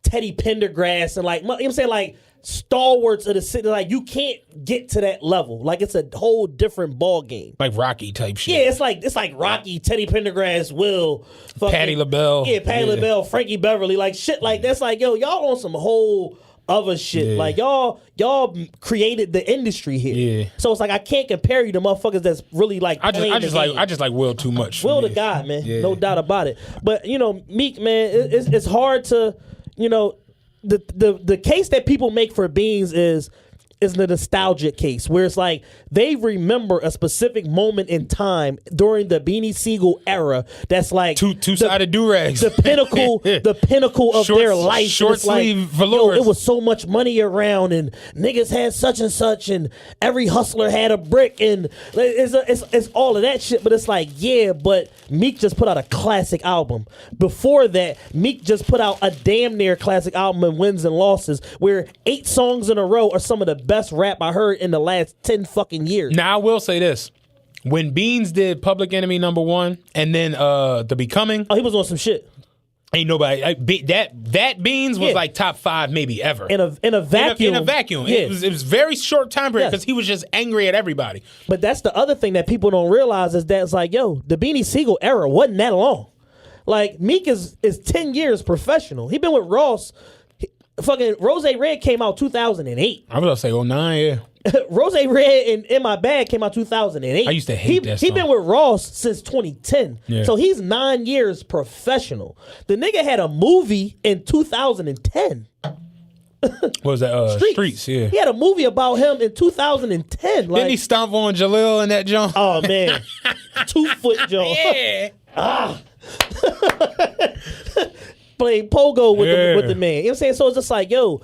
Teddy Pendergrass and like, you know what I'm saying, like stalwarts of the city. Like, you can't get to that level. Like, it's a whole different ball game. Like Rocky type shit. Yeah, it's like Rocky, Teddy Pendergrass, Will, Patti LaBelle. Yeah, Patti LaBelle, Frankie Beverly, like shit like that's like, yo, y'all on some whole other shit. Yeah. Like, y'all created the industry here. Yeah. So it's like I can't compare you to motherfuckers that's really like I just like Will too much. Will the guy, man. Yeah. No doubt about it. But you know, Meek, man, it's hard to, you know, the case that people make for Beans is the nostalgic case where it's like they remember a specific moment in time during the Beanie Siegel era that's like two-sided do-rags, the pinnacle of their life. Short sleeve velours. It was so much money around and niggas had such and such and every hustler had a brick and it's all of that shit. But it's like, yeah, but Meek just put out a classic album. Before that, Meek just put out a damn near classic album in Wins and Losses where 8 songs in a row are some of the best rap I heard in the last 10 fucking years. Now I will say this: when Beans did Public Enemy #1 and then The Becoming, he was on some shit. Ain't nobody that Beans was like top 5 maybe ever in a vacuum. In a vacuum, yeah. It was very short time period because he was just angry at everybody. But that's the other thing that people don't realize is that it's like, yo, the Beanie Siegel era wasn't that long. Like, Meek is 10 years professional. He been with Ross. Fucking Rose Red came out 2008. I was gonna say 09, yeah. Rose Red and In My Bag came out 2008. I used to hate that song. He been with Ross since 2010. Yeah. So he's 9 years professional. The nigga had a movie in 2010. What was that? Streets, yeah. He had a movie about him in 2010. Like, didn't he stomp on Jalil in that joint? Oh, man. 2-foot joint. Yeah. Playing pogo with the man. You know what I'm saying? So it's just like, yo,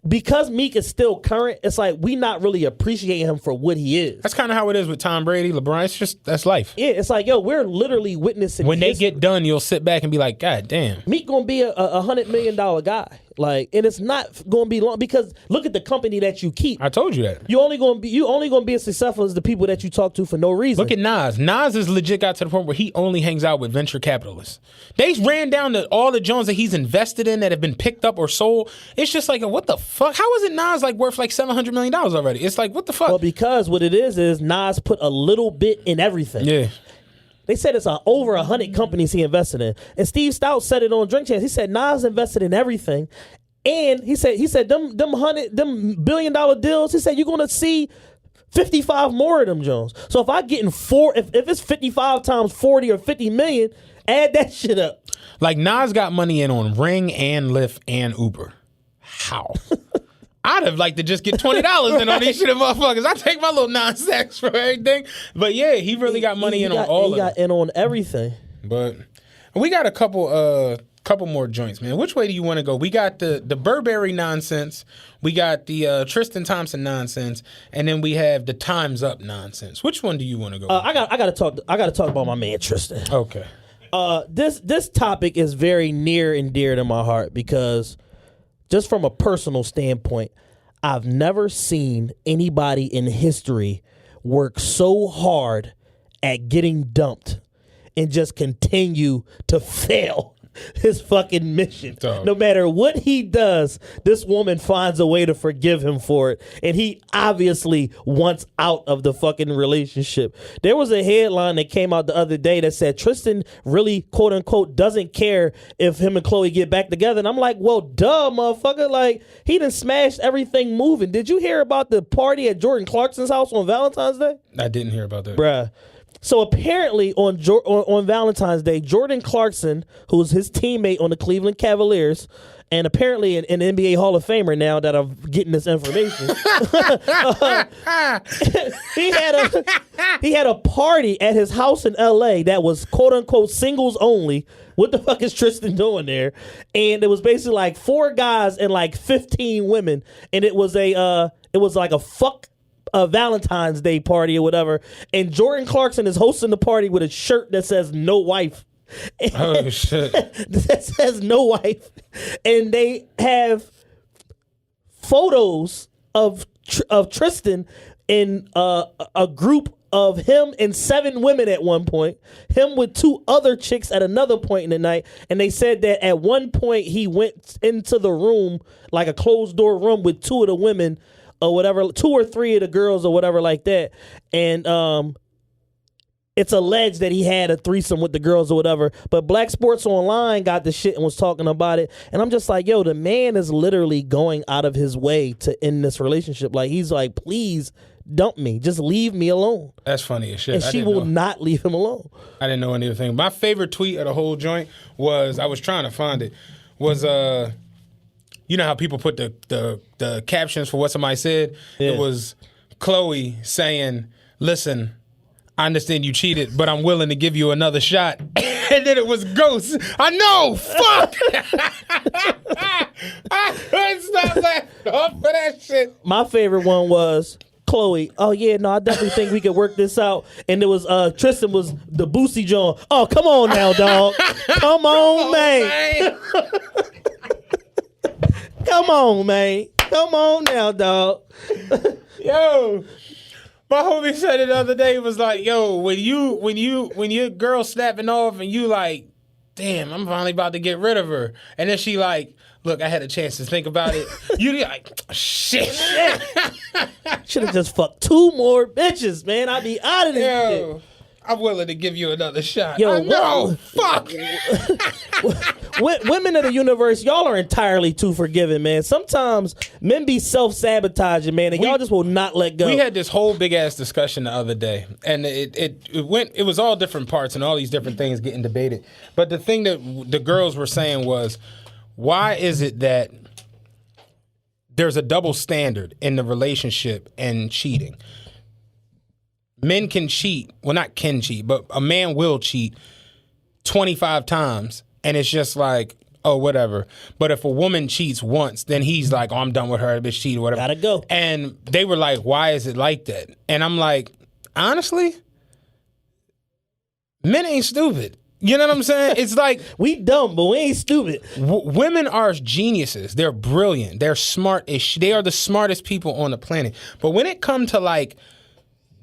because Meek is still current, it's like we not really appreciating him for what he is. That's kind of how it is with Tom Brady, LeBron. It's just, that's life. Yeah, it's like, yo, we're literally witnessing when they get done, you'll sit back and be like, God damn. Meek gonna be a $100 million guy. Like, and it's not gonna be long because look at the company that you keep. I told you that. You only gonna be as successful as the people that you talk to for no reason. Look at Nas. Nas is legit got to the point where he only hangs out with venture capitalists. They ran down all the Jones that he's invested in that have been picked up or sold. It's just like, what the fuck? How is it Nas like worth like $700 million already? It's like, what the fuck? Well, because what it is Nas put a little bit in everything. Yeah. They said it's over 100 companies he invested in. And Steve Stout said it on Drink Champs. He said Nas invested in everything. And he said them $1 billion deals, he said you're gonna see 55 more of them Jones. So if I get in if it's 55 times 40 or 50 million, add that shit up. Like, Nas got money in on Ring and Lyft and Uber. How? I'd have liked to just get $20 in on these shit motherfuckers. I take my little non-sacks for everything. But yeah, he really got money on all of it. He got in on everything. But we got a couple more joints, man. Which way do you want to go? We got the Burberry nonsense. We got the Tristan Thompson nonsense, and then we have the Time's Up nonsense. Which one do you want to go? I got to talk about my man Tristan. Okay. This topic is very near and dear to my heart because just from a personal standpoint, I've never seen anybody in history work so hard at getting dumped and just continue to fail. his fucking mission. Dog. No matter what he does, this woman finds a way to forgive him for it. And he obviously wants out of the fucking relationship. There was a headline that came out the other day that said Tristan really, quote unquote, doesn't care if him and Chloe get back together. And I'm like, well, duh, motherfucker. Like, he done smashed everything moving. Did you hear about the party at Jordan Clarkson's house on Valentine's Day? I didn't hear about that. Bruh. So apparently on Valentine's Day, Jordan Clarkson, who's his teammate on the Cleveland Cavaliers, and apparently an NBA Hall of Famer now that I'm getting this information, he had a party at his house in LA that was quote unquote singles only. What the fuck is Tristan doing there? And it was basically like 4 guys and like 15 women, and it was like a fuck a Valentine's Day party or whatever, and Jordan Clarkson is hosting the party with a shirt that says "No Wife." Oh shit! That says "No Wife," and they have photos of Tristan in a group of him and 7 women at one point, him with 2 other chicks at another point in the night, and they said that at one point he went into the room, like a closed door room, with 2 of the women or whatever, 2 or 3 of the girls or whatever like that. And it's alleged that he had a threesome with the girls or whatever. But Black Sports Online got the shit and was talking about it. And I'm just like, yo, the man is literally going out of his way to end this relationship. Like, he's like, please dump me. Just leave me alone. That's funny as shit. And she will not leave him alone. I didn't know anything. My favorite tweet of the whole joint was, I was trying to find it, was you know how people put the captions for what somebody said? Yeah. It was Chloe saying, listen, I understand you cheated, but I'm willing to give you another shot. And then it was Ghost. I know, fuck! I couldn't stop laughing off for that shit. My favorite one was Chloe. Oh yeah, no, I definitely think we could work this out. And it was Tristan was the Boosie John. Oh, come on now, dog. Come on, man. Come on, man. Come on now, dog. Yo, my homie said it the other day. Was like, yo, when your girl snapping off and you like, damn, I'm finally about to get rid of her, and then she like, look, I had a chance to think about it. You like, shit. Should have just fucked 2 more bitches, man. I'd be out of this Yo, shit. I'm willing to give you another shot. Yo, I know. Fuck. Women of the universe, y'all are entirely too forgiving, man. Sometimes men be self-sabotaging, man, and y'all just will not let go. We had this whole big ass discussion the other day, and it was all different parts and all these different things getting debated. But the thing that the girls were saying was, why is it that there's a double standard in the relationship and cheating? Men can cheat. Well, not can cheat, but a man will cheat 25 times, and it's just like, oh, whatever. But if a woman cheats once, then he's like, oh, I'm done with her, bitch cheat or whatever. Gotta go. And they were like, why is it like that? And I'm like, honestly, men ain't stupid. You know what I'm saying? It's like, we dumb, but we ain't stupid. Women are geniuses. They're brilliant. They're smart. They are the smartest people on the planet. But when it comes to like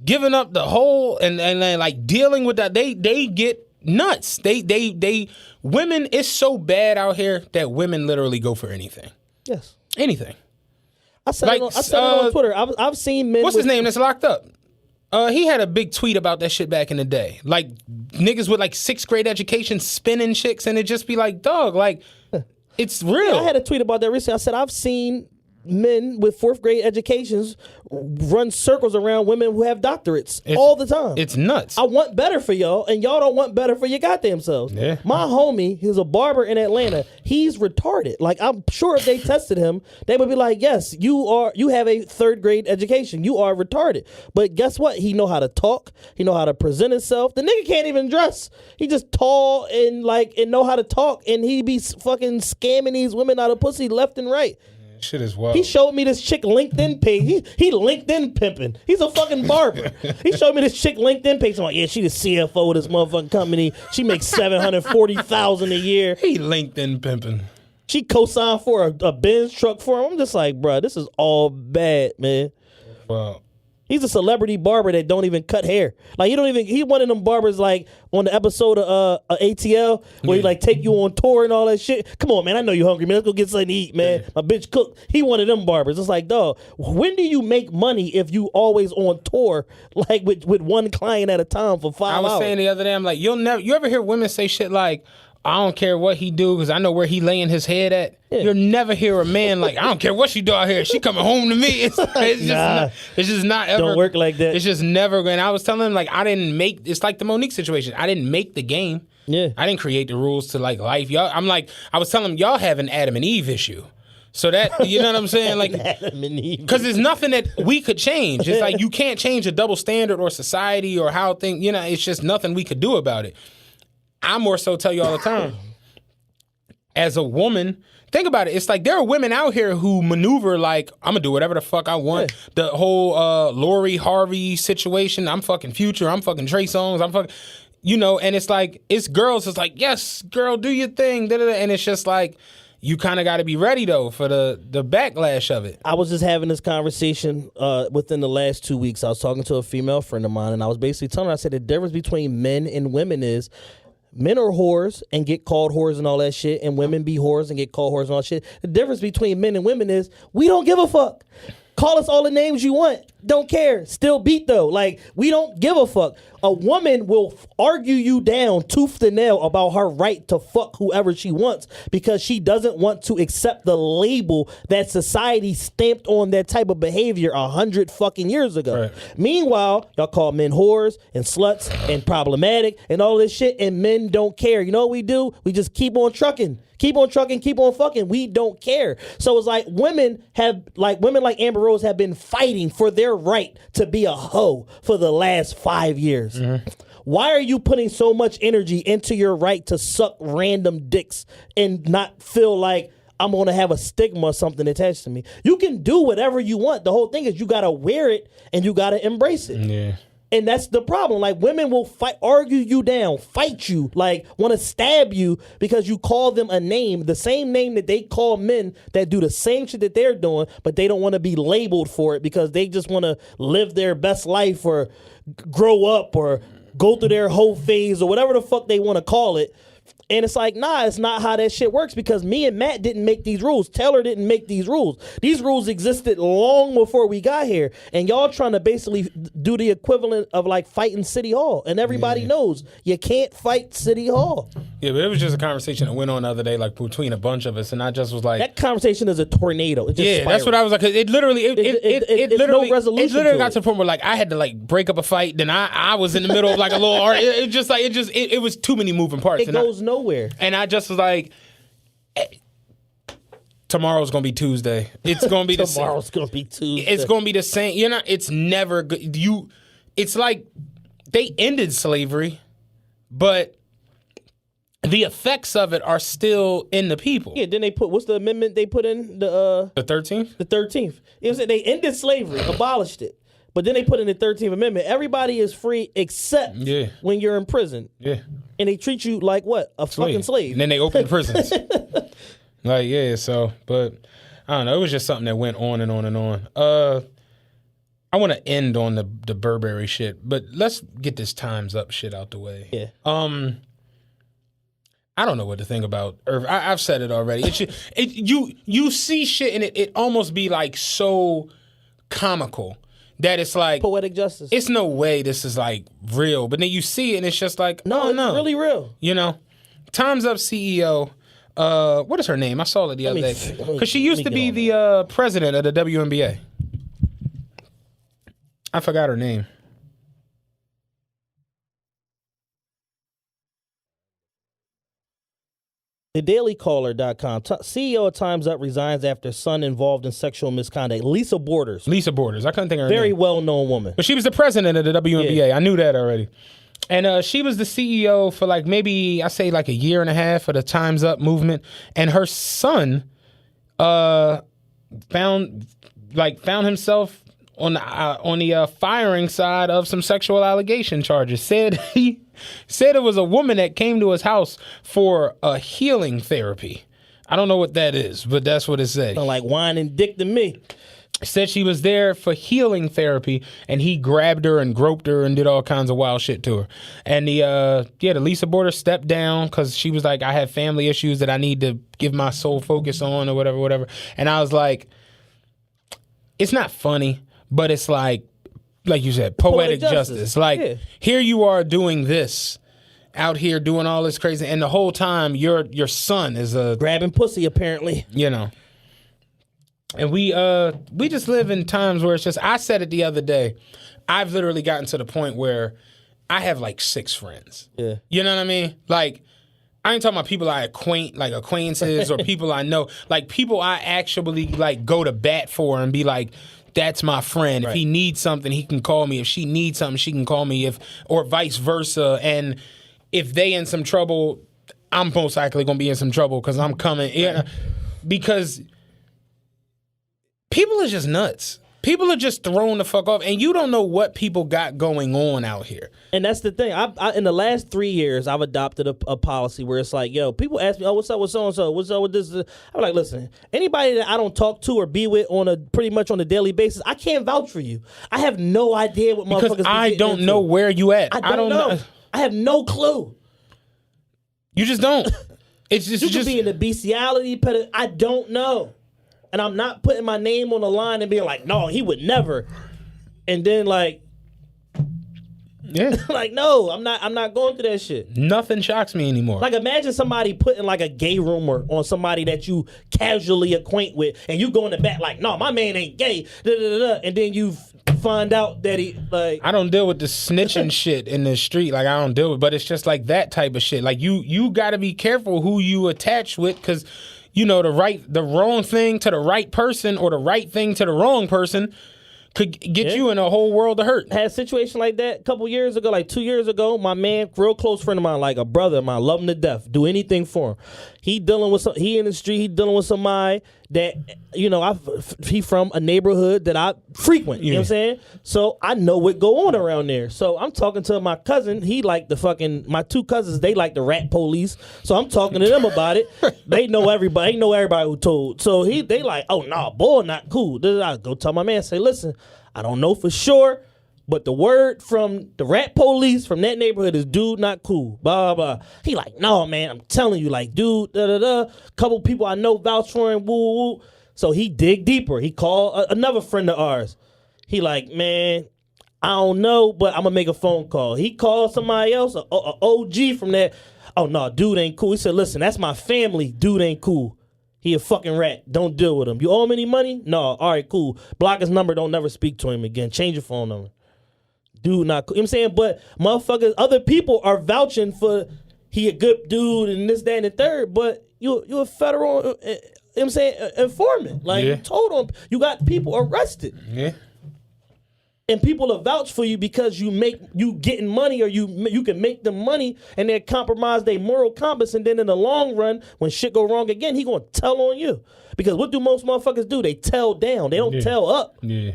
giving up the whole and like dealing with that, they get nuts. Women, it's so bad out here that women literally go for anything. Yes. Anything. I said it on Twitter. I've seen men. What's his name that's locked up? He had a big tweet about that shit back in the day. Like, niggas with like 6th grade education spinning chicks, and it just be like, dog, like, it's real. Yeah, I had a tweet about that recently. I said, I've seen men with 4th grade educations run circles around women who have doctorates all the time. It's nuts. I want better for y'all, and y'all don't want better for your goddamn selves. Yeah. My homie, he's a barber in Atlanta. He's retarded. Like, I'm sure if they tested him, they would be like, yes, you have a 3rd grade education. You are retarded. But guess what? He know how to talk. He know how to present himself. The nigga can't even dress. He just tall and know how to talk, and he be fucking scamming these women out of pussy left and right. Shit is wild. He showed me this chick LinkedIn page. He LinkedIn pimping. He's a fucking barber. He showed me this chick LinkedIn page. I'm like, yeah, she the CFO of this motherfucking company. She makes $740,000 a year. He LinkedIn pimping. She co-signed for a Benz truck for him. I'm just like, bro, this is all bad, man. Well, He's a celebrity barber that don't even cut hair. Like he one of them barbers like on the episode of ATL where he like take you on tour and all that shit. Come on, man, I know you hungry, man. Let's go get something to eat, man. My bitch cooked. He one of them barbers. It's like, dog, when do you make money if you always on tour like with one client at a time for 5 hours? I was saying the other day, I'm like, you ever hear women say shit like, I don't care what he do because I know where he laying his head at. Yeah. You'll never hear a man like, I don't care what she do out here. She coming home to me. It's just not ever. Don't work like that. It's just never. And I was telling him like, it's like the Monique situation. I didn't make the game. Yeah. I didn't create the rules to like life. Y'all, I was telling him y'all have an Adam and Eve issue. So that, you know what I'm saying? Like, because there's nothing that we could change. It's like you can't change a double standard or society or how things, it's just nothing we could do about it. I more so tell you all the time, as a woman, think about it. It's like there are women out here who maneuver like, I'm going to do whatever the fuck I want. Yeah. The whole Lori Harvey situation, I'm fucking Future, I'm fucking Trey Songz, I'm fucking, and it's like, it's girls, it's like, yes, girl, do your thing. And it's just like, you kind of got to be ready, though, for the backlash of it. I was just having this conversation within the last 2 weeks. I was talking to a female friend of mine, and I was basically telling her, I said, the difference between men and women is, men are whores and get called whores and all that shit, and women be whores and get called whores and all that shit. The difference between men and women is we don't give a fuck. Call us all the names you want. Don't care. Still beat though. Like, we don't give a fuck. A woman will argue you down tooth to nail about her right to fuck whoever she wants because she doesn't want to accept the label that society stamped on that type of behavior 100 fucking years ago. Right. Meanwhile, y'all call men whores and sluts and problematic and all this shit, and men don't care. You know what we do? We just keep on trucking. Keep on trucking, keep on fucking. We don't care. So it's like women like Amber Rose have been fighting for their right to be a hoe for the last 5 years. Mm-hmm. Why are you putting so much energy into your right to suck random dicks and not feel like I'm going to have a stigma or something attached to me? You can do whatever you want. The whole thing is you got to wear it and you got to embrace it. Yeah. And that's the problem. Like, women will argue you down, fight you, like, want to stab you because you call them a name, the same name that they call men that do the same shit that they're doing, but they don't want to be labeled for it because they just want to live their best life or grow up or go through their whole phase or whatever the fuck they want to call it. And it's like, nah, it's not how that shit works because me and Matt didn't make these rules. Taylor didn't make these rules. These rules existed long before we got here. And y'all trying to basically do the equivalent of like fighting City Hall. And everybody knows you can't fight City Hall. Yeah, but it was just a conversation that went on the other day, like between a bunch of us. And I just was like, that conversation is a tornado. It just that's what I was like. It literally no resolution literally got to the point where like I had to like break up a fight. Then I was in the middle of like a little it was too many moving parts. It goes nowhere. And I just was like, tomorrow's gonna be Tuesday. It's gonna be tomorrow's gonna be Tuesday. It's gonna be the same. It's never good. It's like they ended slavery, but the effects of it are still in the people. Yeah. Then they put what's the amendment they put in the 13th. The 13th. It was they ended slavery, abolished it. But then they put in the 13th Amendment. Everybody is free except when you're in prison. Yeah. And they treat you like what? A fucking slave. And then they open the prisons. But I don't know. It was just something that went on and on and on. I want to end on the Burberry shit, but let's get this Time's Up shit out the way. Yeah. I don't know what to think about Irv. I've said it already. You see shit and it almost be like so comical. That it's like poetic justice. It's no way this is like real, but then you see it and it's just like no, it's really real. Time's Up CEO. What is her name? I saw it the other day because she used to be the president of the WNBA. I forgot her name. TheDailyCaller.com. CEO of Time's Up resigns after son involved in sexual misconduct. Lisa Borders. I couldn't think of her name. Very well-known woman. But she was the president of the WNBA. Yeah. I knew that already. And she was the CEO for like maybe, I say like a year and a half of the Time's Up movement. And her son found himself on the firing side of some sexual allegation charges. Said it was a woman that came to his house for a healing therapy. I don't know what that is, but that's what it said. Sound like wine and dick to me. said she was there for healing therapy, and he grabbed her and groped her and did all kinds of wild shit to her. And the Lisa Border stepped down because she was like, I have family issues that I need to give my sole focus on or whatever. And I was like, it's not funny, but it's like you said, poetic justice. Like, here you are doing this, out here doing all this crazy, and the whole time your son is grabbing pussy, apparently. You know. And we just live in times where it's just, I said it the other day, I've literally gotten to the point where I have like 6 friends. Yeah. You know what I mean? Like, I ain't talking about people I acquaintances or people I know. Like, people I actually like go to bat for and be like, that's my friend. Right. If he needs something, he can call me. If she needs something, she can call me. Or vice versa. And if they in some trouble, I'm most likely gonna be in some trouble because I'm coming. Yeah, because people are just nuts. People are just thrown the fuck off, and you don't know what people got going on out here. And that's the thing. I in the last 3 years, I've adopted a policy where it's like, yo, people ask me, oh, what's up with so-and-so? What's up with this? I'm like, listen, anybody that I don't talk to or be with pretty much on a daily basis, I can't vouch for you. I have no idea what motherfuckers because I don't know where you at. I don't know. I have no clue. You just don't. It's just you could be in the bestiality, I don't know. And I'm not putting my name on the line and being like, no, he would never. And then like, yeah, like, no, I'm not going through that shit. Nothing shocks me anymore. Like, imagine somebody putting like a gay rumor on somebody that you casually acquaint with, and you go in the back like, no, my man ain't gay, and then you find out that he like. I don't deal with the snitching shit in the street. Like, I don't deal with, but it's just like that type of shit. Like, you got to be careful who you attach with, because you know the wrong thing to the right person or the right thing to the wrong person could get you in a whole world of hurt. Had a situation like that a couple years ago, like 2 years ago. My man, real close friend of mine, like a brother of mine, love him to death, do anything for him. He in the street, he dealing with somebody that, you know, he from a neighborhood that I frequent, you know what I'm saying? So I know what go on around there. So I'm talking to my cousin, he like my 2 cousins, they like the rat police. So I'm talking to them about it. They know everybody who told. So they like, oh nah, boy, not cool. Then I go tell my man, say, listen, I don't know for sure, but the word from the rat police from that neighborhood is dude not cool. Blah, blah, blah. He like, no, man, I'm telling you, like, dude, da-da-da. Couple people I know vouch for him, woo, woo. So he dig deeper. He called another friend of ours. He like, man, I don't know, but I'm going to make a phone call. He called somebody else, a OG from that. Oh, no, dude ain't cool. He said, listen, that's my family. Dude ain't cool. He a fucking rat. Don't deal with him. You owe him any money? No. All right, cool. Block his number. Don't never speak to him again. Change your phone number. Dude not cool. You know what I'm saying? But motherfuckers, other people are vouching for he a good dude and this, that, and the third. But you a federal, you know what I'm saying, informant. Like, you told them, you got people arrested. Yeah. And people will vouch for you because you getting money, or you can make them money, and they compromise their moral compass, and then in the long run, when shit go wrong again, he gonna tell on you. Because what do most motherfuckers do? They tell down. They don't tell up. Yeah.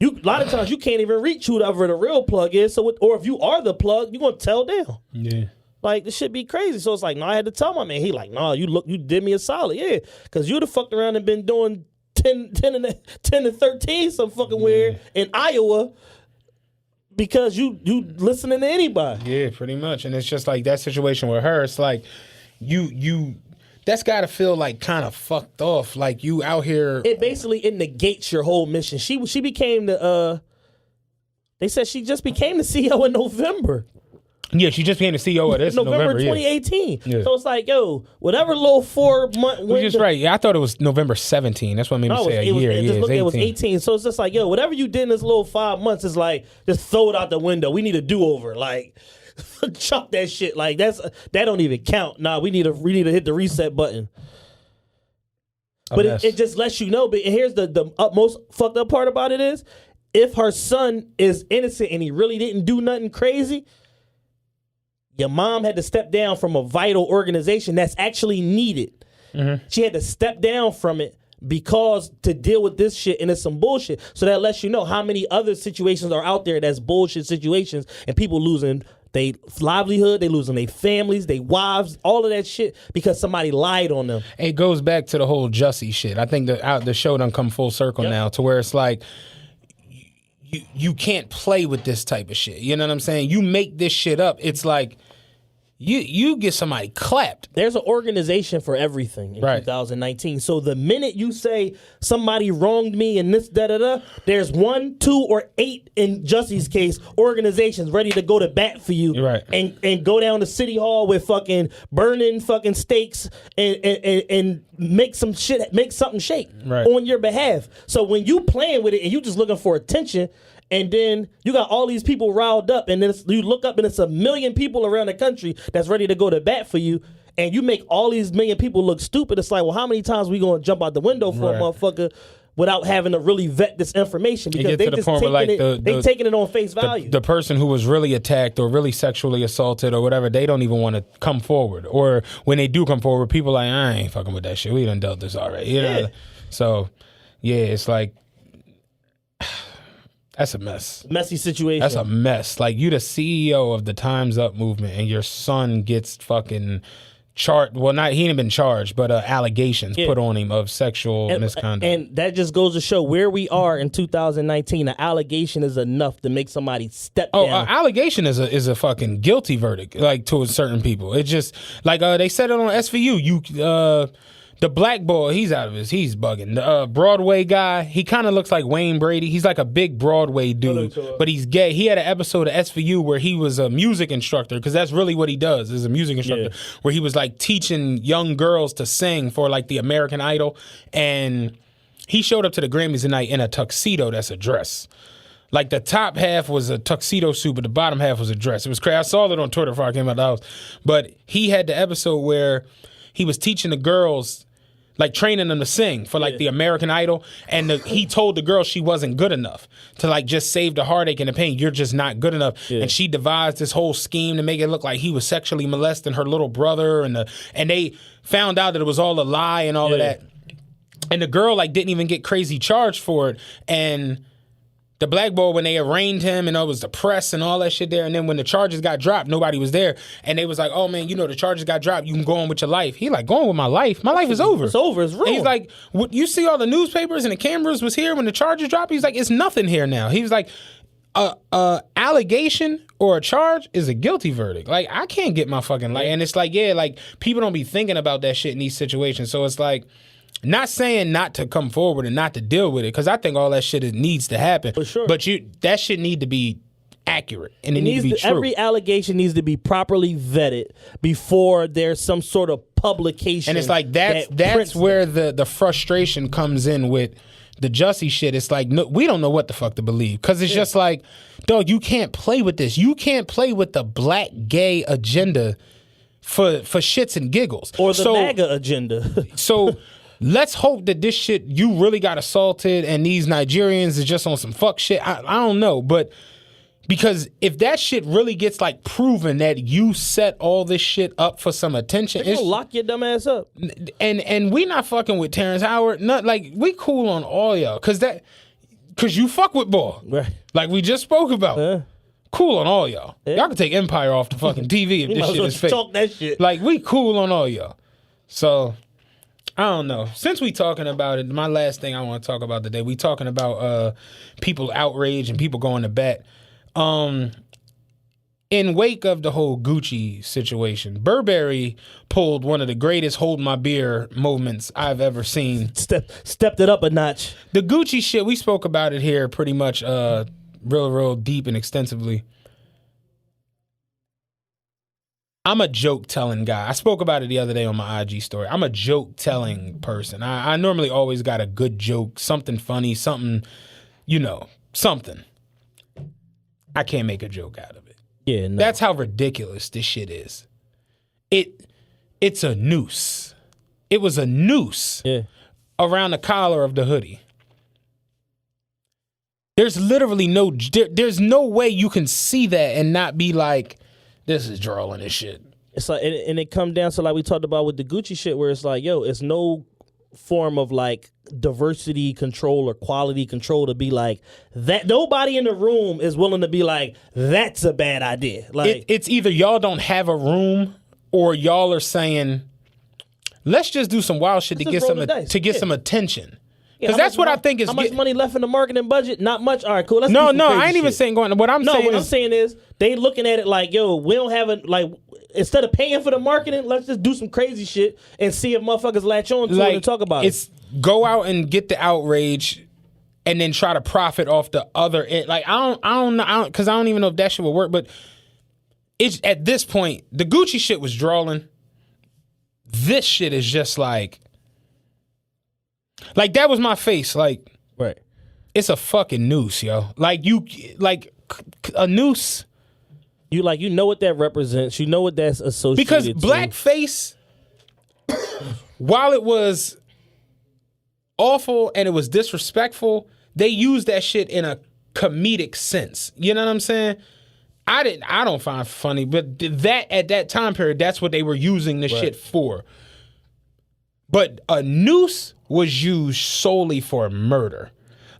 A lot of times you can't even reach whoever the real plug is. So, or if you are the plug, you gonna tell down. Yeah. Like, this shit be crazy. So it's like, no, I had to tell my man. He like, no, you did me a solid, yeah, because you'd have fucked around and been doing 10 to 13 some fucking weird in Iowa because you listening to anybody. Yeah, pretty much. And it's just like that situation with her. It's like you that's got to feel like kind of fucked off. Like, you out here. It negates your whole mission. She became the they said she just became the CEO in November. Yeah, she just became the CEO of this November 2018. Yeah. So it's like, yo, whatever little 4 month. You're just right. Yeah, I thought it was November 17. That's what made me say a year. It was 18. So it's just like, yo, whatever you did in this little 5 months is like, just throw it out the window. We need a do-over. Like, chuck that shit. Like, that don't even count. Nah, we need to hit the reset button. But it just lets you know. But here's the most fucked up part about it is, if her son is innocent and he really didn't do nothing crazy, your mom had to step down from a vital organization that's actually needed. Mm-hmm. She had to step down from it because to deal with this shit, and it's some bullshit. So that lets you know how many other situations are out there that's bullshit situations and people losing they livelihood, they losing their families, their wives, all of that shit because somebody lied on them. It goes back to the whole Jussie shit. I think the show done come full circle now to where it's like you can't play with this type of shit. You know what I'm saying? You make this shit up. It's like you get somebody clapped. There's an organization for everything in 2019. So the minute you say somebody wronged me and this, there's 1, 2, or 8 in Jussie's case, organizations ready to go to bat for you and go down to City Hall with fucking burning fucking stakes and make something shake on your behalf. So when you playing with it and you just looking for attention, and then you got all these people riled up, and then you look up and it's 1 million people around the country that's ready to go to bat for you, and you make all these million people look stupid. It's like, well, how many times we gonna jump out the window for a motherfucker without having to really vet this information? Because they just taking it on face value. The person who was really attacked or really sexually assaulted or whatever, they don't even want to come forward. Or when they do come forward, people are like, I ain't fucking with that shit. We done dealt this already. You know? So, yeah, it's like, that's a mess. Messy situation. That's a mess. Like, you the CEO of the Time's Up movement and your son gets fucking charged. Well, he ain't been charged, but allegations put on him of sexual misconduct. And that just goes to show where we are in 2019. An allegation is enough to make somebody step down. An allegation is a fucking guilty verdict, like, to certain people. It's just, like, they said it on SVU. The black boy, he's bugging. The Broadway guy, he kind of looks like Wayne Brady. He's like a big Broadway dude, but he's gay. He had an episode of SVU where he was a music instructor, because that's really what he does, is a music instructor, where he was like teaching young girls to sing for like the American Idol. And he showed up to the Grammys tonight in a tuxedo that's a dress. Like, the top half was a tuxedo suit, but the bottom half was a dress. It was crazy. I saw it on Twitter before I came out of the house. But he had the episode where he was teaching the girls, like training them to sing for like the American Idol, and he told the girl she wasn't good enough to like just save the heartache and the pain. You're just not good enough. And she devised this whole scheme to make it look like he was sexually molesting her little brother, and they found out that it was all a lie and all of that. And the girl like didn't even get crazy charged for it. And the black boy, when they arraigned him, and it was the press and all that shit there, and then when the charges got dropped, nobody was there, and they was like, oh man, the charges got dropped, you can go on with your life. He like, going with my life? My life is over. It's over, it's real. And he's like, you see all the newspapers and the cameras was here when the charges dropped? He's like, it's nothing here now. He was like, a allegation or a charge is a guilty verdict. Like, I can't get my fucking life. And it's like, like, people don't be thinking about that shit in these situations. So it's like, not saying not to come forward and not to deal with it, because I think all that shit needs to happen. For sure. But that shit need to be accurate, and it needs to be true. Every allegation needs to be properly vetted before there's some sort of publication. And it's like that's where the frustration comes in with the Jussie shit. It's like, no, we don't know what the fuck to believe, because it's just like, dog, you can't play with this. You can't play with the black gay agenda for shits and giggles, or the MAGA agenda. So let's hope that this shit, you really got assaulted and these Nigerians is just on some fuck shit. I don't know, but because if that shit really gets like proven that you set all this shit up for some attention, it's gonna lock your dumb ass up. And we not fucking with Terrence Howard. Not like, we cool on all y'all, cause you fuck with ball, right? Like we just spoke about. Cool on all y'all. Y'all can take Empire off the fucking TV if this shit is fake. Talk that shit. Like, we cool on all y'all. So, I don't know. Since we talking about it, my last thing I want to talk about today, we talking about people outrage and people going to bat. In wake of the whole Gucci situation, Burberry pulled one of the greatest hold my beer moments I've ever seen. Stepped it up a notch. The Gucci shit, we spoke about it here pretty much real deep and extensively. I'm a joke-telling guy. I spoke about it the other day on my IG story. I'm a joke-telling person. I normally always got a good joke, something funny, something, something. I can't make a joke out of it. Yeah, no. That's how ridiculous this shit is. It's a noose. It was a noose around the collar of the hoodie. There's literally there's no way you can see that and not be like, this is drawing this shit. It's like, and it come down to like we talked about with the Gucci shit, where it's like, yo, it's no form of like diversity control or quality control to be like that. Nobody in the room is willing to be like, that's a bad idea. Like it's either y'all don't have a room or y'all are saying, let's just do some wild shit to get some attention. Because that's what I think is. How much money left in the marketing budget? Not much. All right, cool. Let's no, do some crazy I ain't even shit. saying going. What I'm saying is they looking at it like, yo, we don't have like instead of paying for the marketing, let's just do some crazy shit and see if motherfuckers latch on to it and talk about it. Go out and get the outrage, and then try to profit off the other end. Like I don't know, because I don't even know if that shit will work. But it's at this point, the Gucci shit was drawing. This shit is just like that was my face. Like, right. It's a fucking noose, yo. Like a noose. You know what that represents. You know what that's associated because to. blackface, while it was awful and it was disrespectful, they used that shit in a comedic sense. You know what I'm saying? I don't find it funny, but that at that time period, that's what they were using the shit for. But a noose was used solely for murder.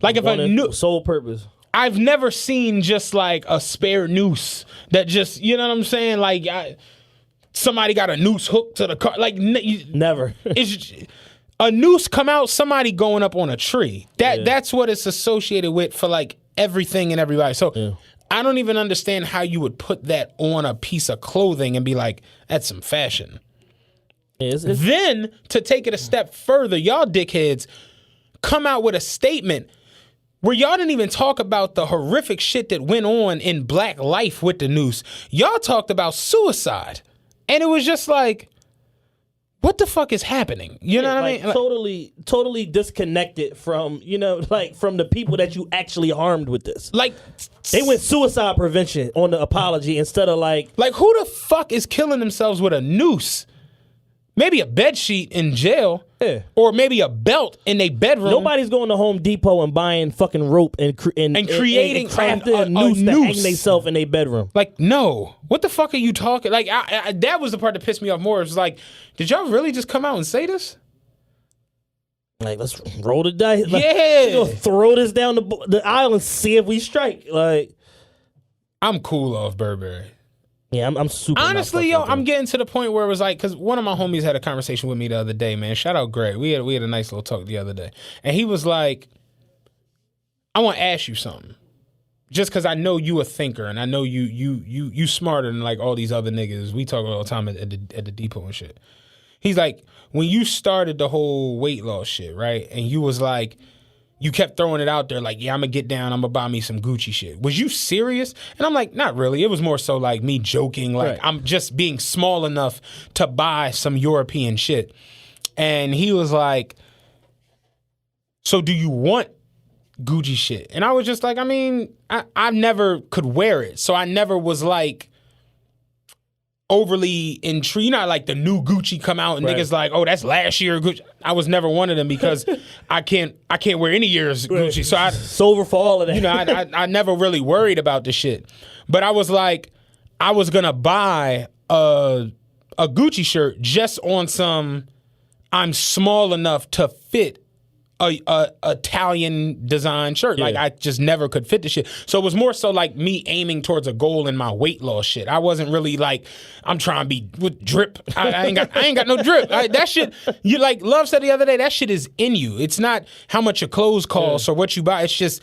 Like if a noose, sole purpose. I've never seen just like a spare noose that just, you know what I'm saying? Like somebody got a noose hooked to the car. Like never. It's a noose come out, somebody going up on a tree. That's what it's associated with for like everything and everybody. So I don't even understand how you would put that on a piece of clothing and be like, that's some fashion. Then, to take it a step further, y'all dickheads come out with a statement where y'all didn't even talk about the horrific shit that went on in black life with the noose. Y'all talked about suicide. And it was just like, what the fuck is happening? You know what I mean? Totally disconnected from, from the people that you actually harmed with this. Like, they went suicide prevention on the apology instead of like who the fuck is killing themselves with a noose? Maybe a bed sheet in jail, or maybe a belt in their bedroom. Nobody's going to Home Depot and buying fucking rope and creating crafting a noose to hang themselves in their bedroom. Like, no, what the fuck are you talking? Like, that was the part that pissed me off more. It was like, did y'all really just come out and say this? Like, let's roll the dice. Like, yeah, gonna throw this down the aisle and see if we strike. Like, I'm cool off Burberry. Yeah, I'm super. Honestly, yo, I'm getting to the point where it was like, because one of my homies had a conversation with me the other day, man. Shout out Greg. We had a nice little talk the other day, and he was like, "I want to ask you something, just because I know you a thinker, and I know you smarter than like all these other niggas. We talk all the time at the depot and shit." He's like, when you started the whole weight loss shit, right? And you was like, you kept throwing it out there like, yeah, I'm going to get down. I'm going to buy me some Gucci shit. Was you serious? And I'm like, not really. It was more so like me joking. Like, right. I'm just being small enough to buy some European shit. And he was like, so do you want Gucci shit? And I was just like, I mean, I never could wear it. So I never was like overly intrigued. You know, like the new Gucci come out and niggas like, oh, that's last year Gucci. I was never one of them because I can't wear any year's Gucci. So it's over for all of that. You know, I never really worried about the shit. But I was like, I was gonna buy a Gucci shirt just on some, I'm small enough to fit a Italian design shirt. Yeah. Like I just never could fit the shit. So it was more so like me aiming towards a goal in my weight loss shit. I wasn't really like, I'm trying to be with drip. I ain't got no drip. That shit, you like Love said the other day, that shit is in you. It's not how much your clothes cost or what you buy. It's just,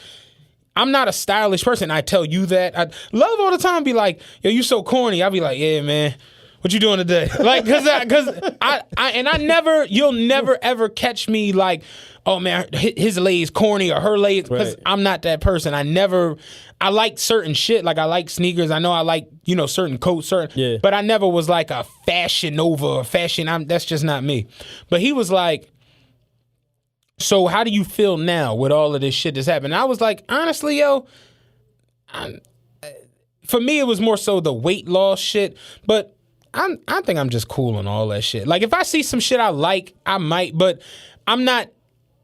I'm not a stylish person. I tell you that. I Love all the time be like, yo, you so corny. I'll be like, yeah, man. What you doing today? Like, cause I never, you'll never ever catch me like, oh man, his lay's corny or her lay, because I'm not that person. I like certain shit. Like I like sneakers. I know I like, certain coats, but I never was like a Fashion Nova or fashion. That's just not me. But he was like, so how do you feel now with all of this shit that's happened? And I was like, honestly, yo, for me, it was more so the weight loss shit, but I think I'm just cool on all that shit. Like if I see some shit I like, I might, but I'm not.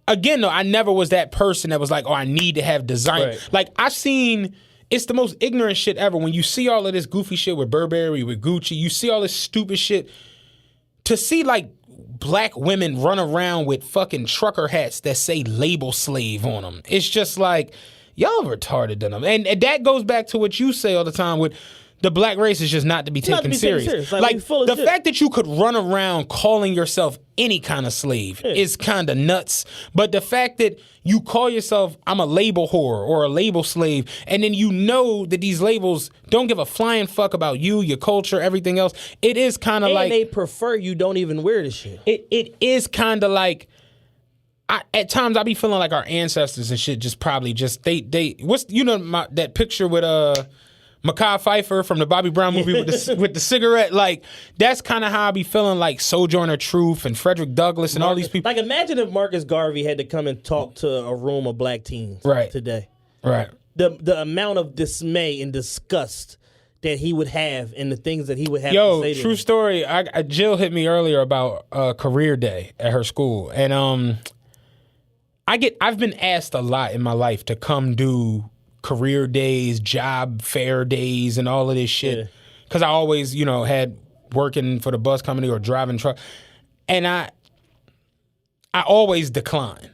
Again, though, I never was that person that was like, oh, I need to have design. Right. Like I've seen, it's the most ignorant shit ever. When you see all of this goofy shit with Burberry, with Gucci, you see all this stupid shit. To see like black women run around with fucking trucker hats that say label slave on them. It's just like, y'all retarded than them. And that goes back to what you say all the time with the black race is just not to be taken serious. Like the fact that you could run around calling yourself any kind of slave is kind of nuts. But the fact that you call yourself, I'm a label whore or a label slave, and then you know that these labels don't give a flying fuck about you, your culture, everything else, it is kind of like... they prefer you don't even wear the shit. It is kind of like... at times I be feeling like our ancestors and shit just probably just... what's that picture with... Mekhi Phifer from the Bobby Brown movie with the cigarette, like that's kind of how I be feeling like Sojourner Truth and Frederick Douglass and all these people. Like imagine if Marcus Garvey had to come and talk to a room of black teens today. Right. The amount of dismay and disgust that he would have and the things that he would have to say to true them. story. Jill hit me earlier about career day at her school, and I've been asked a lot in my life to come do career days, job fair days, and all of this shit. Because I always, had working for the bus company or driving truck. And I always decline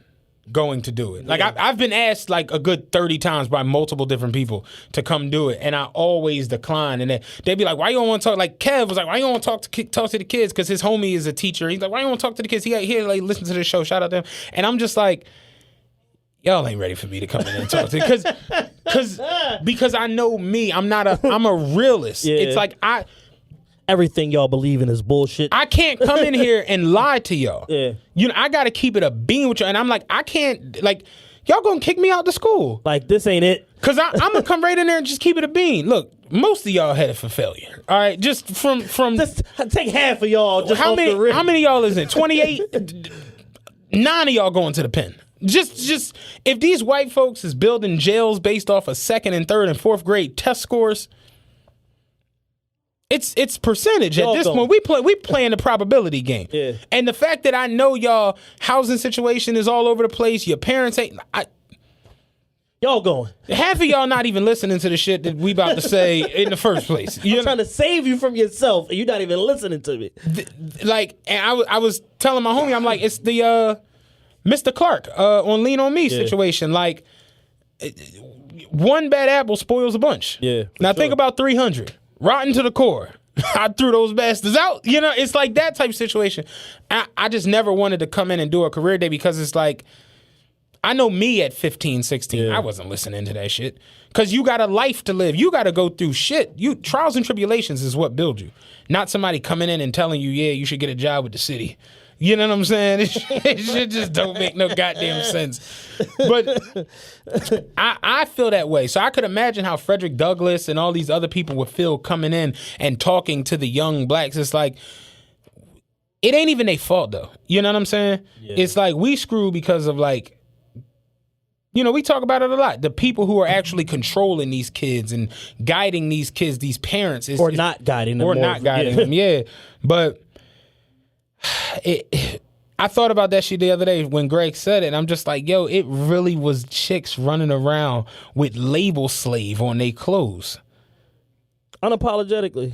going to do it. Like, I've been asked like a good 30 times by multiple different people to come do it. And I always decline. And they'd be like, why you don't want to talk? Like, Kev was like, why you don't want to talk to the kids? Because his homie is a teacher. He's like, why you don't want to talk to the kids? He like, listen to this show. Shout out to him. And I'm just like, y'all ain't ready for me to come in and talk to because I know me. I'm a realist. Yeah. It's like everything y'all believe in is bullshit. I can't come in here and lie to y'all. Yeah. I gotta keep it a bean with y'all. And I'm like, I can't, like, y'all gonna kick me out the school. Like, this ain't it. Cause I'm gonna come right in there and just keep it a bean. Look, most of y'all headed for failure. All right, just from just take half of y'all. Just how off the rip. many of y'all is in 28? 9 of y'all going to the pen. Just if these white folks is building jails based off of 2nd and 3rd and 4th grade test scores, it's percentage at this point. We playing the probability game. Yeah. And the fact that I know y'all housing situation is all over the place, your parents ain't. Y'all going. Half of y'all not even listening to the shit that we about to say in the first place. I'm trying to save you from yourself, and you're not even listening to me. And I was telling my homie, I'm like, it's the Mr. Clark on Lean On Me situation. Like, one bad apple spoils a bunch. Yeah. Now think about 300. Rotten to the core. I threw those bastards out. It's like that type of situation. I just never wanted to come in and do a career day because it's like, I know me at 15, 16, I wasn't listening to that shit. Because you got a life to live. You got to go through shit. Trials and tribulations is what build you. Not somebody coming in and telling you, you should get a job with the city. You know what I'm saying? It shit just don't make no goddamn sense. But I feel that way. So I could imagine how Frederick Douglass and all these other people would feel coming in and talking to the young blacks. It's like, it ain't even their fault, though. You know what I'm saying? Yeah. It's like we screw because of like, we talk about it a lot. The people who are actually controlling these kids and guiding these kids, these parents. Or not guiding them. Or not guiding them, yeah. But... I thought about that shit the other day when Greg said it, and I'm just like, yo, it really was chicks running around with label slave on their clothes. Unapologetically.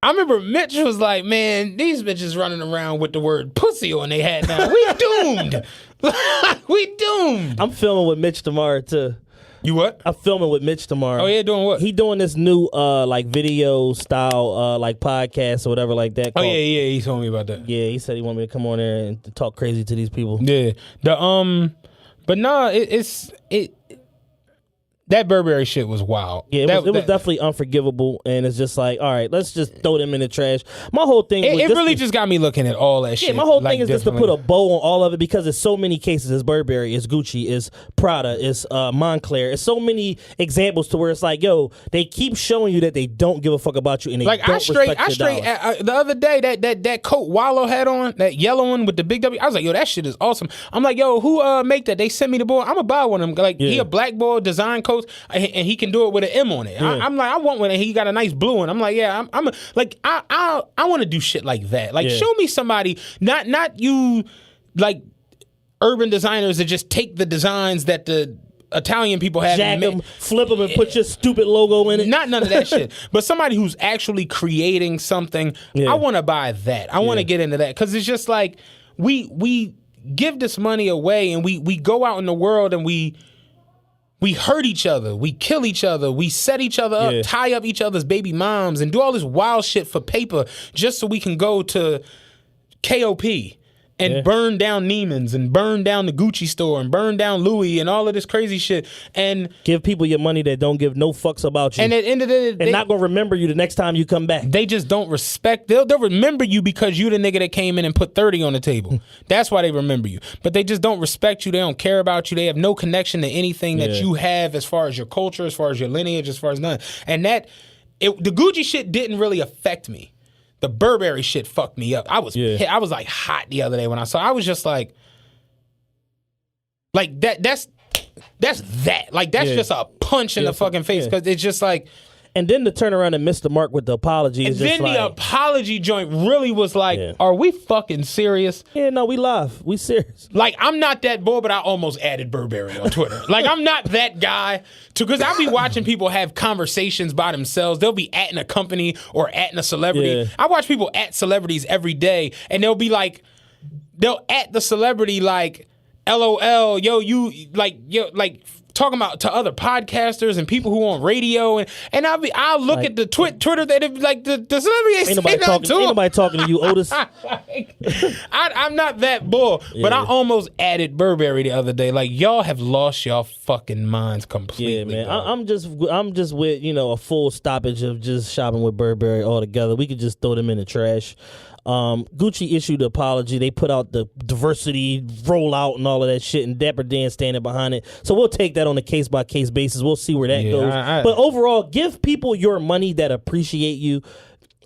I remember Mitch was like, man, these bitches running around with the word pussy on their head now. We doomed. We doomed. I'm filming with Mitch tomorrow, too. You what? I'm filming with Mitch tomorrow. Oh, yeah, doing what? He doing this new like video style like podcast or whatever like that. Oh, yeah, he told me about that. Yeah, he said he wanted me to come on there and talk crazy to these people. Yeah. But no, that Burberry shit was wild. Yeah, it was definitely unforgivable, and it's just like, all right, let's just throw them in the trash. My whole thing it really just got me looking at all that shit. Yeah, my whole thing is just to put a bow on all of it because there's so many cases. It's Burberry, it's Gucci, it's Prada, it's Moncler. It's so many examples to where it's like, yo, they keep showing you that they don't give a fuck about you and they don't respect your dollars. The other day, that coat Wallow had on, that yellow one with the big W, I was like, yo, that shit is awesome. I'm like, yo, who make that? They sent me the boy. I'm gonna buy one of them. Like, he a black boy design coat. And he can do it with an M on it. Yeah. I'm like, I want one, and he got a nice blue one. I'm like, yeah, I want to do shit like that. Like, show me somebody, not you, like urban designers that just take the designs that the Italian people have. Jack them, flip them, and put your stupid logo in it. Not none of that shit. But somebody who's actually creating something, I want to buy that. I want to get into that because it's just like we give this money away and we go out in the world and we hurt each other, we kill each other, we set each other up, tie up each other's baby moms, and do all this wild shit for paper just so we can go to KOP and burn down Neiman's and burn down the Gucci store and burn down Louis and all of this crazy shit. And give people your money that don't give no fucks about you. And at the end of the day, they're not going to remember you the next time you come back. They just don't respect. They'll remember you because you the nigga that came in and put 30 on the table. That's why they remember you. But they just don't respect you. They don't care about you. They have no connection to anything that you have as far as your culture, as far as your lineage, as far as none. And the Gucci shit didn't really affect me. The Burberry shit fucked me up. I was like hot the other day when I saw. I was just like that. That's that. Like that's just a punch in the fucking face because it's just like. And then to turn around and miss the mark with the apology. And then the apology joint really was like, are we fucking serious? Yeah, no, we live. We serious. Like, I'm not that boy, but I almost added Burberry on Twitter. Like, I'm not that guy. Because I'll be watching people have conversations by themselves. They'll be atting a company or atting a celebrity. Yeah. I watch people at celebrities every day, and they'll be like, they'll at the celebrity like, LOL, talking about to other podcasters and people who on radio and I'll look at the Twitter that it, like the celebrity ain't nobody talking to ain't nobody talking to you, Otis. I'm not that bull, but I almost added Burberry the other day. Like y'all have lost y'all fucking minds completely. Yeah, man. I'm just with a full stoppage of just shopping with Burberry altogether. We could just throw them in the trash. Gucci issued an apology. They put out the diversity rollout and all of that shit, and Dapper Dan standing behind it. So we'll take that on a case-by-case basis. We'll see where that goes. But overall, give people your money that appreciate you,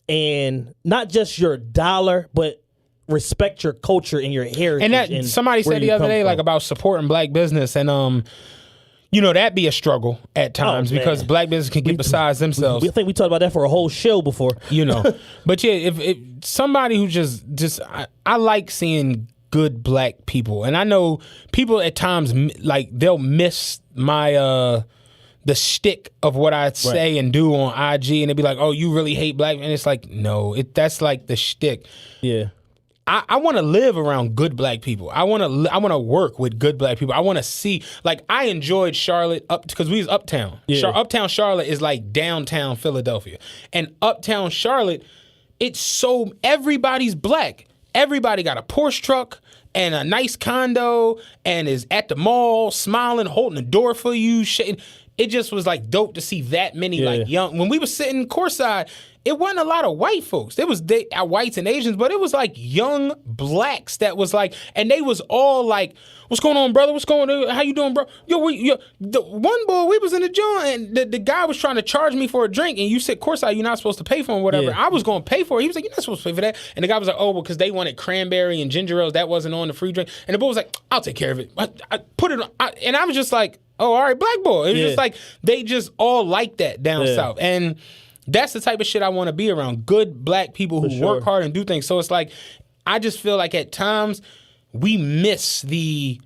and not just your dollar, but respect your culture and your heritage. And that somebody said the other day, like about supporting black business, and that'd be a struggle at times because black business can get besides themselves. I think we talked about that for a whole show before. But yeah, if somebody who just I like seeing good black people, and I know people at times like they'll miss my the shtick of what I say and do on IG, and they'd be like, "Oh, you really hate black," and it's like, no, that's like the shtick. Yeah. I want to live around good black people. I want to work with good black people. I want to see, like, I enjoyed Charlotte because we was uptown. Yeah. Uptown Charlotte is like downtown Philadelphia. And uptown Charlotte, it's so, everybody's black. Everybody got a Porsche truck and a nice condo and is at the mall smiling, holding the door for you. It just was like dope to see that many like young, when we were sitting courtside, it wasn't a lot of white folks. There was whites and Asians, but it was like young blacks that was like, and they was all like, "What's going on, brother? What's going on? How you doing, bro?" The one boy, we was in the joint, and the guy was trying to charge me for a drink, and you said courtside, you're not supposed to pay for him, whatever. Yeah. I was going to pay for it. He was like, "You're not supposed to pay for that." And the guy was like, "Oh, well, because they wanted cranberry and ginger ales, that wasn't on the free drink." And the boy was like, "I'll take care of it." I put it on, and I was just like, "Oh, all right, black boy." It was just like, they just all like that down south. And that's the type of shit I want to be around. Good black people who work hard and do things. So it's like, I just feel like at times we miss the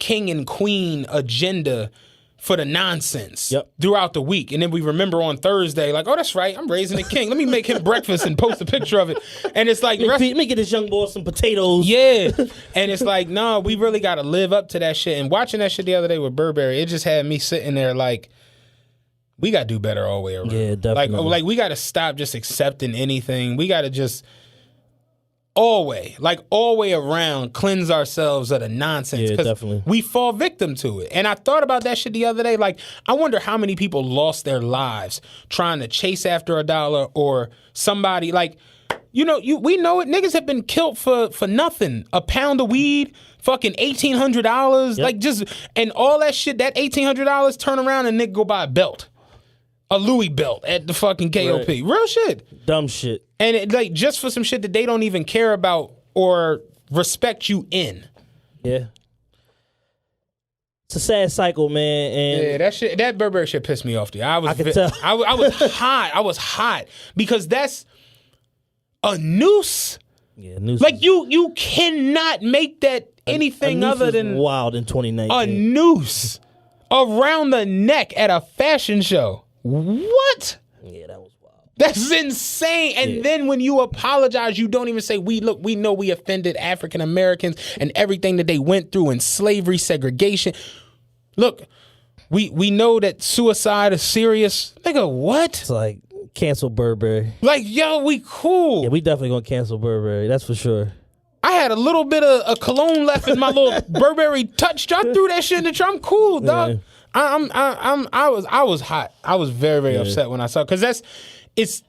king and queen agenda for the nonsense throughout the week. And then we remember on Thursday, like, "Oh, that's right, I'm raising the king. Let me make him breakfast and post a picture of it." And it's like, let me get this young boy some potatoes. Yeah. And it's like, no, we really got to live up to that shit. And watching that shit the other day with Burberry, it just had me sitting there like, we got to do better all the way around. Yeah, definitely. Like we got to stop just accepting anything. We got to just all way around cleanse ourselves of the nonsense. Yeah, definitely. We fall victim to it. And I thought about that shit the other day. Like, I wonder how many people lost their lives trying to chase after a dollar or somebody. Like, we know it. Niggas have been killed for nothing. A pound of weed, fucking $1,800. Like, just, and all that shit, that $1,800, turn around and nigga go buy a belt. A Louis belt at the fucking KOP. Right. Real shit. Dumb shit. And it, like, just for some shit that they don't even care about or respect you in. Yeah. It's a sad cycle, man. And yeah, that Burberry shit pissed me off. I could tell. I was hot. I was hot because that's a noose. Yeah, noose. Like you cannot make that anything a noose other than wild in 2019. a noose. around the neck at a fashion show. What? Yeah, that was wild. That's insane. And then when you apologize, you don't even say, we know we offended African Americans and everything that they went through in slavery, segregation. Look, we know that suicide is serious. Nigga, what? It's like, cancel Burberry. Like, yo, we cool. Yeah, we definitely gonna cancel Burberry. That's for sure. I had a little bit of a cologne left in my little Burberry touch. I threw that shit in the trunk. I'm cool, dog. Yeah. I was hot. I was very, very upset when I saw it. Because it's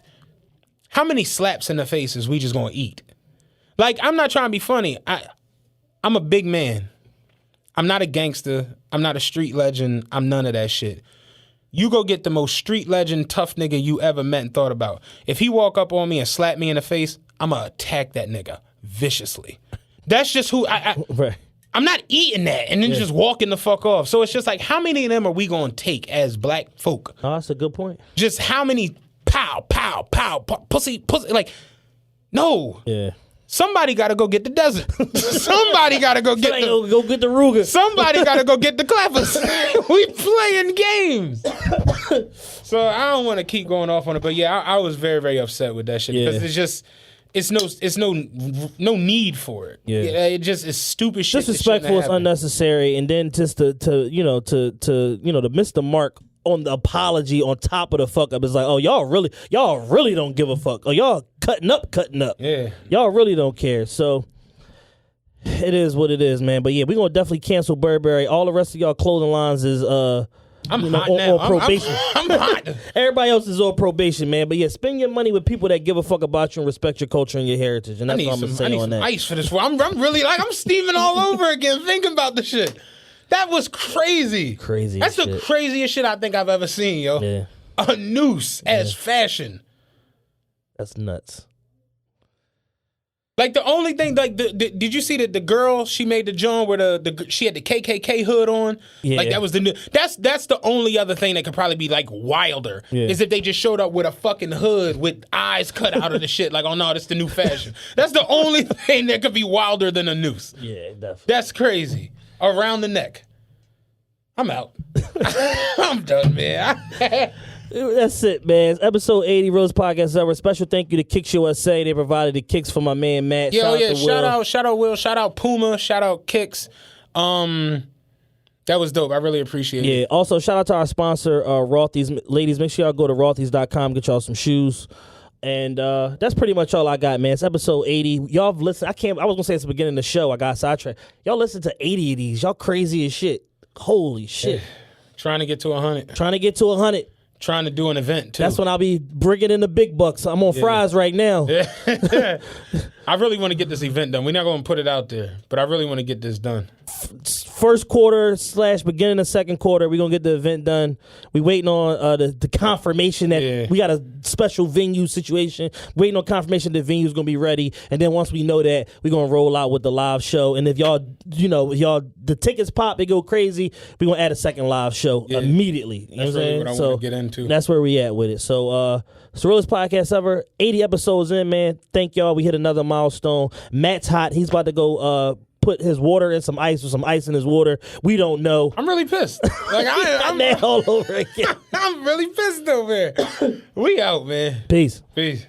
how many slaps in the face is we just gonna eat? Like, I'm not trying to be funny. I'm a big man. I'm not a gangster. I'm not a street legend. I'm none of that shit. You go get the most street legend, tough nigga you ever met and thought about. If he walk up on me and slap me in the face, I'm gonna attack that nigga viciously. That's just who Right. I'm not eating that and then just walking the fuck off. So it's just like, how many of them are we gonna take as black folk? Oh, that's a good point. Just how many pow, pussy, like, no. Yeah. Somebody got to go get the desert. Somebody got to go get go get the Ruger. Somebody got to go get the clappers. We playing games. So I don't want to keep going off on it, but yeah, I was very, very upset with that shit because it's no need for it. Yeah. It just is stupid shit. Disrespectful is unnecessary, and then just to miss the mark on the apology on top of the fuck up. It's like, oh, y'all really don't give a fuck. Oh, y'all cutting up. Yeah. Y'all really don't care. So it is what it is, man. But yeah, we're gonna definitely cancel Burberry. All the rest of y'all clothing lines is I'm hot now. on probation. I'm hot. Everybody else is on probation, man. But yeah, spend your money with people that give a fuck about you and respect your culture and your heritage. And that's what I'm gonna say on that. Ice for this. I'm really like I'm Steven all over again thinking about the shit. That was crazy. Crazy. That's the craziest shit I think I've ever seen, yo. Yeah. A noose as fashion. That's nuts. Like the only thing, like, did you see that the girl she made the joint where she had the KKK hood on? Yeah. Like that was the new. That's the only other thing that could probably be like wilder is if they just showed up with a fucking hood with eyes cut out of the shit. Like, oh no, that's the new fashion. That's the only thing that could be wilder than a noose. Yeah, definitely. That's crazy. Around the neck. I'm out. I'm done, man. That's it, man. It's episode 80, Rose Podcast Ever. Special thank you to Kicks USA. They provided the kicks for my man Matt. Shout out Will, shout out Puma, shout out Kicks. That was dope. I really appreciate it. Yeah. Also, shout out to our sponsor, Rothy's. Ladies, make sure y'all go to rothys.com, get y'all some shoes. And that's pretty much all I got, man. It's episode 80. Y'all have listened. I was gonna say it's the beginning of the show. I got sidetracked. Y'all listen to 80 of these. Y'all crazy as shit. Holy shit. Trying to get to 100. Trying to get to 100. Trying to do an event, too. That's when I'll be bringing in the big bucks. I'm on fries right now. Yeah. I really want to get this event done. We're not going to put it out there, but I really want to get this done. First quarter / beginning of second quarter, we're going to get the event done. We waiting on the confirmation that we got a special venue situation. Waiting on confirmation that the venue's going to be ready. And then once we know that, we're going to roll out with the live show. And if y'all, the tickets pop, they go crazy, we're going to add a second live show immediately. You That's know really what I saying? want to get into. That's where we at with it. So, it's the realest podcast ever. 80 episodes in, man. Thank y'all. We hit another milestone. Matt's hot. He's about to go put his water in some ice or some ice in his water. We don't know. I'm really pissed. Like I'm all over again. I'm really pissed over here. We out, man. Peace. Peace.